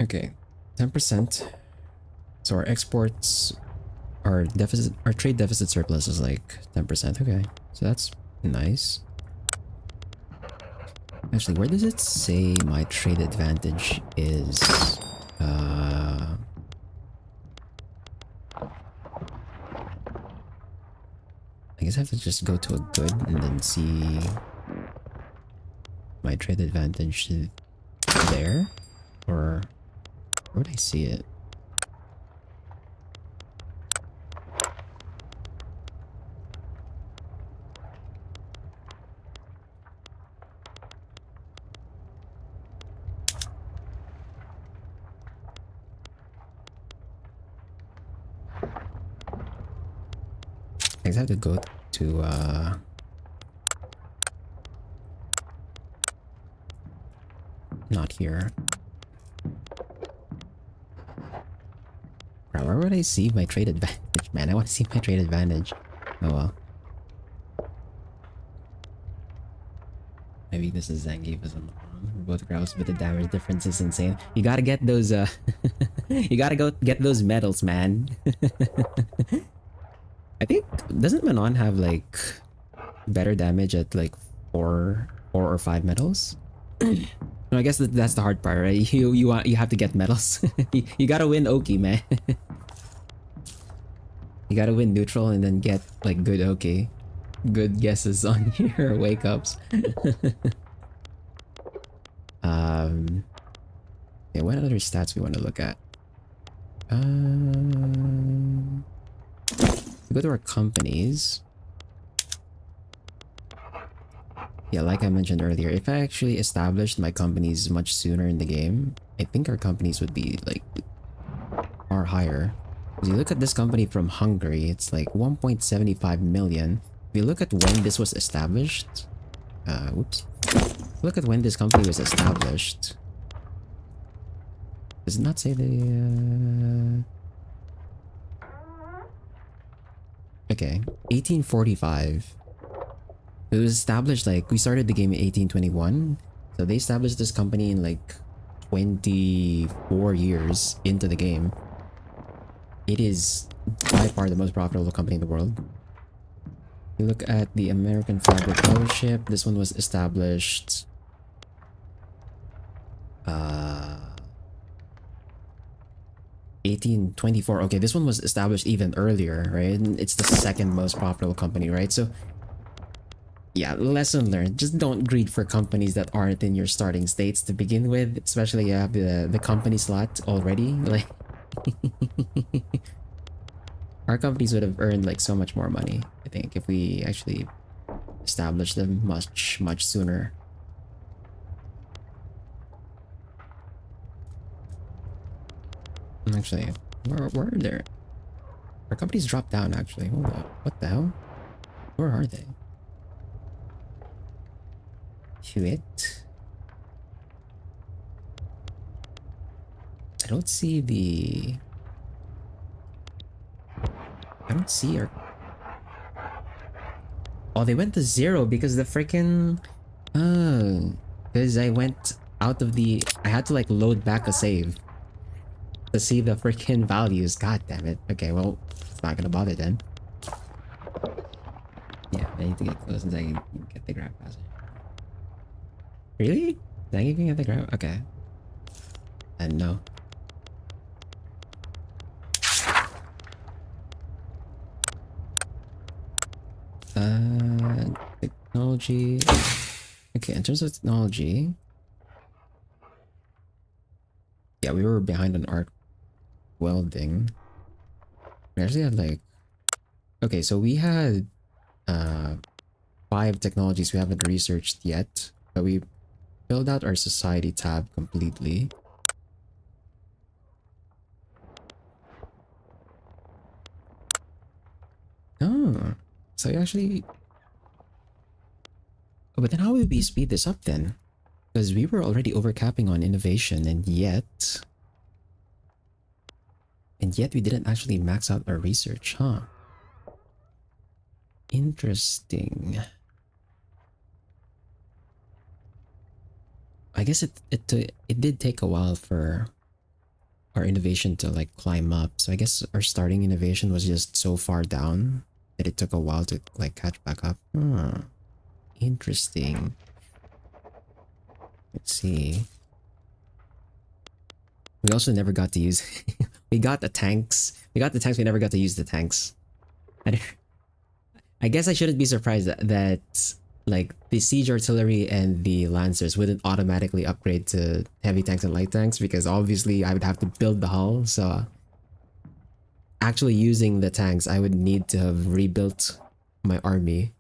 Speaker 1: Okay, 10%. So our exports, our trade deficit surplus is like 10%. Okay, so that's nice. Actually, where does it say my trade advantage is? I guess I have to just go to a good and then see my trade advantage there, or where would I see it? I just have to go to not here. Where would I see my trade advantage? Man, I want to see my trade advantage. Oh well. Maybe this is Zangief on the wrong. We're both gross, but the damage difference is insane. You gotta get those you gotta go get those medals, man. I think doesn't Manon have like better damage at like four or five medals? No, I guess that's the hard part, right? You have to get medals. You gotta win Oki, man. You gotta win neutral and then get like good Oki. Good guesses on your wake ups. Yeah, what other stats we want to look at? We go to our companies. Yeah, like I mentioned earlier, if I actually established my companies much sooner in the game, I think our companies would be like far higher. If you look at this company from Hungary, it's like 1.75 million. If you look at when this was established, oops. Look at when this company was established. Does it not say the okay, 1845. It was established like we started the game in 1821. So they established this company in like 24 years into the game. It is by far the most profitable company in the world. You look at the American Fabric Fellowship. This one was established 1824. Okay, this one was established even earlier, right? And it's the second most profitable company, right? So yeah, lesson learned. Just don't greed for companies that aren't in your starting states to begin with, especially you have the company slot already. Like our companies would have earned like so much more money, I think, if we actually established them much sooner. Actually, where are they? Our companies dropped down actually. Hold up. What the hell? Where are they? Hewitt. I don't see the... I don't see our... Oh, they went to 0 because the freaking... Oh, because I went out of the... I had to like load back a save to see the freaking values. God damn it. Okay, well, it's not gonna bother then. Yeah, I need to get close and I can get the grab faster. Really? Did I even get the grab? Okay. And no. Technology. Okay, in terms of technology, yeah, we were behind on arc welding. We actually had like, okay, so we had 5 technologies we haven't researched yet, but we filled out our society tab completely. Oh, so you actually... Oh, but then how would we speed this up then? Because we were already overcapping on innovation and yet we didn't actually max out our research, huh? Interesting. I guess it did take a while for our innovation to like climb up. So I guess our starting innovation was just so far down that it took a while to like catch back up. Huh. Interesting. Let's see. We also never got to use... we got the tanks. We got the tanks, we never got to use the tanks. I guess I shouldn't be surprised that like the siege artillery and the lancers wouldn't automatically upgrade to heavy tanks and light tanks, because obviously I would have to build the hull. So actually using the tanks, I would need to have rebuilt my army.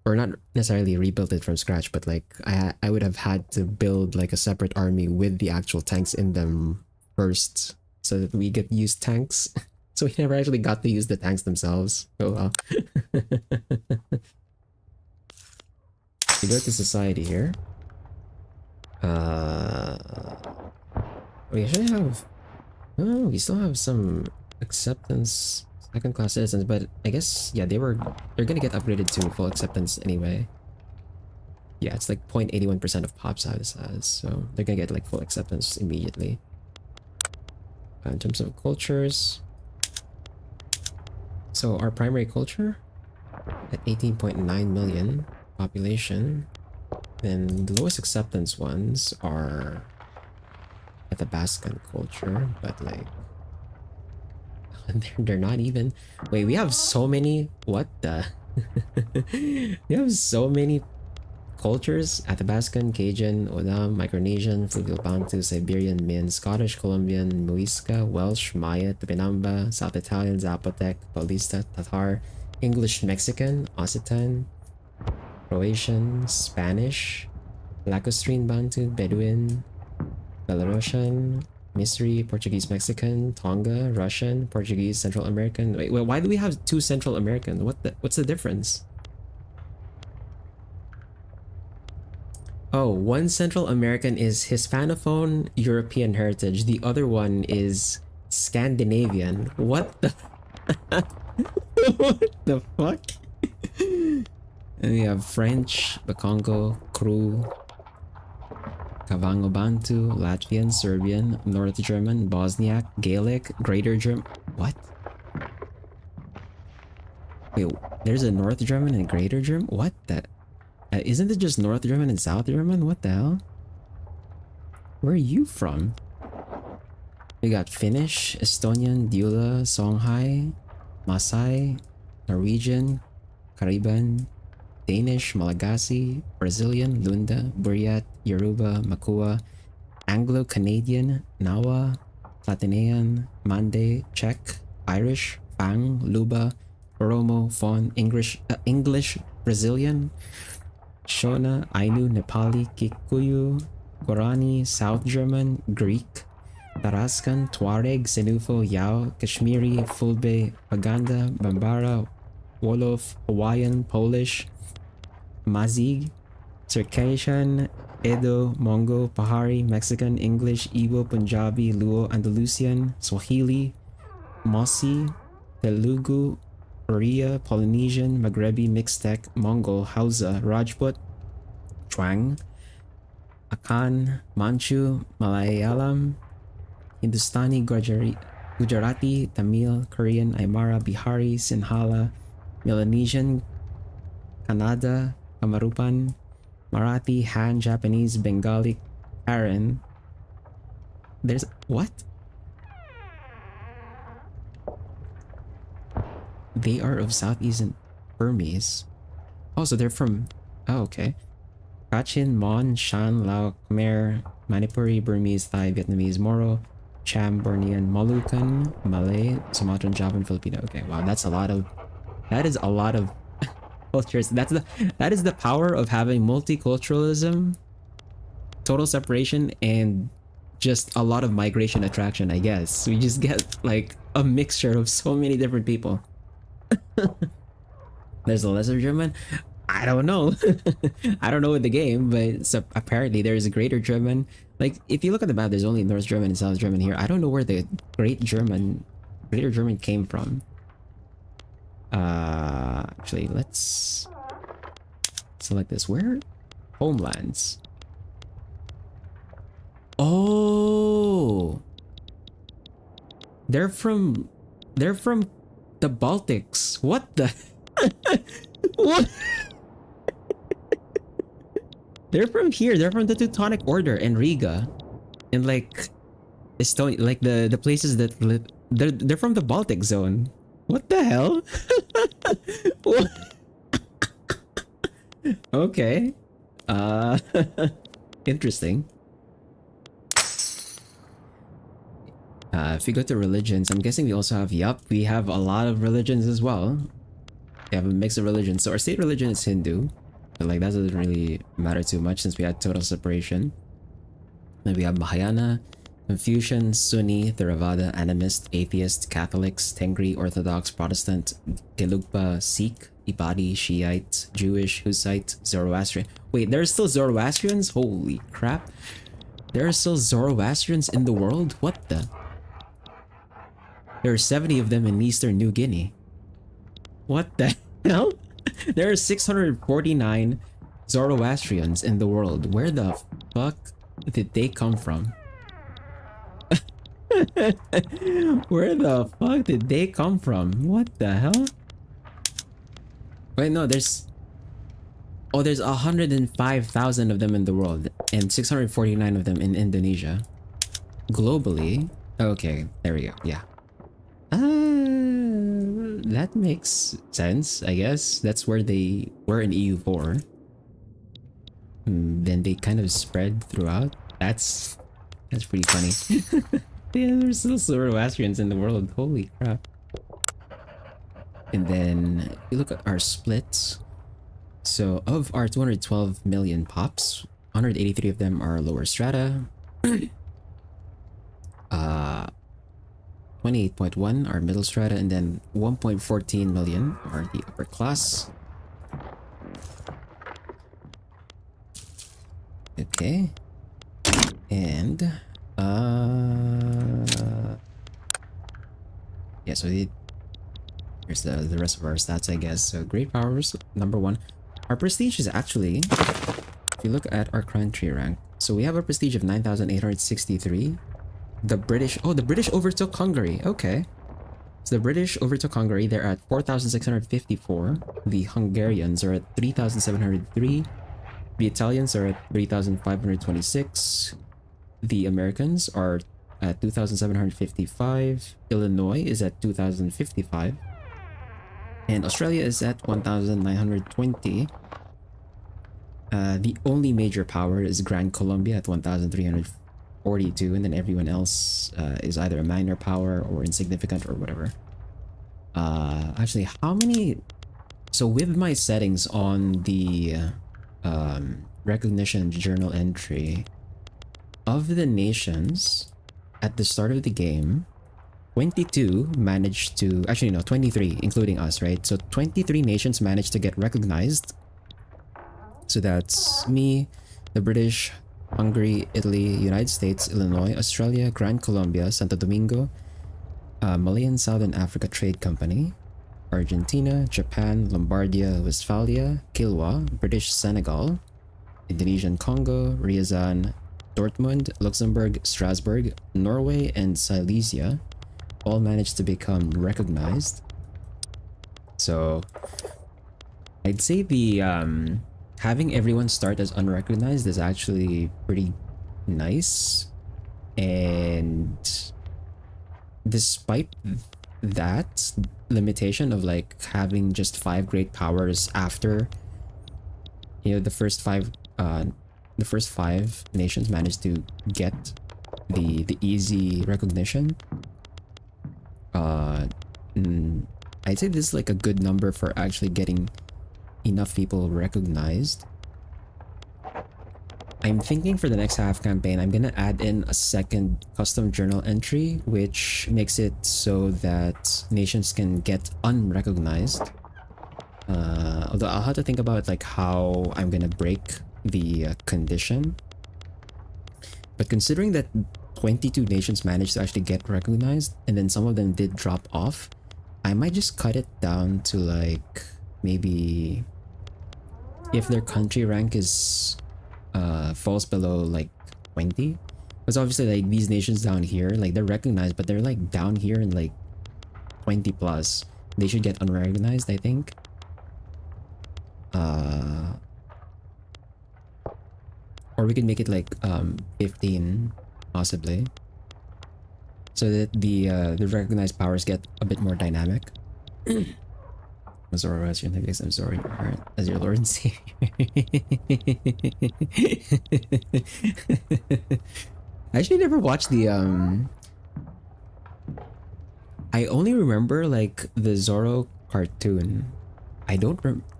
Speaker 1: Or not necessarily rebuilt it from scratch, but like I would have had to build like a separate army with the actual tanks in them first, so that we get use tanks. So we never actually got to use the tanks themselves. Oh well. We go to society here. We actually have... Oh, we still have some acceptance second class citizens, but I guess yeah, they're gonna get upgraded to full acceptance anyway. Yeah, it's like 0.81% of pop size has, so they're gonna get like full acceptance immediately. In terms of cultures, so our primary culture at 18.9 million population, then the lowest acceptance ones are at the Bascan culture, but like they're not even. Wait, we have so many. What the? We have so many cultures: Athabascan, Cajun, Odam, Micronesian, Fluvial Bantu, Siberian, Min, Scottish, Colombian, Muisca, Welsh, Maya, Tupinamba, South Italian, Zapotec, Paulista, Tatar, English, Mexican, Occitan, Croatian, Spanish, Lacustrine Bantu, Bedouin, Belarusian, Misri, Portuguese Mexican, Tonga, Russian, Portuguese Central American. Wait, why do we have two Central American? What's the difference? Oh, one Central American is Hispanophone European heritage. The other one is Scandinavian. What the what the fuck? And we have French, Bakongo, Kru, Kavango Bantu, Latvian, Serbian, North German, Bosniak, Gaelic, Greater German. What? Wait, there's a North German and Greater German? What the? Isn't it just North German and South German? What the hell? Where are you from? We got Finnish, Estonian, Dula, Songhai, Maasai, Norwegian, Caribbean, Danish, Malagasy, Brazilian, Lunda, Buryat, Yoruba, Makua, Anglo-Canadian, Nawa, Platanean, Mande, Czech, Irish, Fang, Luba, Oromo, Fon, English, Brazilian, Shona, Ainu, Nepali, Kikuyu, Guarani, South German, Greek, Tarascan, Tuareg, Senufo, Yao, Kashmiri, Fulbe, Paganda, Bambara, Wolof, Hawaiian, Polish, Mazig, Circassian, Edo, Mongo, Pahari, Mexican, English, Igbo, Punjabi, Luo, Andalusian, Swahili, Mosi, Telugu, Oriya, Polynesian, Maghrebi, Mixtec, Mongol, Hausa, Rajput, Chuang, Akan, Manchu, Malayalam, Hindustani, Gujarati, Tamil, Korean, Aymara, Bihari, Sinhala, Melanesian, Kannada, Kamarupan, Marathi, Han, Japanese, Bengali, Karen. There's what? They are of Southeastern Burmese. Oh, so they're from. Oh, okay. Kachin, Mon, Shan, Lao, Khmer, Manipuri, Burmese, Thai, Vietnamese, Moro, Cham, Bornean, Moluccan, Malay, Sumatran, Javan, Filipino. Okay, wow, that's a lot of. That is a lot of cultures. That is the power of having multiculturalism, total separation, and just a lot of migration attraction. I guess we just get like a mixture of so many different people. There's a lesser German. I don't know. I don't know in the game, but so apparently there is a Greater German. Like if you look at the map, there's only North German and South German here. I don't know where the Greater German came from. Actually, let's select this. Where? Homelands. Oh, they're from the Baltics. What the? What? They're from here. They're from the Teutonic Order in Riga, and like Estonia, like the places that live. They're from the Baltic zone. What the hell? What? Okay. Interesting. If we go to religions, I'm guessing we also have, yup, we have a lot of religions as well. We have a mix of religions. So our state religion is Hindu, but like that doesn't really matter too much since we had total separation. Then we have Mahayana, Confucian, Sunni, Theravada, Animist, Atheist, Catholics, Tengri, Orthodox, Protestant, Gelugpa, Sikh, Ibadi, Shiite, Jewish, Hussite, Zoroastrian. Wait, there are still Zoroastrians? Holy crap. There are still Zoroastrians in the world? What the? There are 70 of them in Eastern New Guinea. What the hell? There are 649 Zoroastrians in the world. Where the fuck did they come from? Where the fuck did they come from? What the hell? Wait, no, there's... Oh, there's 105,000 of them in the world and 649 of them in Indonesia. Globally... Okay, there we go, yeah. That makes sense, I guess. That's where they were in EU4. Then they kind of spread throughout. That's pretty funny. Yeah, there's still Zoroastrians in the world. Holy crap. And then if you look at our splits. So of our 212 million pops, 183 of them are lower strata. 28.1 are middle strata, and then 1.14 million are the upper class. Okay. And yeah, so here's the rest of our stats, I guess. So great powers, number 1. Our prestige is actually, if you look at our country rank, so we have a prestige of 9,863. The British overtook Hungary. Okay. So the British overtook Hungary. They're at 4,654. The Hungarians are at 3,703. The Italians are at 3,526. The Americans are at 2,755. Illinois is at 2,055. And Australia is at 1,920. The only major power is Grand Colombia at 1,342, and then everyone else is either a minor power or insignificant or whatever. Actually, how many... So with my settings on the recognition journal entry, of the nations at the start of the game, 22 managed to... Actually, no, 23, including us, right? So 23 nations managed to get recognized. So that's me, the British, Hungary, Italy, United States, Illinois, Australia, Grand Colombia, Santo Domingo, Malayan Southern Africa Trade Company, Argentina, Japan, Lombardia, Westphalia, Kilwa, British Senegal, Indonesian Congo, Ryazan, Dortmund, Luxembourg, Strasbourg, Norway, and Silesia all managed to become recognized. So I'd say the having everyone start as unrecognized is actually pretty nice. And despite that limitation of like having just 5 great powers after, you know, the first five nations managed to get the easy recognition, I'd say this is like a good number for actually getting enough people recognized. I'm thinking for the next half campaign, I'm gonna add in a second custom journal entry, which makes it so that nations can get unrecognized. Although I'll have to think about like how I'm gonna break the condition. But considering that 22 nations managed to actually get recognized, and then some of them did drop off, I might just cut it down to like maybe if their country rank is falls below like 20, because obviously like these nations down here, like they're recognized, but they're like down here in like 20 plus. They should get unrecognized, I think. Or we could make it like 15 possibly, so that the recognized powers get a bit more dynamic. Zoroastrian, I guess I'm sorry, as your Lord and Savior. I actually never watched the I only remember like the Zorro cartoon. I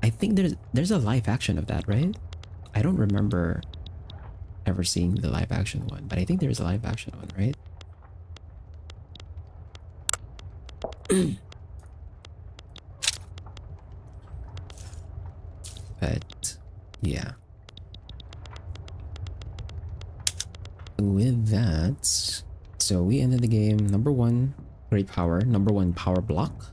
Speaker 1: think there's a live action of that, right? I don't remember ever seeing the live action one, but I think there's a live action one, right? But yeah, with that, so we ended the game number 1 Great power. Number 1 power block.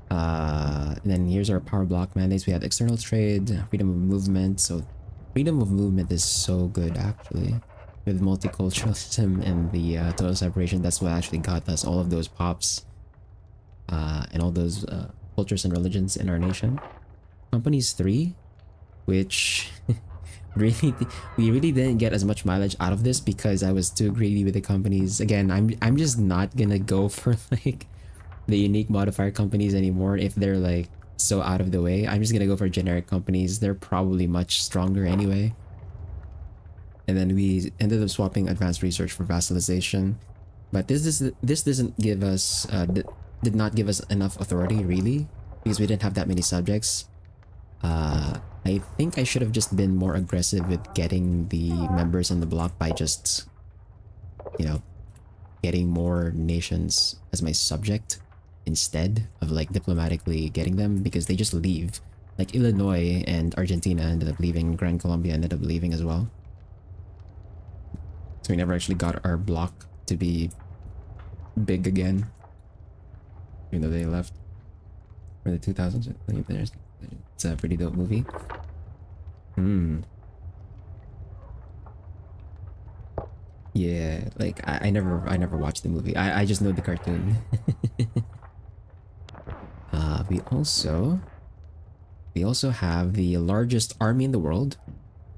Speaker 1: And then here's our power block mandates. We have external trade, freedom of movement. So freedom of movement is so good actually. With multiculturalism and the total separation, that's what actually got us all of those pops and all those cultures and religions in our nation. Companies 3, which really we really didn't get as much mileage out of this because I was too greedy with the companies. Again, I'm just not gonna go for like the unique modifier companies anymore if they're like so out of the way. I'm just gonna go for generic companies. They're probably much stronger anyway. And then we ended up swapping advanced research for vassalization, but this doesn't give us did not give us enough authority really because we didn't have that many subjects. I think I should have just been more aggressive with getting the members in the block by just, you know, getting more nations as my subject instead of like diplomatically getting them, because they just leave. Like Illinois and Argentina ended up leaving, Grand Colombia ended up leaving as well. So we never actually got our block to be big again, even though they left for the 2000s. It's a pretty dope movie. Yeah, like I never watched the movie. I just know the cartoon. We also have the largest army in the world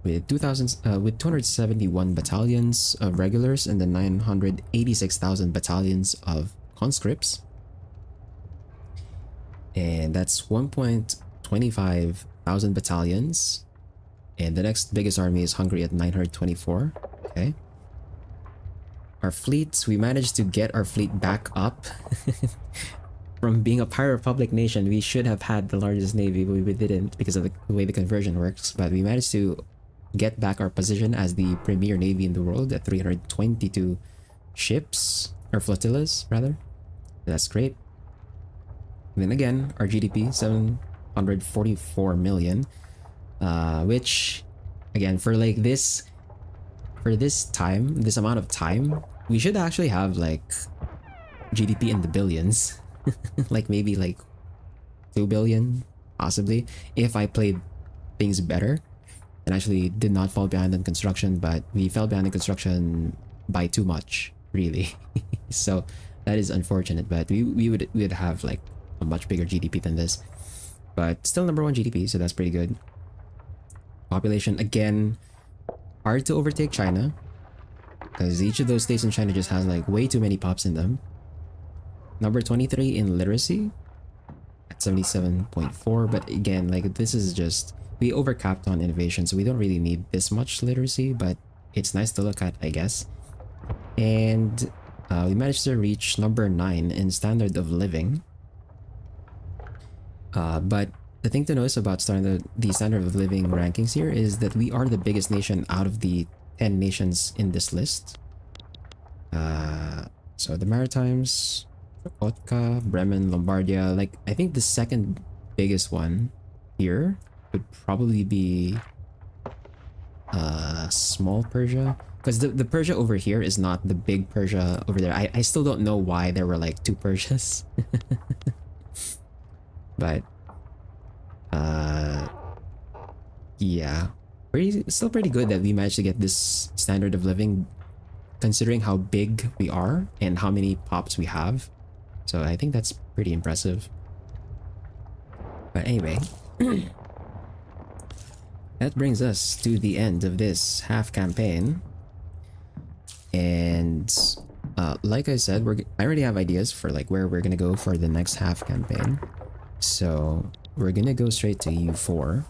Speaker 1: with 271 battalions of regulars and then 986,000 battalions of conscripts. And that's 1.25 thousand battalions. And the next biggest army is Hungary at 924. Okay. Our fleets, we managed to get our fleet back up. From being a pirate republic nation, we should have had the largest navy, but we didn't because of the way the conversion works. But we managed to get back our position as the premier navy in the world at 322 ships, or flotillas rather. That's great. And then again, our GDP 744 million, which again for like this amount of time, we should actually have like GDP in the billions. Like maybe like 2 billion possibly if I played things better and actually did not fall behind on construction, but we fell behind in construction by too much really. So that is unfortunate, but we would have like a much bigger GDP than this, but still number 1 GDP, so that's pretty good. Population, again, hard to overtake China because each of those states in China just has like way too many pops in them. Number 23 in literacy at 77.4, but again, like this is just, we overcapped on innovation, so we don't really need this much literacy, but it's nice to look at, I guess. And we managed to reach number 9 in standard of living. But the thing to notice about the standard of living rankings here is that we are the biggest nation out of the 10 nations in this list. So the Maritimes, Kotka, Bremen, Lombardia, like I think the second biggest one here would probably be small Persia, because the Persia over here is not the big Persia over there. I still don't know why there were like 2 Persias. But yeah, still pretty good that we managed to get this standard of living considering how big we are and how many pops we have. So I think that's pretty impressive. But anyway, that brings us to the end of this half campaign. And like I said, I already have ideas for like where we're gonna go for the next half campaign. So we're gonna go straight to EU4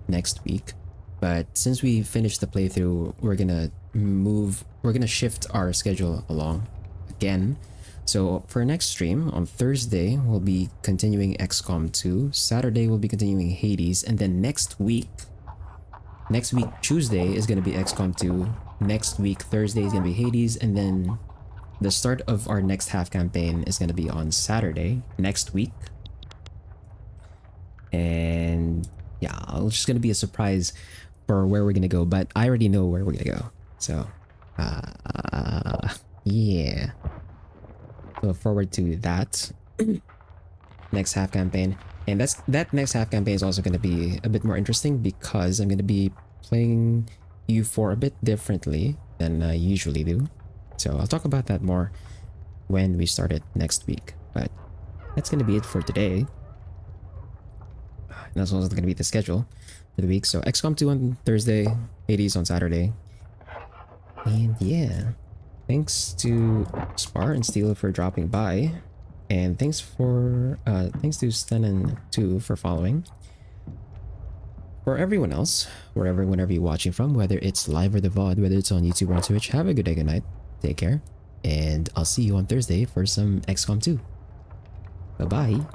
Speaker 1: next week. But since we finished the playthrough, we're gonna shift our schedule along again. So for next stream on Thursday, we'll be continuing XCOM 2. Saturday, we'll be continuing Hades. And then next week, Tuesday is gonna be XCOM 2. Next week, Thursday is gonna be Hades. And then the start of our next half campaign is gonna be on Saturday next week. And yeah, it's just gonna be a surprise for where we're gonna go, but I already know where we're gonna go. So yeah. Look forward to that next half campaign. And that next half campaign is also going to be a bit more interesting because I'm going to be playing EU4 a bit differently than I usually do. So I'll talk about that more when we start it next week. But that's going to be it for today. And that's also going to be the schedule for the week. So XCOM 2 on Thursday, Hades on Saturday. And yeah, thanks to Spar and Steel for dropping by. And thanks to Sten and 2 for following. For everyone else, wherever, whenever you're watching from, whether it's live or the VOD, whether it's on YouTube or on Twitch, have a good day, good night. Take care. And I'll see you on Thursday for some XCOM 2. Bye-bye.